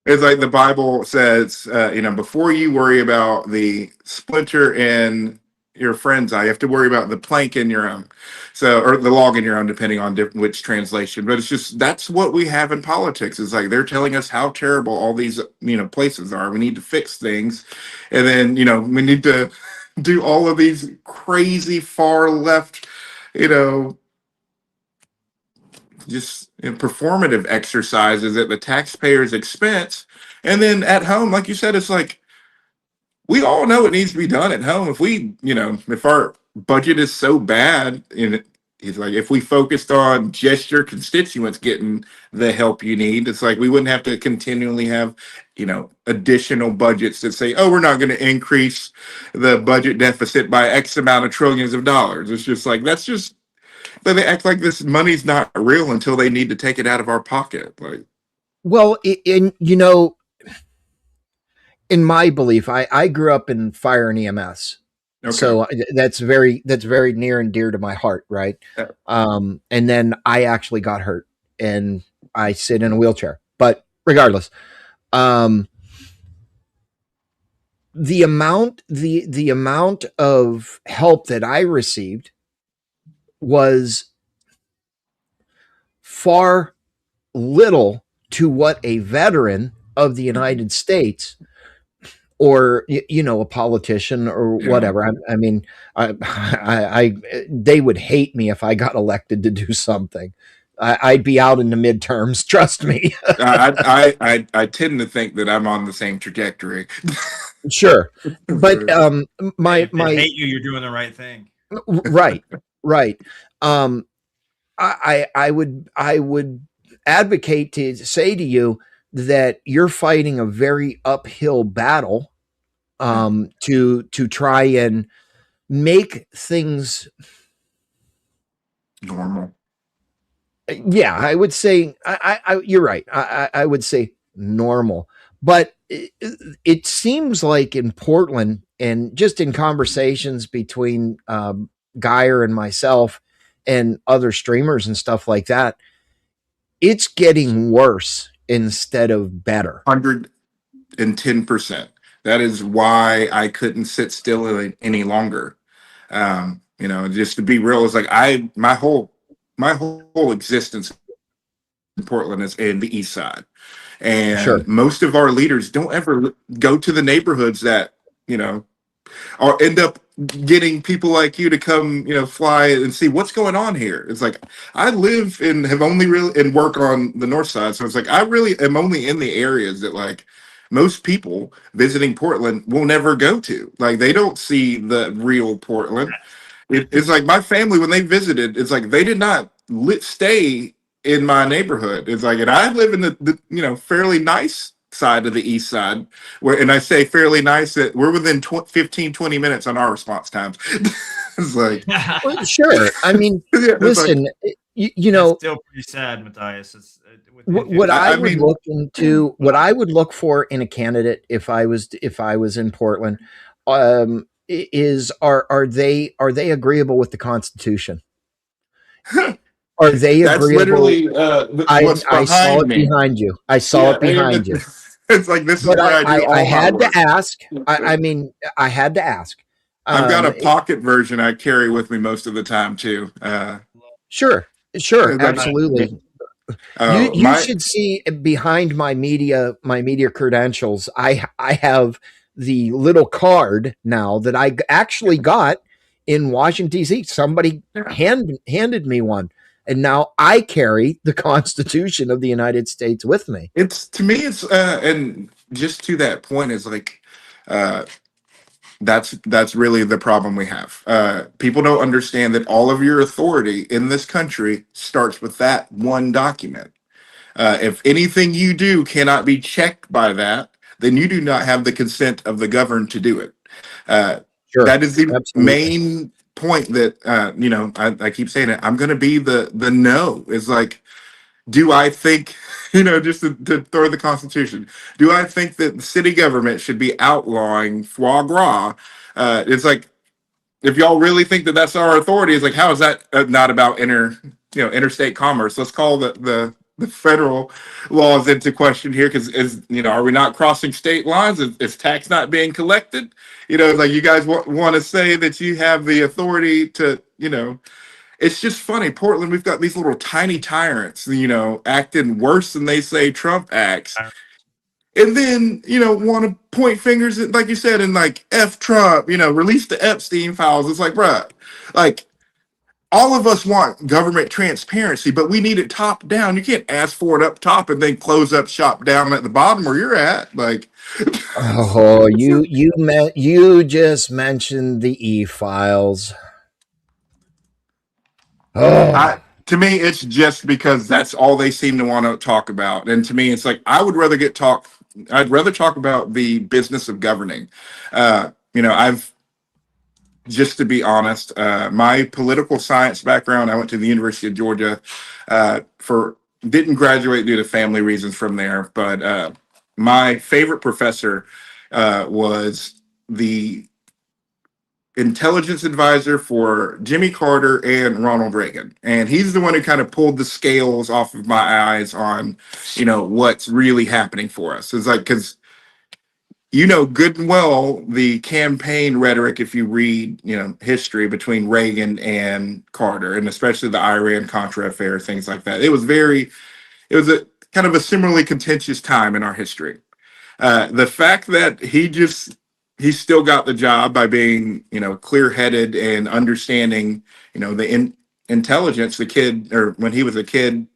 It's like the Bible says, before you worry about the splinter in your friend's eye, you have to worry about the plank in your own. So, or the log in your own, depending on which translation. But it's just, that's what we have in politics. It's like they're telling us how terrible all these, places are. We need to fix things. And then, we need to do all of these crazy far left, just performative exercises at the taxpayer's expense. And then at home, like you said, it's like, we all know it needs to be done at home. If we, if our budget is so bad, it's like if we focused on just your constituents getting the help you need, it's like we wouldn't have to continually have, additional budgets that say, oh, we're not going to increase the budget deficit by X amount of trillions of dollars. It's just like, but they act like this money's not real until they need to take it out of our pocket. Like, well, in my belief, I grew up in fire and EMS. Okay. So that's very near and dear to my heart. Right. Yeah. And then I actually got hurt and I sit in a wheelchair, but regardless, the amount of help that I received was far little to what a veteran of the United States or a politician or whatever. I mean, they would hate me if I got elected to do something. I'd be out in the midterms. Trust me. I tend to think that I'm on the same trajectory. Sure, but my hate you. You're doing the right thing. Right. I would advocate to say to you that you're fighting a very uphill battle to try and make things normal. Yeah, I would say you're right. I would say normal, but it seems like in Portland and just in conversations between Geyer and myself and other streamers and stuff like that, it's getting worse instead of better. 110%. That is why I couldn't sit still any longer. Just to be real, it's like my whole existence in Portland is in the East Side, and most of our leaders don't ever go to the neighborhoods that or end up getting people like you to come, fly and see what's going on here. It's like I live and have only really and work on the North Side, so it's like I really am only in the areas that like most people visiting Portland will never go to. Like they don't see the real Portland. It's like my family when they visited, it's like they did not stay in my neighborhood. It's like, and I live in the fairly nice side of the East Side, and I say fairly nice that we're within 15-20 minutes on our response times. It's like, well, sure. I mean, listen, you know, It's still pretty sad, Matthias. what I would mean, look into, what I would look for in a candidate if I was in Portland, is are they agreeable with the Constitution? Are they that's agreeable? literally what's I saw behind it me. behind you. I saw it behind you. It's like this is But where I do all I my had work. to ask. I mean, I had to ask. I've got a pocket version I carry with me most of the time too. Sure, Like, absolutely. You should see behind my media credentials. I have the little card now that I actually got in Washington D.C. Somebody handed me one, and now I carry the Constitution of the United States with me. it's to me, it's and just to that point is like that's really the problem we have. People don't understand that all of your authority in this country starts with that one document. If anything you do cannot be checked by that, then you do not have the consent of the governed to do it. Sure, That is the absolutely. main point that you know. I keep saying it. I'm going to be the no. Is like, do I think, you know, just to throw the Constitution? Do I think that the city government should be outlawing foie gras? It's like, if y'all really think that that's our authority, it's like, how is that not about interstate commerce? Let's call the federal laws into question here, because are we not crossing state lines? Is tax not being collected? It's like, you guys want to say that you have the authority to, it's just funny. Portland, we've got these little tiny tyrants, acting worse than they say Trump acts. And then, want to point fingers at, like you said, and like F Trump, release the Epstein files. It's like, bruh, like, all of us want government transparency, but we need it top down. You can't ask for it up top and then close up shop down at the bottom where you're at. Like, oh, you just mentioned the E-files. Oh. To me, it's just because that's all they seem to want to talk about. And to me, it's like, I'd rather talk about the business of governing. Just to be honest, my political science background, I went to the University of Georgia didn't graduate due to family reasons from there. But my favorite professor was the intelligence advisor for Jimmy Carter and Ronald Reagan. And he's the one who kind of pulled the scales off of my eyes on, what's really happening for us. It's like, because good and well, the campaign rhetoric, if you read, history between Reagan and Carter, and especially the Iran-Contra affair, things like that. It was a kind of a similarly contentious time in our history. The fact that he still got the job by being, clear-headed and understanding, the intelligence. The kid, or when he was a kid,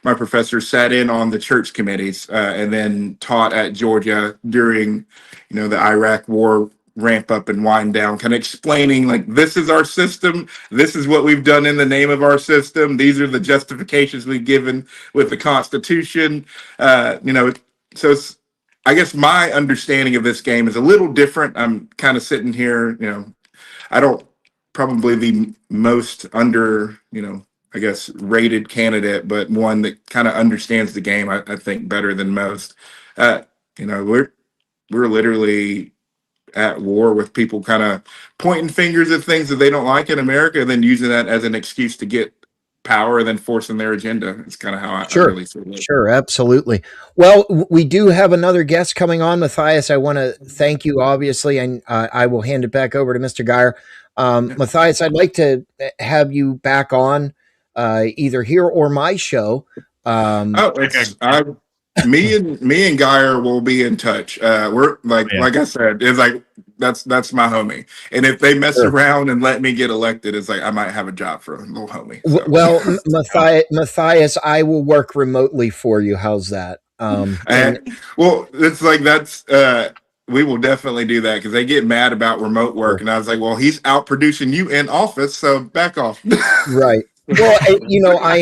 my professor sat in on the church committees and then taught at Georgia during, the Iraq war ramp up and wind down, kind of explaining, like, this is our system. This is what we've done in the name of our system. These are the justifications we've given with the Constitution. So I guess my understanding of this game is a little different. I'm kind of sitting here, I don't probably the most under, I guess, rated candidate, but one that kind of understands the game, I think, better than most. We're literally at war with people kind of pointing fingers at things that they don't like in America, and then using that as an excuse to get power and then forcing their agenda. It's kind of how I really see it. Sure, absolutely. Well, we do have another guest coming on, Matthias. I want to thank you, obviously, and I will hand it back over to Mr. Geyer. Matthias, I'd like to have you back on either here or my show. Me and Geyer will be in touch. We're like I said, it's like that's my homie. And if they mess around and let me get elected, it's like I might have a job for a little homie. So. Well, Matthias, I will work remotely for you. How's that? Well, it's like that's we will definitely do that, because they get mad about remote work, and I was like, well, he's out producing you in office, so back off. Right. Well, I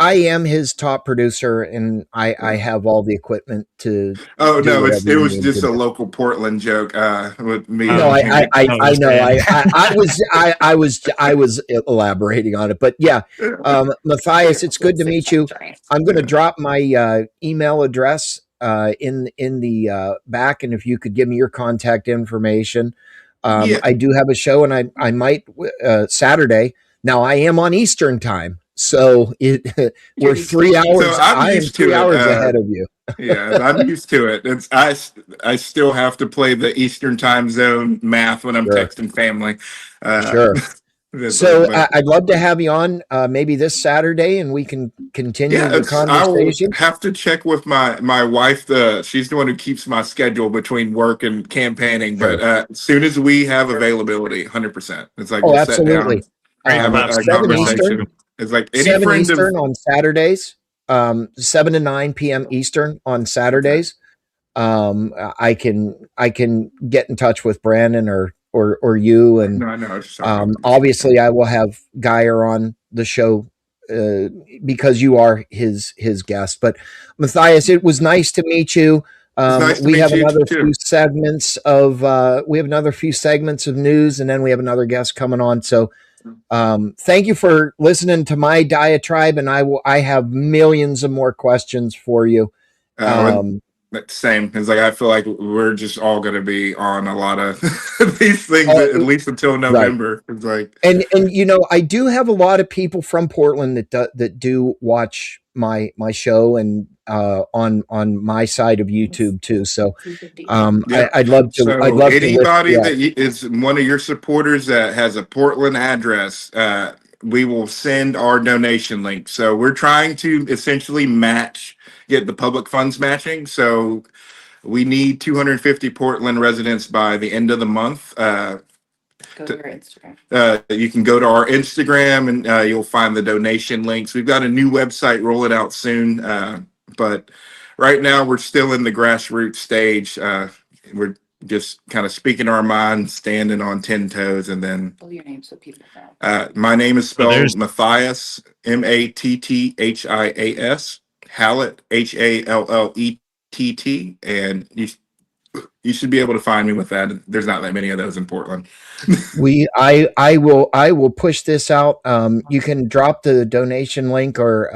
am his top producer, and I have all the equipment to. Oh do no, whatever it you was need just to a do. local Portland joke. With me. No, I know. just I was elaborating on it, but yeah, Matthias, it's good to meet you. I'm going to drop my email address in the back, and if you could give me your contact information. Yeah. I do have a show, and I might Saturday. Now I am on Eastern time, so we're 3 hours. So I am 3 hours ahead of you. Yeah, I'm used to it. I still have to play the Eastern time zone math when I'm Sure. texting family. Sure. So but I'd love to have you on maybe this Saturday, and we can continue the I will conversation. have to check with my wife. She's the one who keeps my schedule between work and campaigning. Sure. But as soon as we have availability, 100%. It's like Oh, we'll sit down, absolutely. have a 7 conversation. Eastern, It's like any 7 friend Eastern of on Saturdays, 7 to 9 p.m. Eastern on Saturdays. I can get in touch with Brandon or you, and no, I know. Sorry. obviously I will have Geyer on the show because you are his guest. But Matthias, it was nice to meet you. Nice to we meet have you another too. few segments of news, and then we have another guest coming on. So thank you for listening to my diatribe, and I have millions of more questions for you. Same. It's like I feel like we're just all going to be on a lot of these things at least until November. Right. It's like, and I do have a lot of people from Portland that do watch my show and on my side of YouTube too. So I'd love to. So I'd love anybody to that is one of your supporters that has a Portland address, we will send our donation link. So we're trying to essentially get the public funds matching. So we need 250 Portland residents by the end of the month. Go to your Instagram. You can go to our Instagram and you'll find the donation links. We've got a new website rolling out soon. But right now we're still in the grassroots stage. We're just kind of speaking our minds, standing on 10 toes, and then Spell your name so people know. my name is spelled Matthias, Mattias, Hallett, Hallett, and you should be able to find me with that. There's not that many of those in Portland. I will push this out. You can drop the donation link, or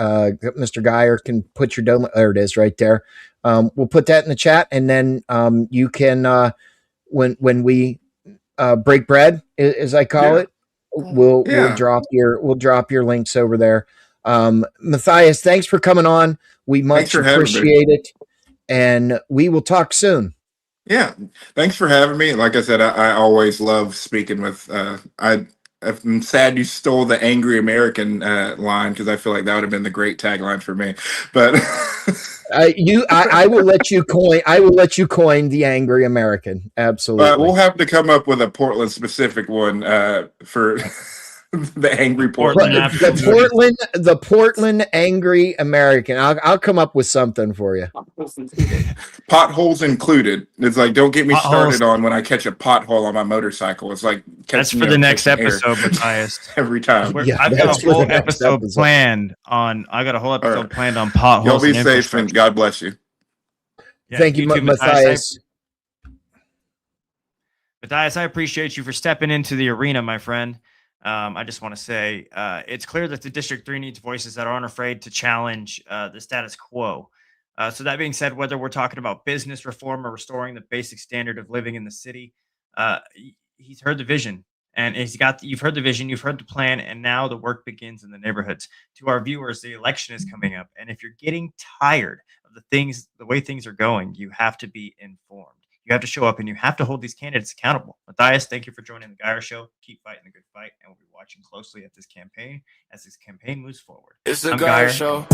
Mr. Geyer can put your there it is right there. We'll put that in the chat, and then you can when we break bread, as I call it, we'll drop your links over there. Matthias, thanks for coming on. We much appreciate it, and we will talk soon. Yeah, thanks for having me. Like I said, I always love speaking with. I'm sad you stole the angry American line, because I feel like that would have been the great tagline for me. But I will let you coin. I will let you coin the angry American. Absolutely. We'll have to come up with a Portland specific one for the angry Portland. The Portland angry American. I'll come up with something for you. Potholes included. It's like, don't get me started on when I catch a pothole on my motorcycle. It's like that's for the next episode, Matthias. Every time. I've got a whole episode planned on. I got a whole episode planned on potholes. Y'all be safe and God bless you. Yeah, thank you, Matthias. Matthias, I appreciate you for stepping into the arena, my friend. I just want to say it's clear that the District 3 needs voices that aren't afraid to challenge the status quo. So that being said, whether we're talking about business reform or restoring the basic standard of living in the city, he's heard the vision, and you've heard the vision, you've heard the plan, and now the work begins in the neighborhoods. To our viewers, the election is coming up, and if you're getting tired of the way things are going, you have to be informed. You have to show up, and you have to hold these candidates accountable. Matthias, thank you for joining the Geyer Show. Keep fighting the good fight, and we'll be watching closely at this campaign as this campaign moves forward. It's the Geyer Show.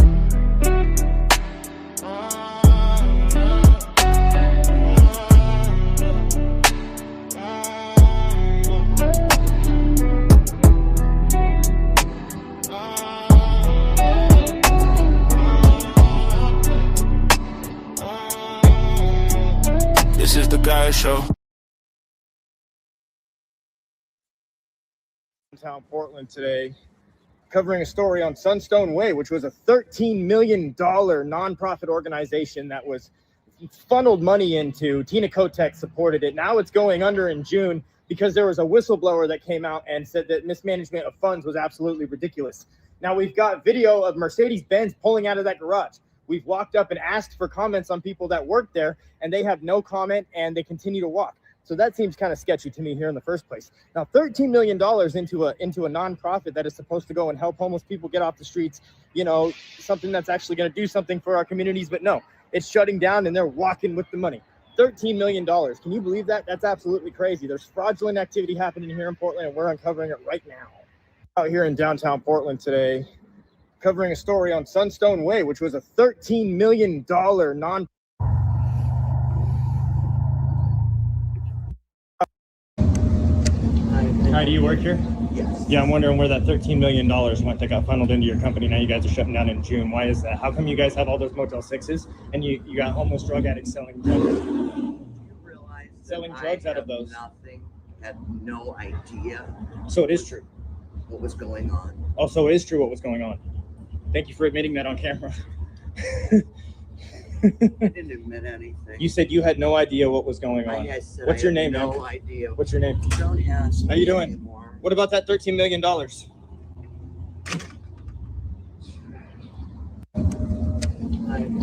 This is the Geyer Show. Downtown Portland today, covering a story on Sunstone Way, which was a $13 million nonprofit organization that was funneled money into. Tina Kotek supported it. Now it's going under in June because there was a whistleblower that came out and said that mismanagement of funds was absolutely ridiculous. Now we've got video of Mercedes-Benz pulling out of that garage. We've walked up and asked for comments on people that work there, and they have no comment, and they continue to walk. So that seems kind of sketchy to me here in the first place. Now, $13 million into a nonprofit that is supposed to go and help homeless people get off the streets, you know, something that's actually going to do something for our communities, but no, it's shutting down and they're walking with the money. $13 million. Can you believe that? That's absolutely crazy. There's fraudulent activity happening here in Portland, and we're uncovering it right now. Out here in downtown Portland today, covering a story on Sunstone Way, which was a $13 million non. Hi, do you work here? Yes. Yeah, I'm wondering where that $13 million went that got funneled into your company. Now you guys are shutting down in June. Why is that? How come you guys have all those Motel 6s and you got homeless drug addicts selling drugs? You realize Selling that drugs I out of have those. Nothing. Had no idea So it is true. what was going on. Also, it is true what was going on. Thank you for admitting that on camera. I didn't admit anything. You said you had no idea what was going on. I said What's I your had name, no man? idea. What's your name? Don't ask How you me doing? anymore. What about that $13 million?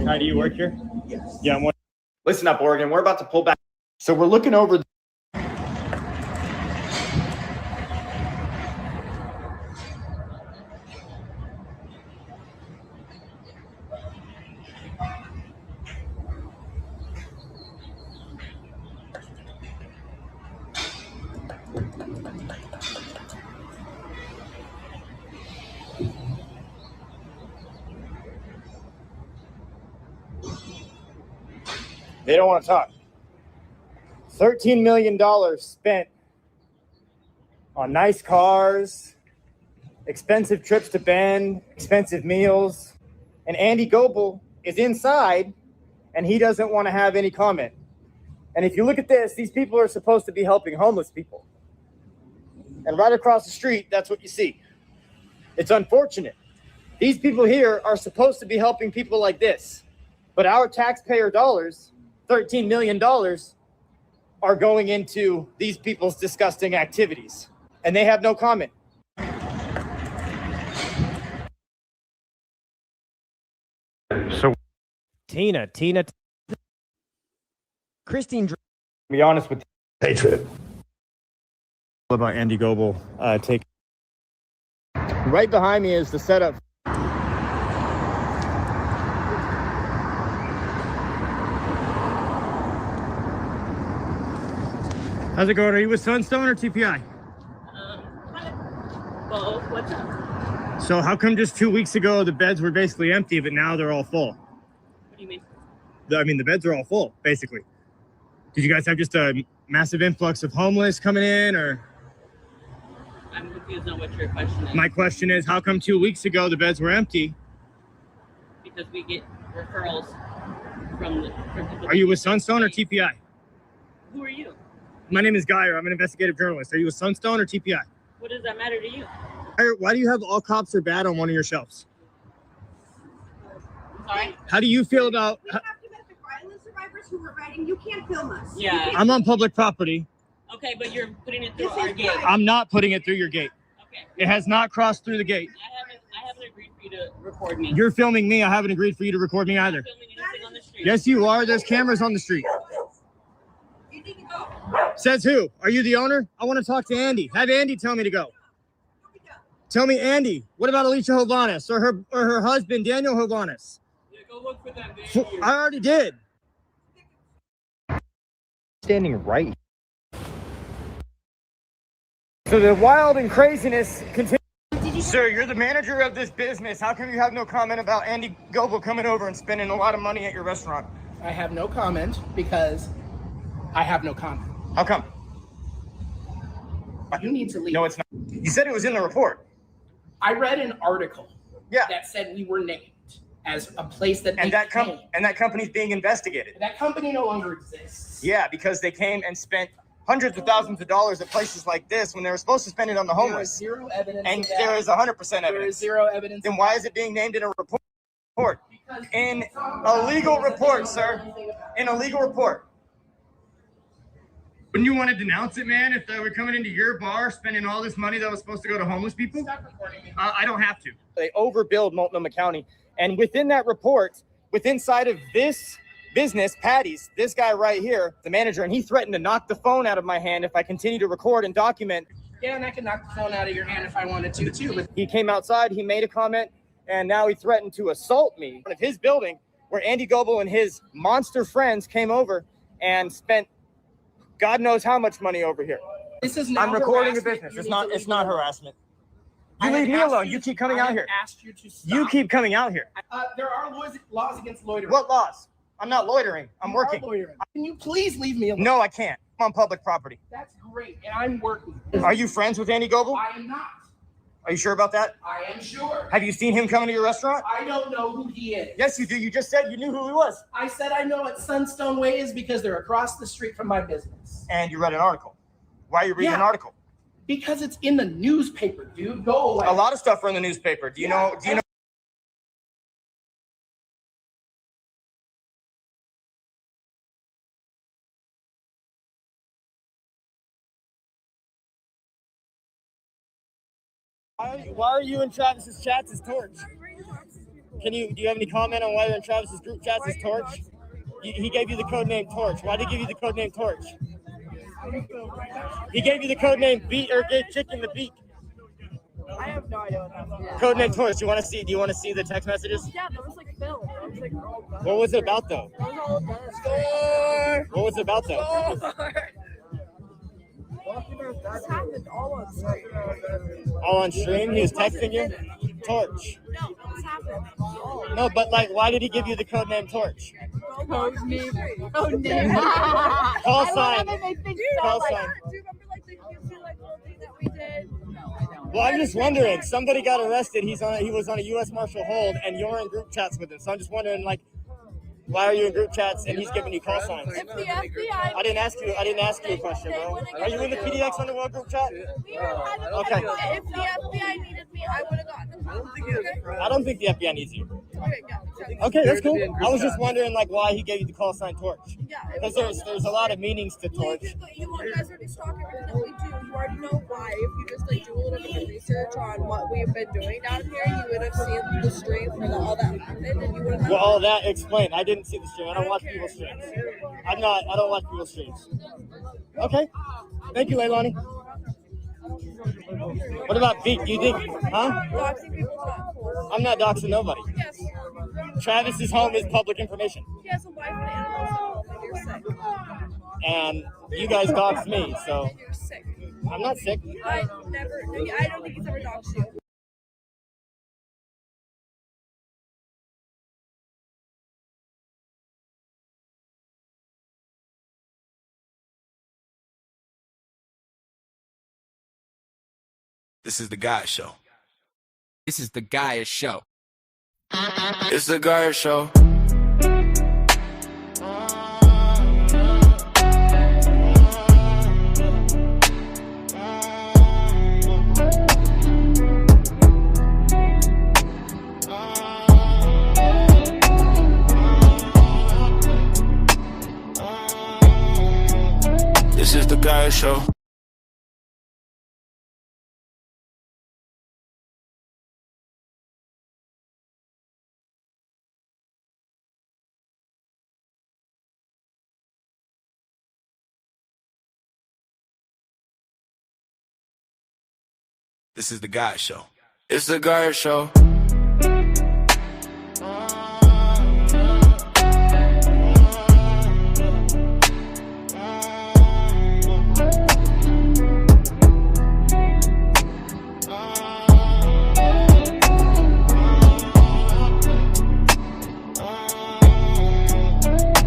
Hi, do you work here? Yes. Yeah, I'm. Listen up, Oregon. We're about to pull back. So we're looking over. They don't want to talk. $13 million spent on nice cars, expensive trips to Bend, expensive meals, and Andy Goebel is inside and he doesn't want to have any comment. And if you look at this, these people are supposed to be helping homeless people. And right across the street, that's what you see. It's unfortunate. These people here are supposed to be helping people like this, but our taxpayer dollars, $13 million, are going into these people's disgusting activities, and they have no comment. So Tina, Christine, to be honest with you. Patriot. What about Andy Goebel take? Right behind me is the setup. How's it going? Are you with Sunstone or TPI? Both. What's up? So how come just 2 weeks ago the beds were basically empty, but now they're all full? What do you mean? I mean, the beds are all full, basically. Did you guys have just a massive influx of homeless coming in, or? I'm confused on what your question is. My question is, how come 2 weeks ago the beds were empty? Because we get referrals from people. Are you with Sunstone or TPI? Who are you? My name is Geyer. I'm an investigative journalist. Are you with Sunstone or TPI? What does that matter to you? Why do you have all cops are bad on one of your shelves? Sorry? How do you feel about? We have domestic violence survivors who are writing. You can't film us. Yeah. I'm on public property. Okay, but you're putting it through This our is gate. private. I'm not putting it through your gate. Okay. It has not crossed through the gate. I haven't agreed for you to record me. You're filming me. I haven't agreed for you to record me either. I'm filming anything on the street. Yes, you are. There's cameras on the street. You need to go. Says who? Are you the owner? I want to talk to Andy. Have Andy tell me to go. Tell me, Andy. What about Alicia Hovanes or her husband, Daniel Hovanes? Yeah, go look for them. I already did. Standing right. So the wild and craziness continues. Sir, you're the manager of this business. How come you have no comment about Andy Goebel coming over and spending a lot of money at your restaurant? I have no comment because I have no comment. How come? You need to leave. No, it's not. You said it was in the report. I read an article Yeah. that said we were named as a place that And they that came. company's being investigated. That company no longer exists. Yeah, because they came and spent hundreds of thousands of dollars at places like this when they were supposed to spend it on the homeless. There is zero evidence. And of that. there is 100% evidence. There is zero evidence. Then why is it being named in a report? In a legal report, sir. In a legal report. Wouldn't you want to denounce it, man, if they were coming into your bar spending all this money that was supposed to go to homeless people? Stop recording me. I don't have to. They overbilled Multnomah County. And within that report, inside of this business, Patty's, this guy right here, the manager, and he threatened to knock the phone out of my hand if I continue to record and document. Yeah, and I can knock the phone out of your hand if I wanted to, too. But He came outside, he made a comment, and now he threatened to assault me in front of his building where Andy Goebel and his monster friends came over and spent God knows how much money over here. this is now I'm recording a harassment. business. You It's need not to it's leave not alone. harassment. I You have leave me asked alone. You keep coming I out have here. asked you to stop. You keep coming out here. There are laws against loitering. What laws? I'm not loitering. I'm You are working. loitering. Can you please leave me alone? No, I can't. I'm on public property. That's great, and I'm working. Are you friends with Andy Goebel? I am not. Are you sure about that? I am sure. Have you seen him coming to your restaurant? I don't know who he is. Yes, you do. You just said you knew who he was. I said I know what Sunstone Way is because they're across the street from my business. And you read an article. Why are you reading an Yeah. article? Because it's in the newspaper, dude. Go away. A lot of stuff are in the newspaper. Do you know? Why are you in Travis's chats as Torch? Do you have any comment on why you're in Travis's group chats as Torch? He gave you the code name Torch. Why did he give you the code name Torch? He gave you the code name Beat or gave Chicken the Beat. I have no idea what that means. Code name Torch. Do you want to see the text messages? Yeah, that was like Phil. That was like, oh, God. What was it about though? That was all done. What was it about though? This happened all on stream. All on stream? He was texting you? Torch. No, this happened. No, but like, why did he give you the code name Torch? Code name. Code name. Call sign. Do you Call remember sign. like the cutesy like little thing that we did? No, I don't. Well, I'm just wondering. Somebody got arrested. He was on a U.S. Marshal hold, and you're in group chats with him. So I'm just wondering, like, why are you in group chats and he's giving you call signs? If the FBI. I didn't ask you a question, bro. Are you in the PDX Underworld group chat? Okay. If the FBI needed me, I would have gotten the call. Okay? I don't think the FBI needs you. Okay, yeah. Okay, that's cool. I was just wondering, like, why he gave you the call sign Torch. Yeah. Because there's a lot of meanings to Torch. You guys already stalk everything that we do. You already know why. If you just like do a little bit of research on what we've been doing down here, you would have seen the stream for all that happened, and you would have. Well, all that explained. I didn't see the stream. I don't watch people's streams. I don't watch people's streams. Okay. Thank you, Leilani. What about Beat? Do you think, huh? Doxing people's not cool. I'm not doxing nobody. Yes. Travis's home is public information. He has a wife and animals. And you're sick. And you guys doxed me, so And you're sick. I'm not sick. I don't think he's ever doxed you. This is the Guy Show. This is the Gaia Show. It's the Gaia Show. This is the Gaia Show. This is the Gaia Show. It's the Gaia Show.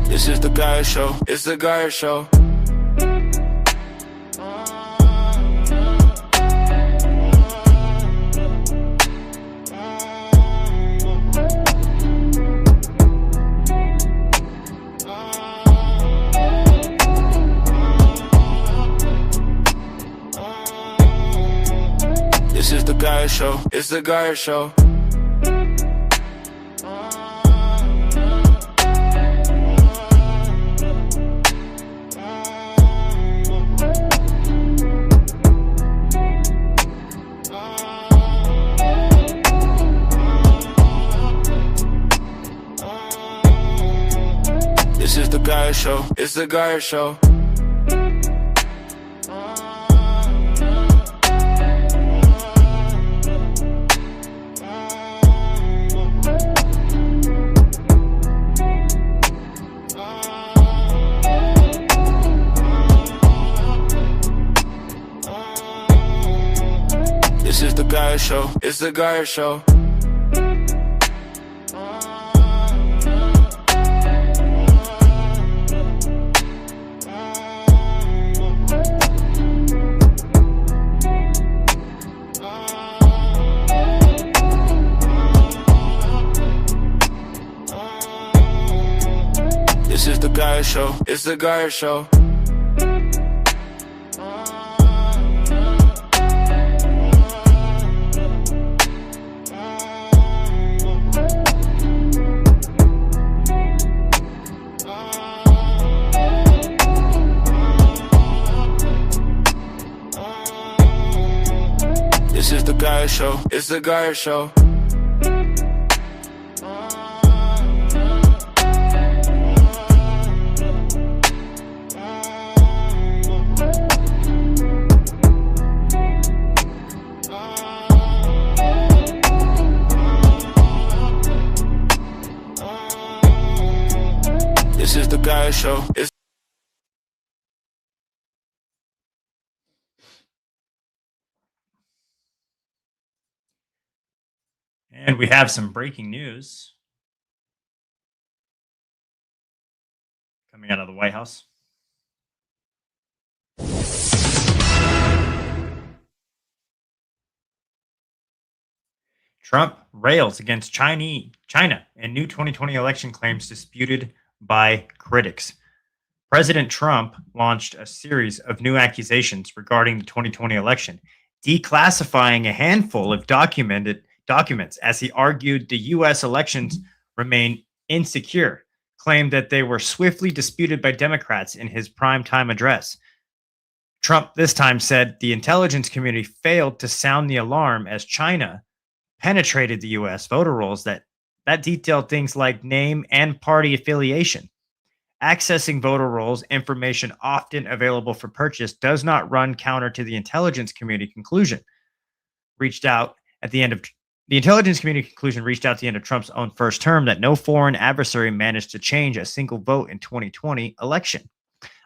This is the Gaia Show. It's the Gaia Show. is the Gaia Show. It's the Gaia Show. This is the Gaia Show. It's the Gaia Show. This is the Gaia Show. It's the Gaia Show. This is the Gaia Show. It's the Gaia Show. This is the Gaia Show. It's the Gaia Show. This is the Gaia Show. It's And we have some breaking news coming out of the White House. Trump rails against China and new 2020 election claims disputed by critics. President Trump launched a series of new accusations regarding the 2020 election, declassifying a handful of documents as he argued the U.S. elections remain insecure, claimed that they were swiftly disputed by Democrats in his primetime address. Trump this time said the intelligence community failed to sound the alarm as China penetrated the U.S. voter rolls that detailed things like name and party affiliation. Accessing voter rolls, information often available for purchase, does not run counter to the intelligence community conclusion. The intelligence community conclusion reached out at the end of Trump's own first term that no foreign adversary managed to change a single vote in 2020 election.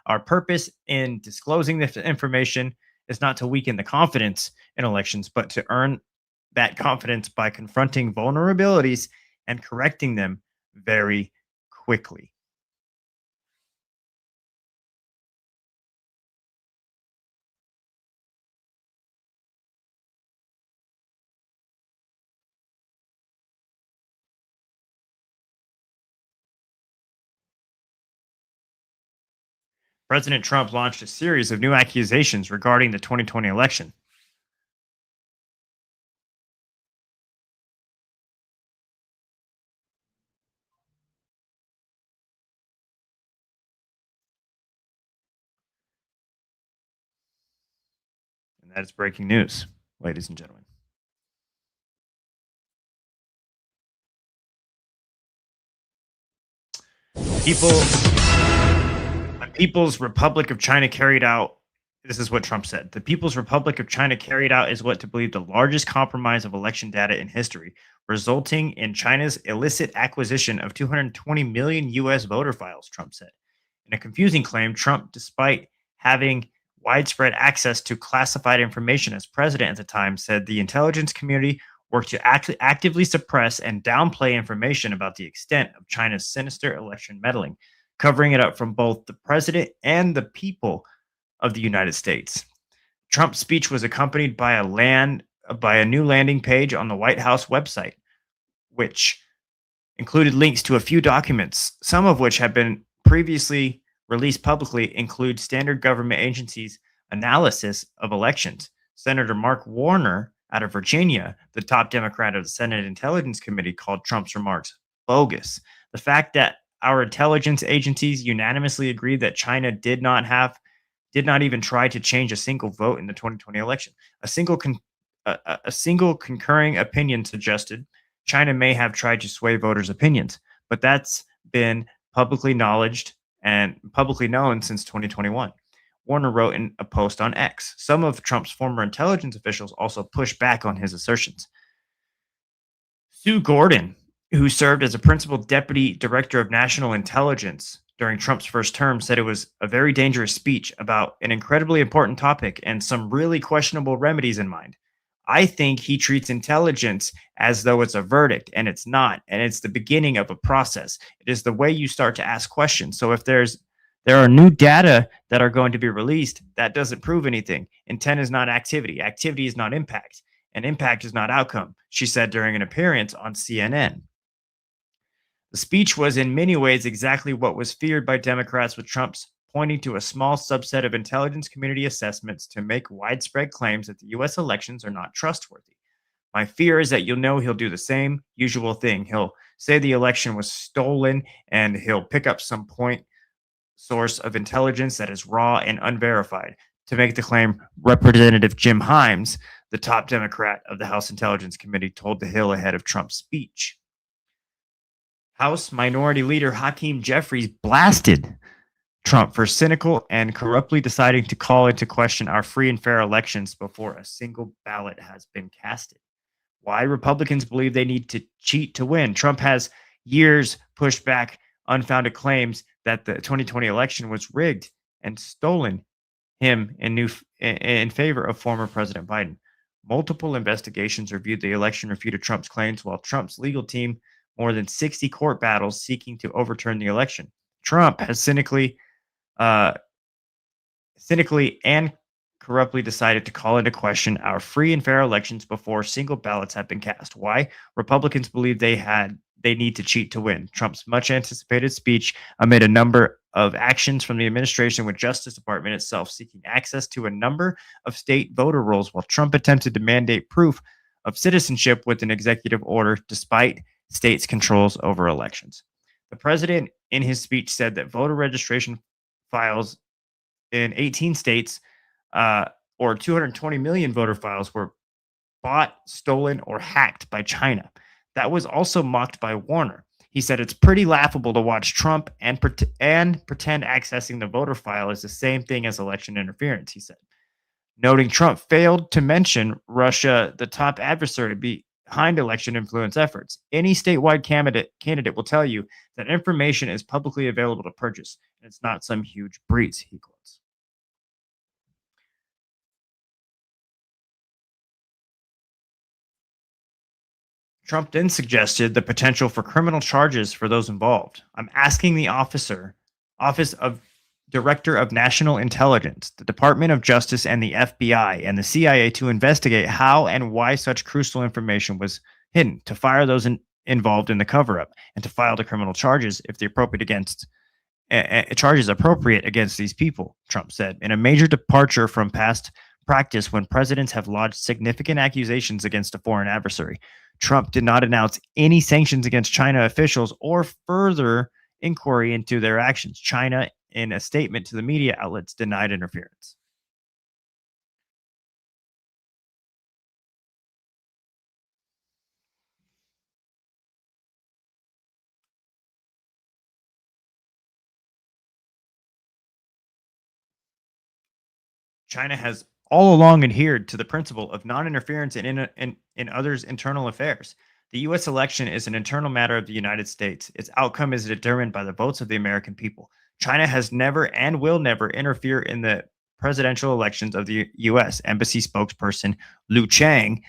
Our purpose in disclosing this information is not to weaken the confidence in elections, but to earn that confidence by confronting vulnerabilities and correcting them very quickly. President Trump launched a series of new accusations regarding the 2020 election. And that is breaking news, ladies and gentlemen. The People's Republic of China carried out, this is what Trump said, the People's Republic of China carried out is what to believe the largest compromise of election data in history, resulting in China's illicit acquisition of 220 million U.S. voter files, Trump said. In a confusing claim, Trump, despite having widespread access to classified information as president at the time, said the intelligence community worked to actively suppress and downplay information about the extent of China's sinister election meddling, covering it up from both the president and the people of the United States. Trump's speech was accompanied by a new landing page on the White House website, which included links to a few documents, some of which have been previously released publicly, include standard government agencies' analysis of elections. Senator Mark Warner Out of Virginia, the top Democrat of the Senate Intelligence Committee called Trump's remarks bogus. The fact that our intelligence agencies unanimously agreed that China did not even try to change a single vote in the 2020 election. A single concurring opinion suggested China may have tried to sway voters' opinions, but that's been publicly acknowledged and publicly known since 2021. Warner wrote in a post on X. Some of Trump's former intelligence officials also pushed back on his assertions. Sue Gordon, who served as a principal deputy director of national intelligence during Trump's first term, said it was a very dangerous speech about an incredibly important topic and some really questionable remedies in mind. I think he treats intelligence as though it's a verdict, and it's not. And it's the beginning of a process. It is the way you start to ask questions. So if there are new data that are going to be released, that doesn't prove anything. Intent is not activity. Activity is not impact. And impact is not outcome, she said during an appearance on CNN. The speech was in many ways exactly what was feared by Democrats, with Trump's pointing to a small subset of intelligence community assessments to make widespread claims that the U.S. elections are not trustworthy. My fear is that he'll do the same usual thing. He'll say the election was stolen, and he'll pick up some point source of intelligence that is raw and unverified to make the claim. Representative Jim Himes, the top Democrat of the House Intelligence Committee, told The Hill ahead of Trump's speech. House Minority Leader Hakeem Jeffries blasted Trump for cynical and corruptly deciding to call into question our free and fair elections before a single ballot has been casted. Why Republicans believe they need to cheat to win. Trump has years pushed back unfounded claims that the 2020 election was rigged and stolen in favor of former President Biden. Multiple investigations reviewed the election, refuted Trump's claims, while Trump's legal team more than 60 court battles seeking to overturn the election. Trump has cynically and corruptly decided to call into question our free and fair elections before single ballots have been cast. Why? Republicans believe they need to cheat to win. Trump's much anticipated speech amid a number of actions from the administration, with Justice Department itself seeking access to a number of state voter rolls, while Trump attempted to mandate proof of citizenship with an executive order despite states' controls over elections. The president in his speech said that voter registration files in 18 states, or 220 million voter files, were bought, stolen, or hacked by China. That was also mocked by Warner. He said it's pretty laughable to watch Trump and pretend accessing the voter file is the same thing as election interference, he said. Noting Trump failed to mention Russia, the top adversary behind election influence efforts. Any statewide candidate will tell you that information is publicly available to purchase, and it's not some huge breach, he quotes. Trump then suggested the potential for criminal charges for those involved. I'm asking the Office of Director of National Intelligence, the Department of Justice, and the FBI and the CIA to investigate how and why such crucial information was hidden, to fire those involved in the cover-up, and to file the criminal charges if the appropriate against these people, Trump said, in a major departure from past practice when presidents have lodged significant accusations against a foreign adversary. Trump did not announce any sanctions against China officials or further inquiry into their actions. China, in a statement to the media outlets, denied interference. China has all along adhered to the principle of non-interference in others' internal affairs. The U.S. election is an internal matter of the United States. Its outcome is determined by the votes of the American people. China has never and will never interfere in the presidential elections of the U.S. Embassy spokesperson Liu Chang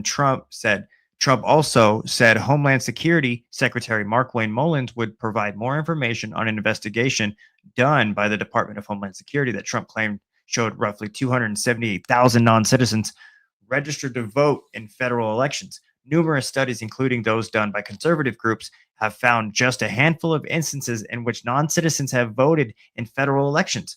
Trump also said Homeland Security Secretary Mark-Wayne Mullins would provide more information on an investigation done by the Department of Homeland Security that Trump claimed showed roughly 278,000 non-citizens registered to vote in federal elections. Numerous studies, including those done by conservative groups, have found just a handful of instances in which non-citizens have voted in federal elections.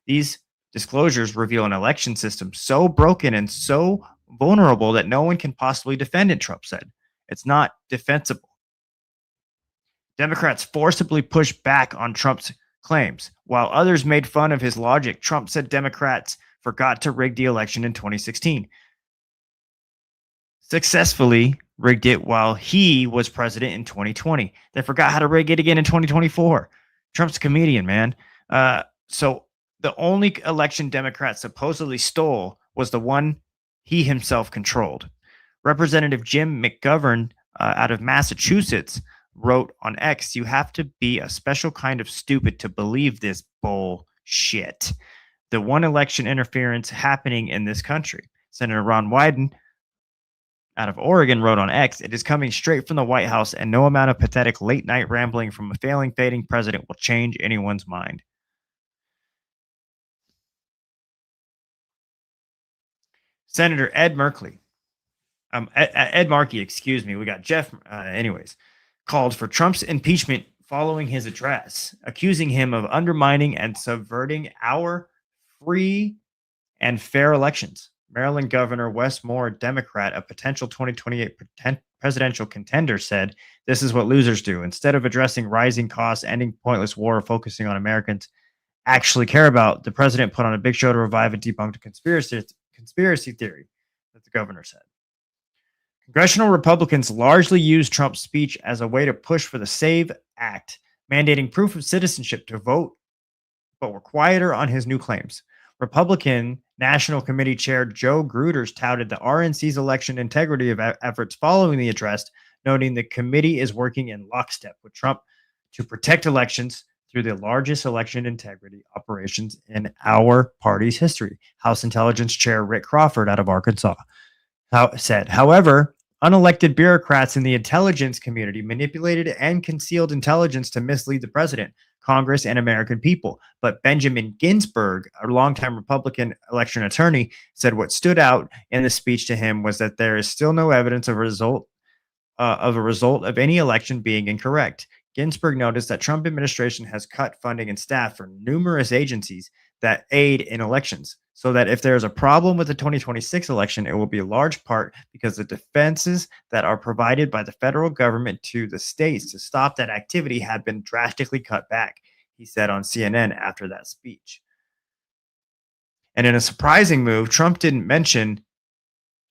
These Disclosures reveal an election system so broken and so vulnerable that no one can possibly defend it, Trump said. It's not defensible. Democrats forcibly pushed back on Trump's claims. While others made fun of his logic, Trump said Democrats forgot to rig the election in 2016. Successfully rigged it while he was president in 2020. They forgot how to rig it again in 2024. Trump's a comedian, man. So the only election Democrats supposedly stole was the one he himself controlled. Representative Jim McGovern out of Massachusetts wrote on X, "You have to be a special kind of stupid to believe this bullshit. The one election interference happening in this country." Senator Ron Wyden out of Oregon wrote on X, "It is coming straight from the White House, and no amount of pathetic late-night rambling from a fading president will change anyone's mind." Senator Ed Markey, excuse me. We got Jeff, called for Trump's impeachment following his address, accusing him of undermining and subverting our free and fair elections. Maryland Governor Wes Moore, Democrat, a potential 2028 presidential contender, said, "This is what losers do. Instead of addressing rising costs, ending pointless war, or focusing on Americans actually care about, the president put on a big show to revive and debunk a conspiracy theory," that the governor said. Congressional Republicans largely used Trump's speech as a way to push for the SAVE Act, mandating proof of citizenship to vote, but were quieter on his new claims. Republican National Committee Chair Joe Gruters touted the RNC's election integrity efforts following the address, noting the committee is working in lockstep with Trump to protect elections through the largest election integrity operations in our party's history. House Intelligence Chair Rick Crawford out of Arkansas said, however, unelected bureaucrats in the intelligence community manipulated and concealed intelligence to mislead the president, Congress, and American people. But Benjamin Ginsburg, a longtime Republican election attorney, said what stood out in the speech to him was that there is still no evidence of a result of any election being incorrect. Ginsburg noticed that Trump administration has cut funding and staff for numerous agencies that aid in elections, so that if there is a problem with the 2026 election, it will be a large part because the defenses that are provided by the federal government to the states to stop that activity have been drastically cut back, he said on CNN after that speech. And in a surprising move, Trump didn't mention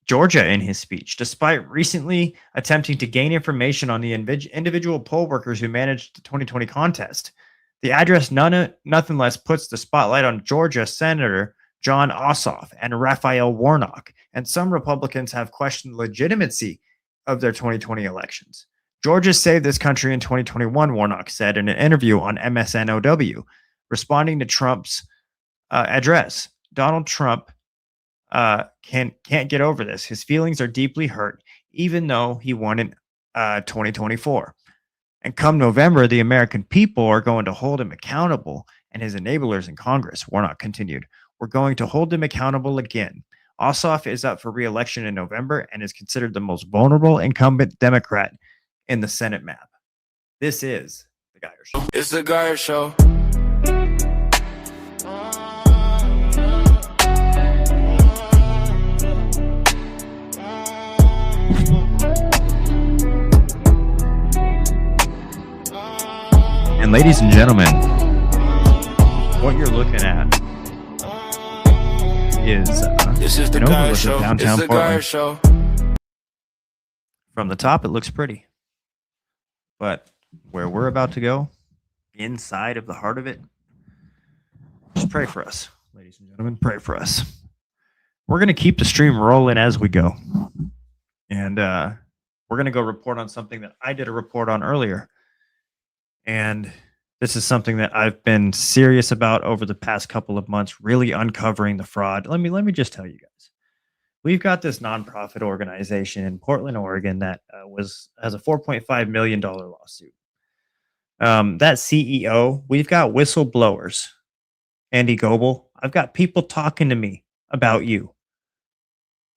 Georgia in his speech, despite recently attempting to gain information on the individual poll workers who managed the 2020 contest. The address nothing less puts the spotlight on Georgia Senator Jon Ossoff and Raphael Warnock, and some Republicans have questioned the legitimacy of their 2020 elections. Georgia saved this country in 2021, Warnock said in an interview on MSNOW, responding to Trump's address. Donald Trump can't get over this. His feelings are deeply hurt, even though he won in 2024. And come November, the American people are going to hold him accountable and his enablers in Congress, Warnock continued. We're going to hold him accountable again. Ossoff is up for re-election in November and is considered the most vulnerable incumbent Democrat in the Senate map. This is The Geyer Show. It's The Geyer Show. And ladies and gentlemen, what you're looking at is This is The an Geyer overlook Show. of downtown It's The Geyer Portland. Show. From the top, it looks pretty. But where we're about to go, inside of the heart of it, just pray for us, ladies and gentlemen. Pray for us. We're going to keep the stream rolling as we go. And we're going to go report on something that I did a report on earlier. And this is something that I've been serious about over the past couple of months, really uncovering the fraud. Let me just tell you guys. We've got this nonprofit organization in Portland, Oregon that has a $4.5 million lawsuit. That CEO, we've got whistleblowers. Andy Goebel, I've got people talking to me about you.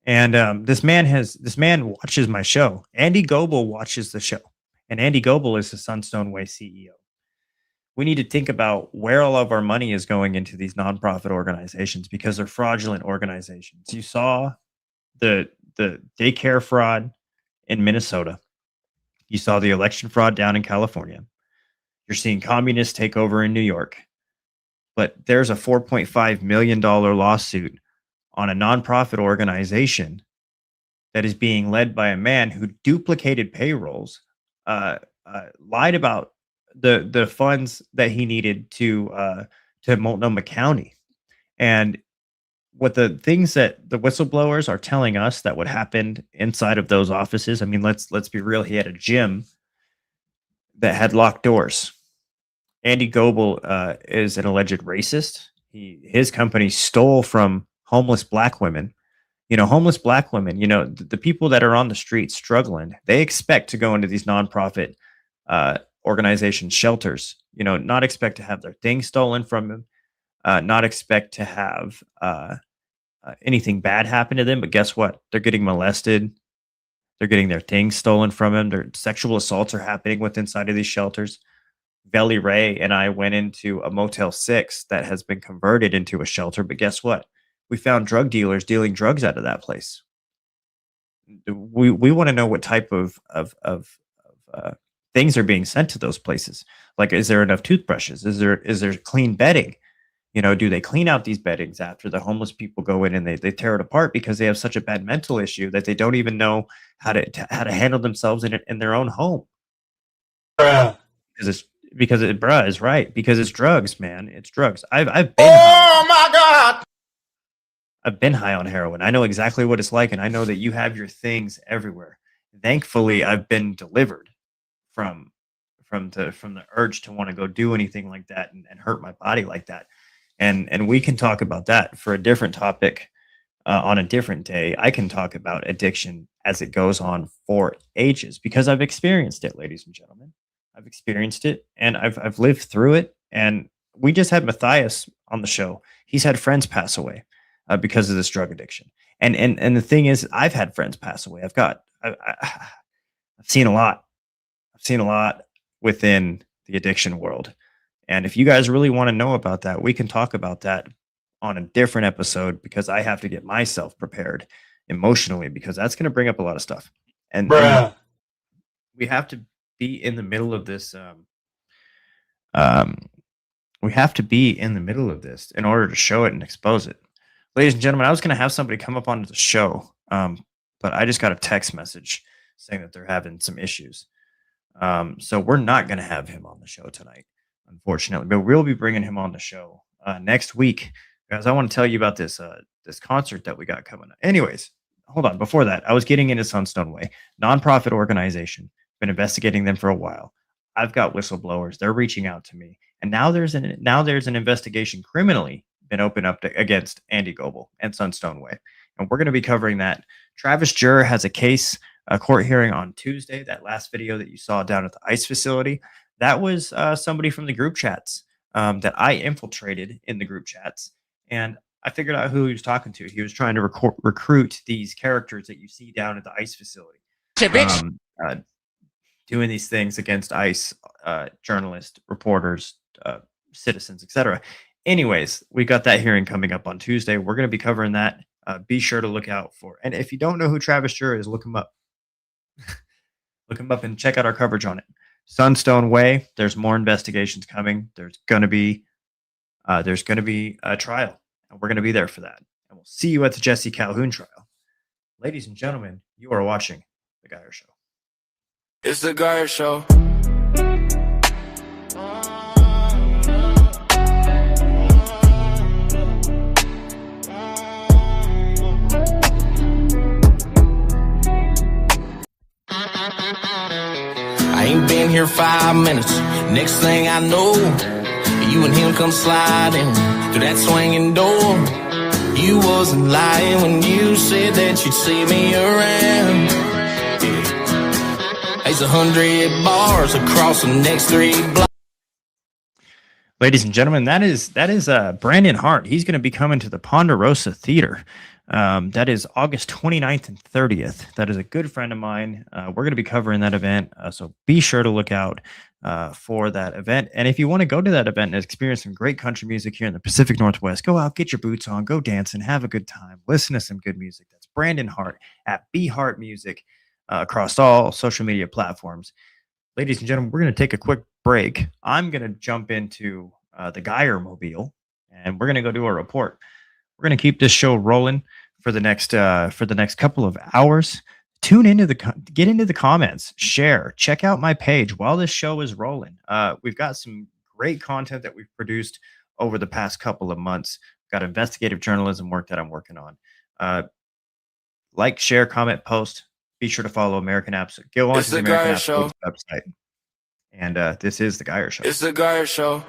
And this man watches my show. Andy Goebel watches the show. And Andy Goebel is the Sunstone Way CEO. we need to think about where all of our money is going into these nonprofit organizations because they're fraudulent organizations. You saw the daycare fraud in Minnesota. You saw the election fraud down in California. You're seeing communists take over in New York. But there's a $4.5 million lawsuit on a nonprofit organization that is being led by a man who duplicated payrolls, lied about the funds that he needed to Multnomah County. And what the things that the whistleblowers are telling us that what happened inside of those offices, I mean, let's be real. He had a gym that had locked doors. Andy Goebel is an alleged racist. His company stole from homeless black women. You know, homeless black women, you know, the people that are on the street struggling, they expect to go into these nonprofit organization shelters, you know, not expect to have their things stolen from them, not expect to have anything bad happen to them. But guess what? They're getting molested. They're getting their things stolen from them. Their sexual assaults are happening with inside of these shelters. Velly Ray and I went into a Motel 6 that has been converted into a shelter. But guess what? We found drug dealers dealing drugs out of that place. We want to know what type of things are being sent to those places. Like, is there enough toothbrushes? Is there clean bedding? You know, do they clean out these beddings after the homeless people go in and they tear it apart because they have such a bad mental issue that they don't even know how to handle themselves in their own home? Because it's right. Because it's drugs, man. It's drugs. I've been my God. I've been high on heroin. I know exactly what it's like, and I know that you have your things everywhere. Thankfully, I've been delivered from the urge to want to go do anything like that and hurt my body like that. And we can talk about that for a different topic on a different day. I can talk about addiction as it goes on for ages because I've experienced it, ladies and gentlemen. I've experienced it and I've lived through it. And we just had Matthias on the show. He's had friends pass away because of this drug addiction. And the thing is, I've had friends pass away. I've seen a lot. I've seen a lot within the addiction world. And if you guys really want to know about that, we can talk about that on a different episode because I have to get myself prepared emotionally because that's going to bring up a lot of stuff. And we have to be in the middle of this. We have to be in the middle of this in order to show it and expose it. Ladies and gentlemen, I was going to have somebody come up onto the show, but I just got a text message saying that they're having some issues. So we're not going to have him on the show tonight, unfortunately, but we'll be bringing him on the show next week because I want to tell you about this concert that we got coming up. Anyways, hold on. Before that, I was getting into Sunstone Way, nonprofit organization. Been investigating them for a while. I've got whistleblowers. They're reaching out to me, and now there's an investigation criminally been opened up against Andy Goebel and Sunstone Way, and we're going to be covering that. Travis Jurr has a case, a court hearing on Tuesday. That last video that you saw down at the ICE facility, that was somebody from the group chats that I infiltrated in the group chats, and I figured out who he was talking to. He was trying to recruit these characters that you see down at the ICE facility. Doing these things against ICE journalists, reporters, citizens, etc. Anyways, we got that hearing coming up on Tuesday. We're going to be covering that. Be sure to look out for. And if you don't know who Travis Jurr is, look him up. Look him up and check out our coverage on it. Sunstone Way. There's more investigations coming. There's going to be a trial, and we're going to be there for that. And we'll see you at the Jesse Calhoun trial. Ladies and gentlemen, you are watching The Geyer Show. It's The Geyer Show. I ain't been here 5 minutes. Next thing I know, you and him come sliding through that swinging door. You wasn't lying when you said that you'd see me around. There's 100 bars across the next 3 blocks. Ladies and gentlemen, that is Brandon Hart. He's going to be coming to the Ponderosa Theater. That is August 29th and 30th. That is a good friend of mine. We're going to be covering that event, so be sure to look out for that event. And if you want to go to that event and experience some great country music here in the Pacific Northwest, go out, get your boots on, go dancing, have a good time, listen to some good music. That's Brandon Hart at B Hart Music across all social media platforms. Ladies and gentlemen, we're going to take a quick break. I'm going to jump into the Geyer Mobile, and we're going to go do a report. We're going to keep this show rolling for the next couple of hours. Get into the comments, share, check out my page while this show is rolling. We've got some great content that we've produced over the past couple of months. Got investigative journalism work that I'm working on. Like, share, comment, post. Be sure to follow American Apps. Go on to the American Apps website. And this is the Geyer Show. It's the Geyer Show.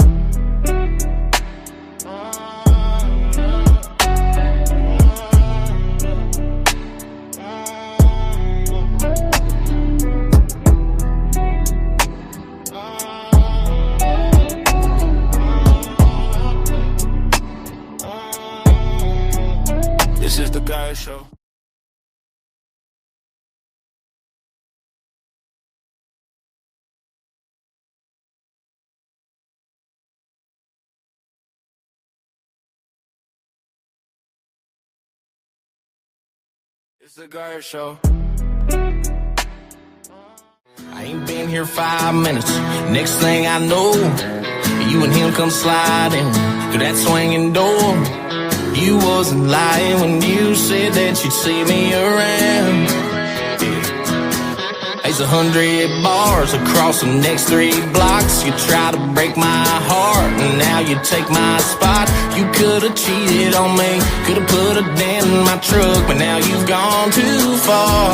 This is the Geyer Show. It's the Geyer Show. I ain't been here 5 minutes. Next thing I know, you and him come sliding through that swinging door. You wasn't lying when you said that you'd see me around. There's 100 bars across the next 3 blocks. You try to break my heart, and now you take my spot. You could've cheated on me, could've put a dent in my truck, but now you've gone too far.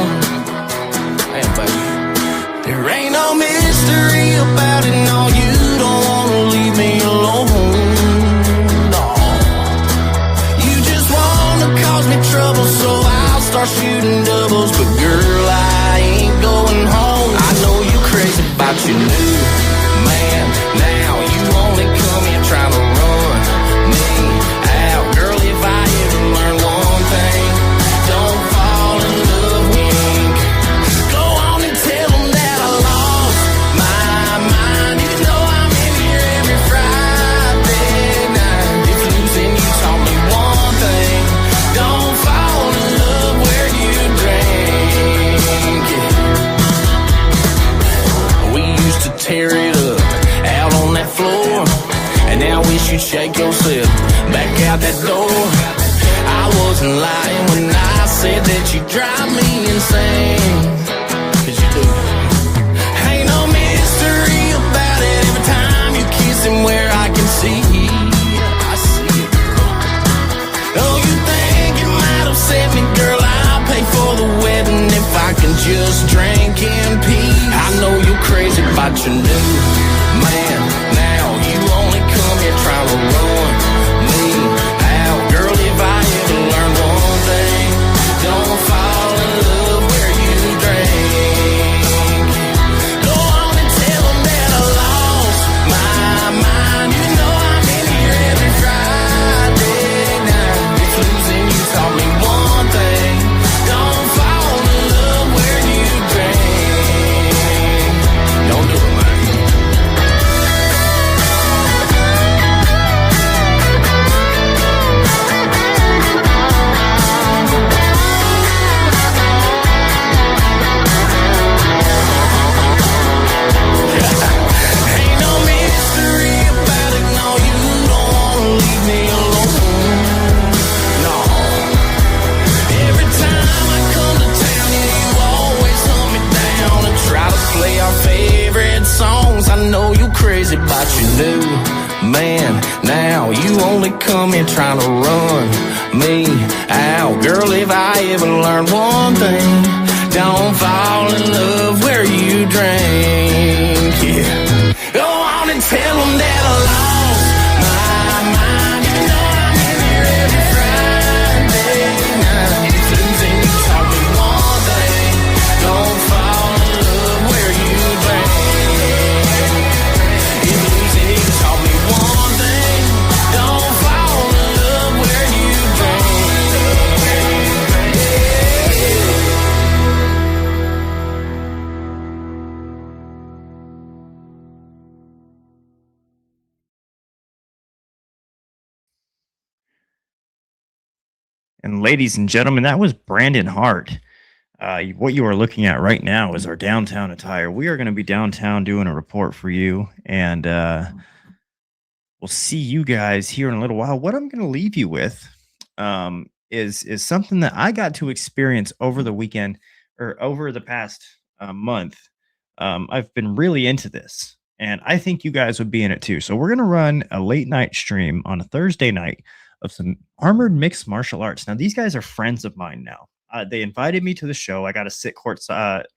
Hey, baby. There ain't no mystery about it, no, you don't wanna leave me alone. No. You just wanna cause me trouble, so I'll start shooting doubles, but girl, I ain't going home. I know you crazy about your new man. Now you only come here trying to run me out. Girl, if I ever learn one thing, don't fall in love with me. Go on and tell them that I lost my mind. You know I'm in here every Friday night. If losing you taught me one thing, don't fall in love where you drink. We used to tear it up out on that floor, and now I wish you'd shake yourself back out that door. I wasn't lying when I said that you drive me insane, 'cause you do. Ain't no mystery about it. Every time you kiss him where I can see, I see it. Oh, you think you might upset me, girl? I'll pay for the wedding if I can just drink in peace. I know you're crazy about your new man. Now you only come here trying to run me out. Girl, if I ever learn one thing, don't fall in love where you drink. Go on and tell them that I lost my mind. You know I'm in here every Friday night. If losing you taught me one thing, don't fall in love where you drink. Don't do it, man. Ain't no mystery about it, no, you don't wanna leave me alone. No. Every time I come to town, you always hunt me down and try to play our favorite songs. I know you crazy about your new man. Now you only come here trying to run me out. Girl, if I ever learn one thing, don't fall in love where you drink. Yeah. Go on and tell them that I lost my mind. You know I'm in here every Friday night. If losing you taught me one thing, don't fall in love where you drink. If losing you taught me one And ladies and gentlemen, that was Brandon Hart. What you are looking at right now is our downtown attire. We are going to be downtown doing a report for you, and we'll see you guys here in a little while. What I'm going to leave you with is something that I got to experience over the weekend or over the past month. I've been really into this, and I think you guys would be in it too. So we're going to run a late night stream on a Thursday night of some armored mixed martial arts. Now, these guys are friends of mine now. They invited me to the show. I got to sit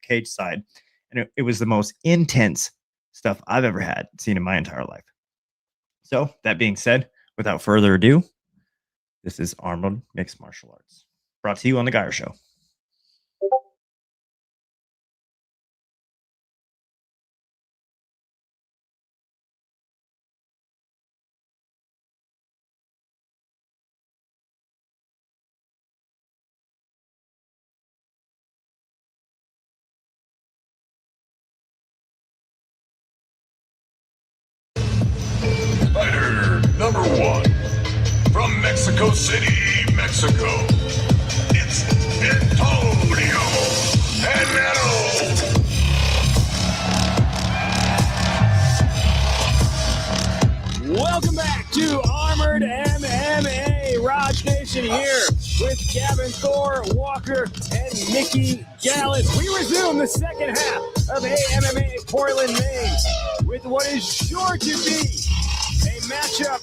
cage side, and it was the most intense stuff I've ever seen in my entire life. So that being said, without further ado, this is Armored Mixed Martial Arts, brought to you on The Geyer Show. Fighter number 1 from Mexico City, Mexico. It's Antonio Henao. Welcome back to Armored MMA. Raj Nation here with Gavin Thor, Walker, and Mickey Gallus. We resume the second half of AMMA Portland, Maine, with what is sure to be a matchup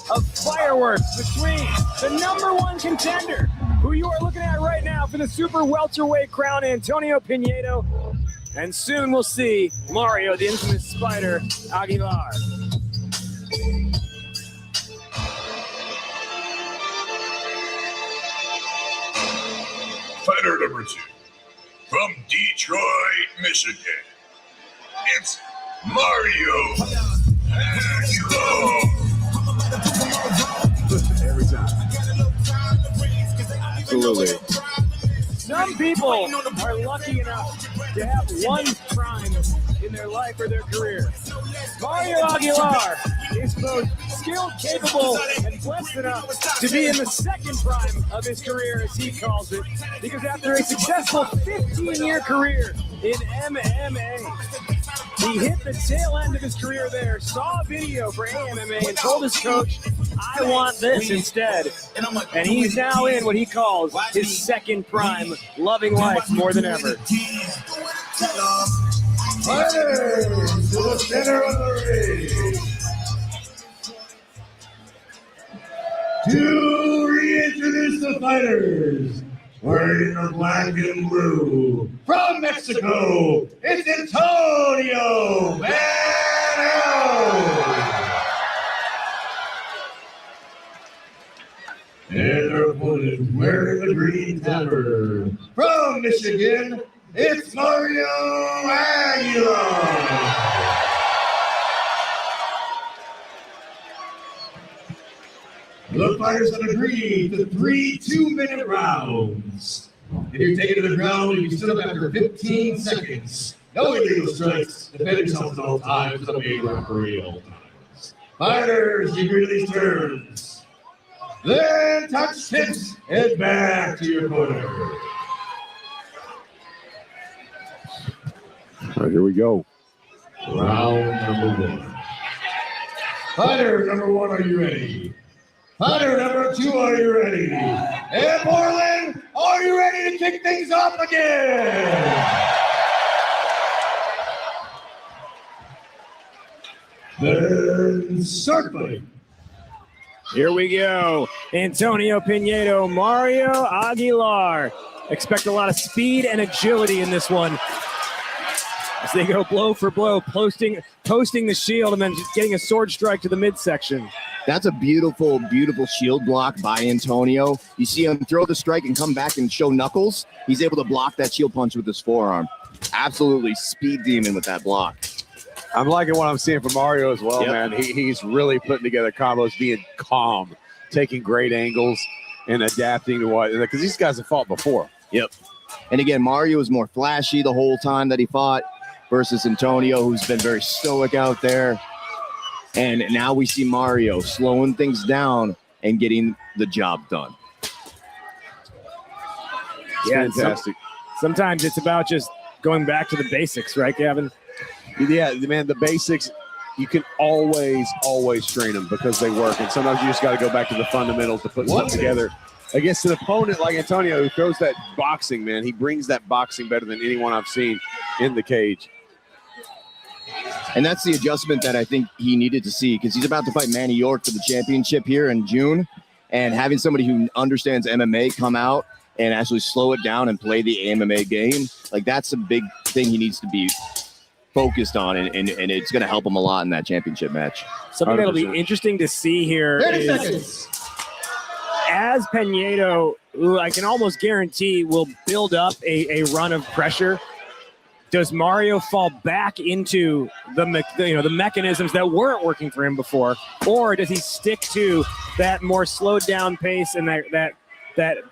of fireworks between the number 1 contender, who you are looking at right now for the super welterweight crown, Antonio Pinedo, and soon we'll see Mario, the infamous Spider, Aguilar. Fighter number 2 from Detroit, Michigan. It's Mario Aguilar. Every time. Absolutely. Some people are lucky enough to have one prime in their life or their career. Mario Aguilar is both skilled, capable, and blessed enough to be in the second prime of his career, as he calls it, because after a successful 15-year career in MMA, he hit the tail end of his career there, saw a video for AMMA, and told his coach, I want this instead. And he's now in what he calls his second prime, loving life more than ever. Fighters to the center of the ring. To reintroduce the fighters, wearing the black and blue, from Mexico, it's Antonio Henao. And their opponent, wearing the green pepper, from Michigan, it's Mario Aguilar. The fighters have agreed to 3 2-minute rounds. If you take it to the ground, you can sit up after 15 seconds. No illegal strikes. Defend yourself at all times with a main referee at all times. Fighters, you agree to these terms. Then touch tips and back to your corner. All right, here we go. Round number 1. Fighter number 1, are you ready? Fighter number 2, are you ready? And Portland, are you ready to kick things off again? Then start fighting. Here we go. Antonio Pinedo, Mario Aguilar. Expect a lot of speed and agility in this one, as they go blow for blow, posting the shield and then just getting a sword strike to the midsection. That's a beautiful, beautiful shield block by Antonio. You see him throw the strike and come back and show knuckles. He's able to block that shield punch with his forearm. Absolutely speed demon with that block. I'm liking what I'm seeing from Mario as well, man. He's really putting together combos, being calm, taking great angles, and adapting to what, because these guys have fought before. Yep. And again, Mario was more flashy the whole time that he fought versus Antonio, who's been very stoic out there. And now we see Mario slowing things down and getting the job done. fantastic. Sometimes it's about just going back to the basics, right, Gavin? Yeah, man, the basics, you can always train them because they work. And sometimes you just got to go back to the fundamentals to put stuff together. Against an opponent like Antonio who throws that boxing, man, he brings that boxing better than anyone I've seen in the cage. And that's the adjustment that I think he needed to see, because he's about to fight Manny York for the championship here in June. And having somebody who understands MMA come out and actually slow it down and play the MMA game, like that's a big thing he needs to be focused on, and it's going to help him a lot in that championship match. Something that'll be interesting to see here is as Pinedo, who I can almost guarantee will build up a run of pressure. Does Mario fall back into the mechanisms that weren't working for him before, or does he stick to that more slowed down pace and that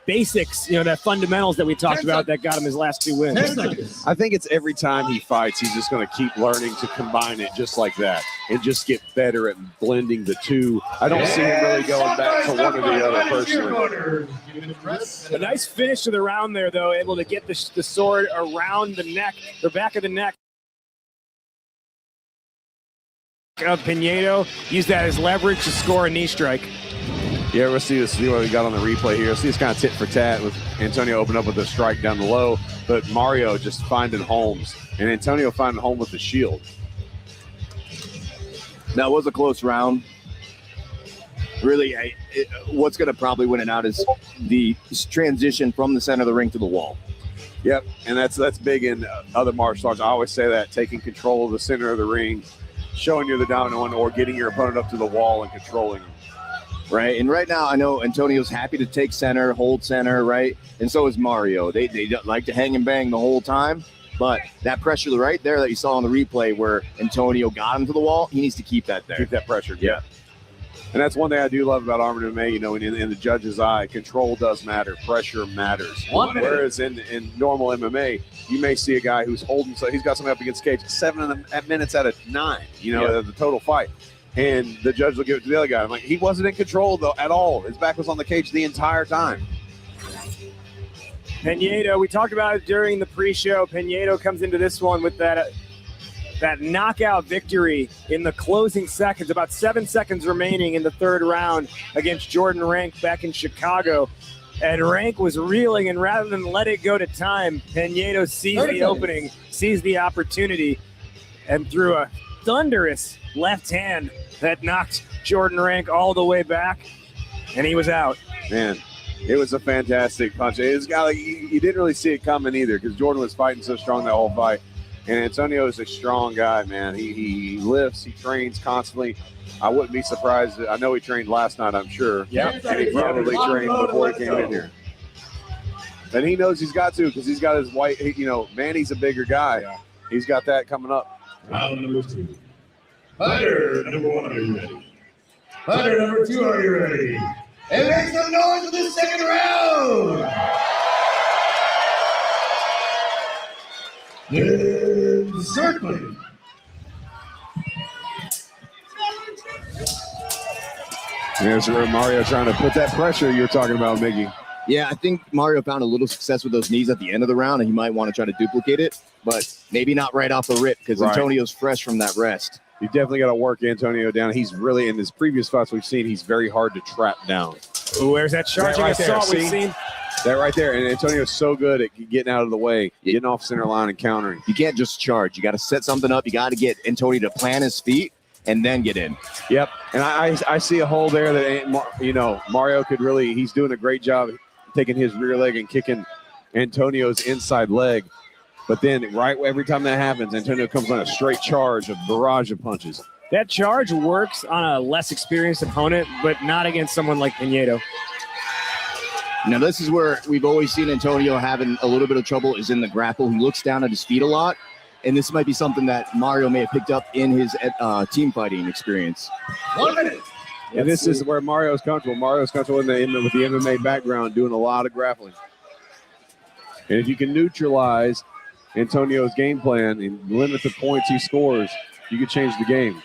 basics, that fundamentals that we talked about that got him his last 2 wins? I think it's every time he fights, he's just going to keep learning to combine it just like that and just get better at blending the two. I don't see him really going back to one or the other personally. A nice finish to the round there, though, able to get the sword around the neck, the back of the neck of Pinedo. Use that as leverage to score a knee strike. Yeah, we'll see what we got on the replay here. See, it's kind of tit for tat with Antonio open up with a strike down the low, but Mario just finding homes, and Antonio finding home with the shield. That was a close round. Really, what's going to probably win it out is the transition from the center of the ring to the wall. Yep, and that's big in other martial arts. I always say that, taking control of the center of the ring, showing you're the dominant one, or getting your opponent up to the wall and controlling them. Right, and right now I know Antonio's happy to take center, hold center, right? And so is Mario. They don't like to hang and bang the whole time, but that pressure right there that you saw on the replay where Antonio got him to the wall, he needs to keep that there. Keep that pressure, yeah. And that's one thing I do love about Armored MMA, in the judge's eye, control does matter, pressure matters. Whereas in normal MMA, you may see a guy who's holding, so he's got something up against the cage 7 minutes out of 9, the total fight. And the judge will give it to the other guy. I'm like, he wasn't in control though at all. His back was on the cage the entire time. Pinedo, we talked about it during the pre-show. Pinedo comes into this one with that knockout victory in the closing seconds, about 7 seconds remaining in the third round against Jordan Rank back in Chicago. And Rank was reeling, and rather than let it go to time, Pinedo sees the opening, sees the opportunity, and threw a thunderous left hand that knocked Jordan Rank all the way back, and he was out. Man, it was a fantastic punch. It was like you didn't really see it coming either, because Jordan was fighting so strong that whole fight. And Antonio is a strong guy, man. He lifts, he trains constantly. I wouldn't be surprised. I know he trained last night, I'm sure. Yep. And he probably trained before he came in here. And he knows he's got to, because he's got his white, Manny's a bigger guy. Yeah. He's got that coming up. Round number 2. Fighter number 1, are you ready? Fighter number 2, are you ready? And make some noise for the second round! Encircling. There's where Mario trying to put that pressure you were talking about, Miggy. Yeah, I think Mario found a little success with those knees at the end of the round, and he might want to try to duplicate it, but maybe not right off the rip, because Antonio's fresh from that rest. You definitely got to work Antonio down. He's really, in his previous fights we've seen, he's very hard to trap down. Ooh, where's that charging assault we've seen? That right there. And Antonio's so good at getting out of the way, getting off center line and countering. You can't just charge. You got to set something up. You got to get Antonio to plant his feet and then get in. Yep. And I see a hole there that, Mario could really, he's doing a great job taking his rear leg and kicking Antonio's inside leg. But then every time that happens, Antonio comes on a straight charge, a barrage of punches. That charge works on a less experienced opponent, but not against someone like Pinedo. Now, this is where we've always seen Antonio having a little bit of trouble, is in the grapple. He looks down at his feet a lot, and this might be something that Mario may have picked up in his team fighting experience. 1 minute. And this is where Mario's comfortable. Mario's comfortable with the MMA background, doing a lot of grappling. And if you can neutralize Antonio's game plan and limit the points he scores, you can change the game.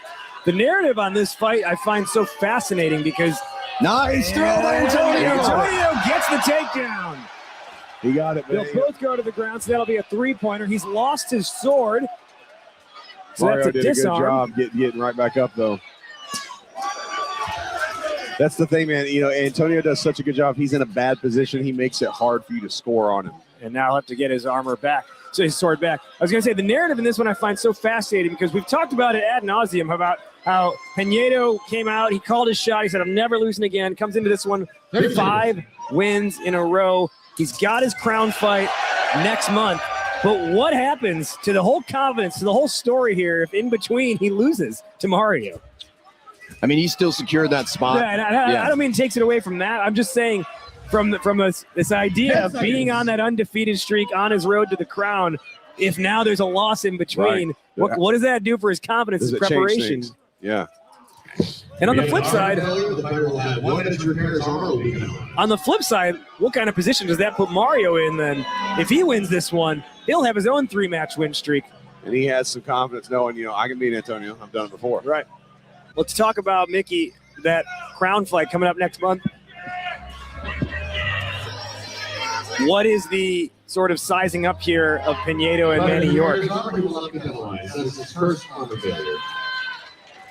The narrative on this fight I find so fascinating, because nice throw by Antonio. Antonio gets the takedown. He got it. They'll both go to the ground, so that'll be a three-pointer. He's lost his sword. So Mario that's a did disarm. a good job getting right back up, though. That's the thing, man. You know, Antonio does such a good job. He's in a bad position. He makes it hard for you to score on him. And now he'll have to get his armor back. So his sword back. I was going to say, the narrative in this one I find so fascinating because we've talked about it ad nauseum about how Pinedo came out. He called his shot. He said, I'm never losing again. Comes into this one with 5 wins in a row. He's got his crown fight next month. But what happens to the whole confidence, to the whole story here, if in between he loses to Mario? I mean, he's still secured that spot. Yeah, and I don't mean takes it away from that. I'm just saying from this idea of being on that undefeated streak on his road to the crown, if now there's a loss in between, right. what does that do for his confidence and preparation? Yeah. And on the flip side, what kind of position does that put Mario in then? If he wins this one, he'll have his own 3-match win streak. And he has some confidence knowing, you know, I can beat Antonio. I've done it before. Right. Let's talk about, Mickey, that crown fight coming up next month. What is the sort of sizing up here of Pinedo and Manny York?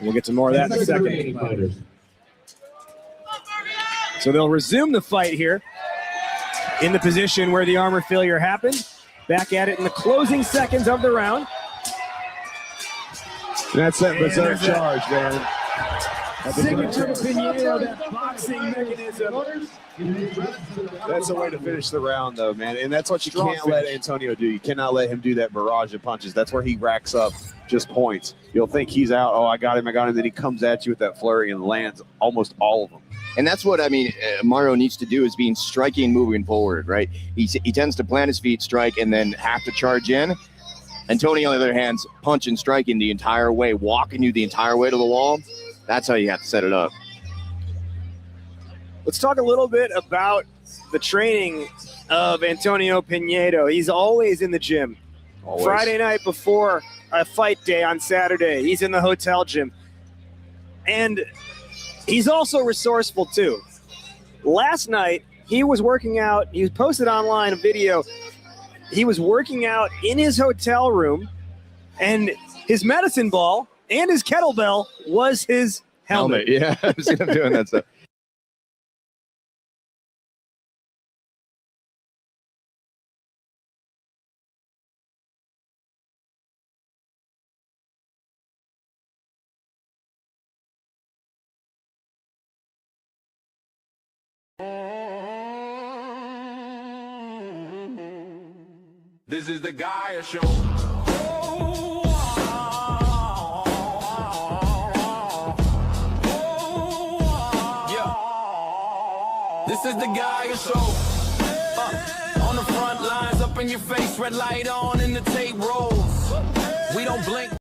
We'll get to more of that in a second. So they'll resume the fight here in the position where the armor failure happened. Back at it in the closing seconds of the round. That's that berserk charge, man. Signature to Pinedo, that boxing mechanism. That's a way to finish the round, though, man. And that's what you can't let Antonio do. You cannot let him do that barrage of punches. That's where he racks up just points. You'll think he's out. Oh, I got him. Then he comes at you with that flurry and lands almost all of them. And that's what, I mean, Mario needs to do is being striking moving forward, right? He tends to plant his feet, strike, and then have to charge in. Antonio, on the other hand, punch and striking the entire way, walking you the entire way to the wall. That's how you have to set it up. Let's talk a little bit about the training of Antonio Pinedo. He's always in the gym. Always. Friday night before a fight day on Saturday, he's in the hotel gym. And he's also resourceful, too. Last night, he was working out. He posted online a video. He was working out in his hotel room, and his medicine ball and his kettlebell was his helmet. Yeah, I've seen him doing that stuff. This is the Gaia Show. This is the Gaia Show. On the front lines, up in your face, red light on, and the tape rolls. We don't blink.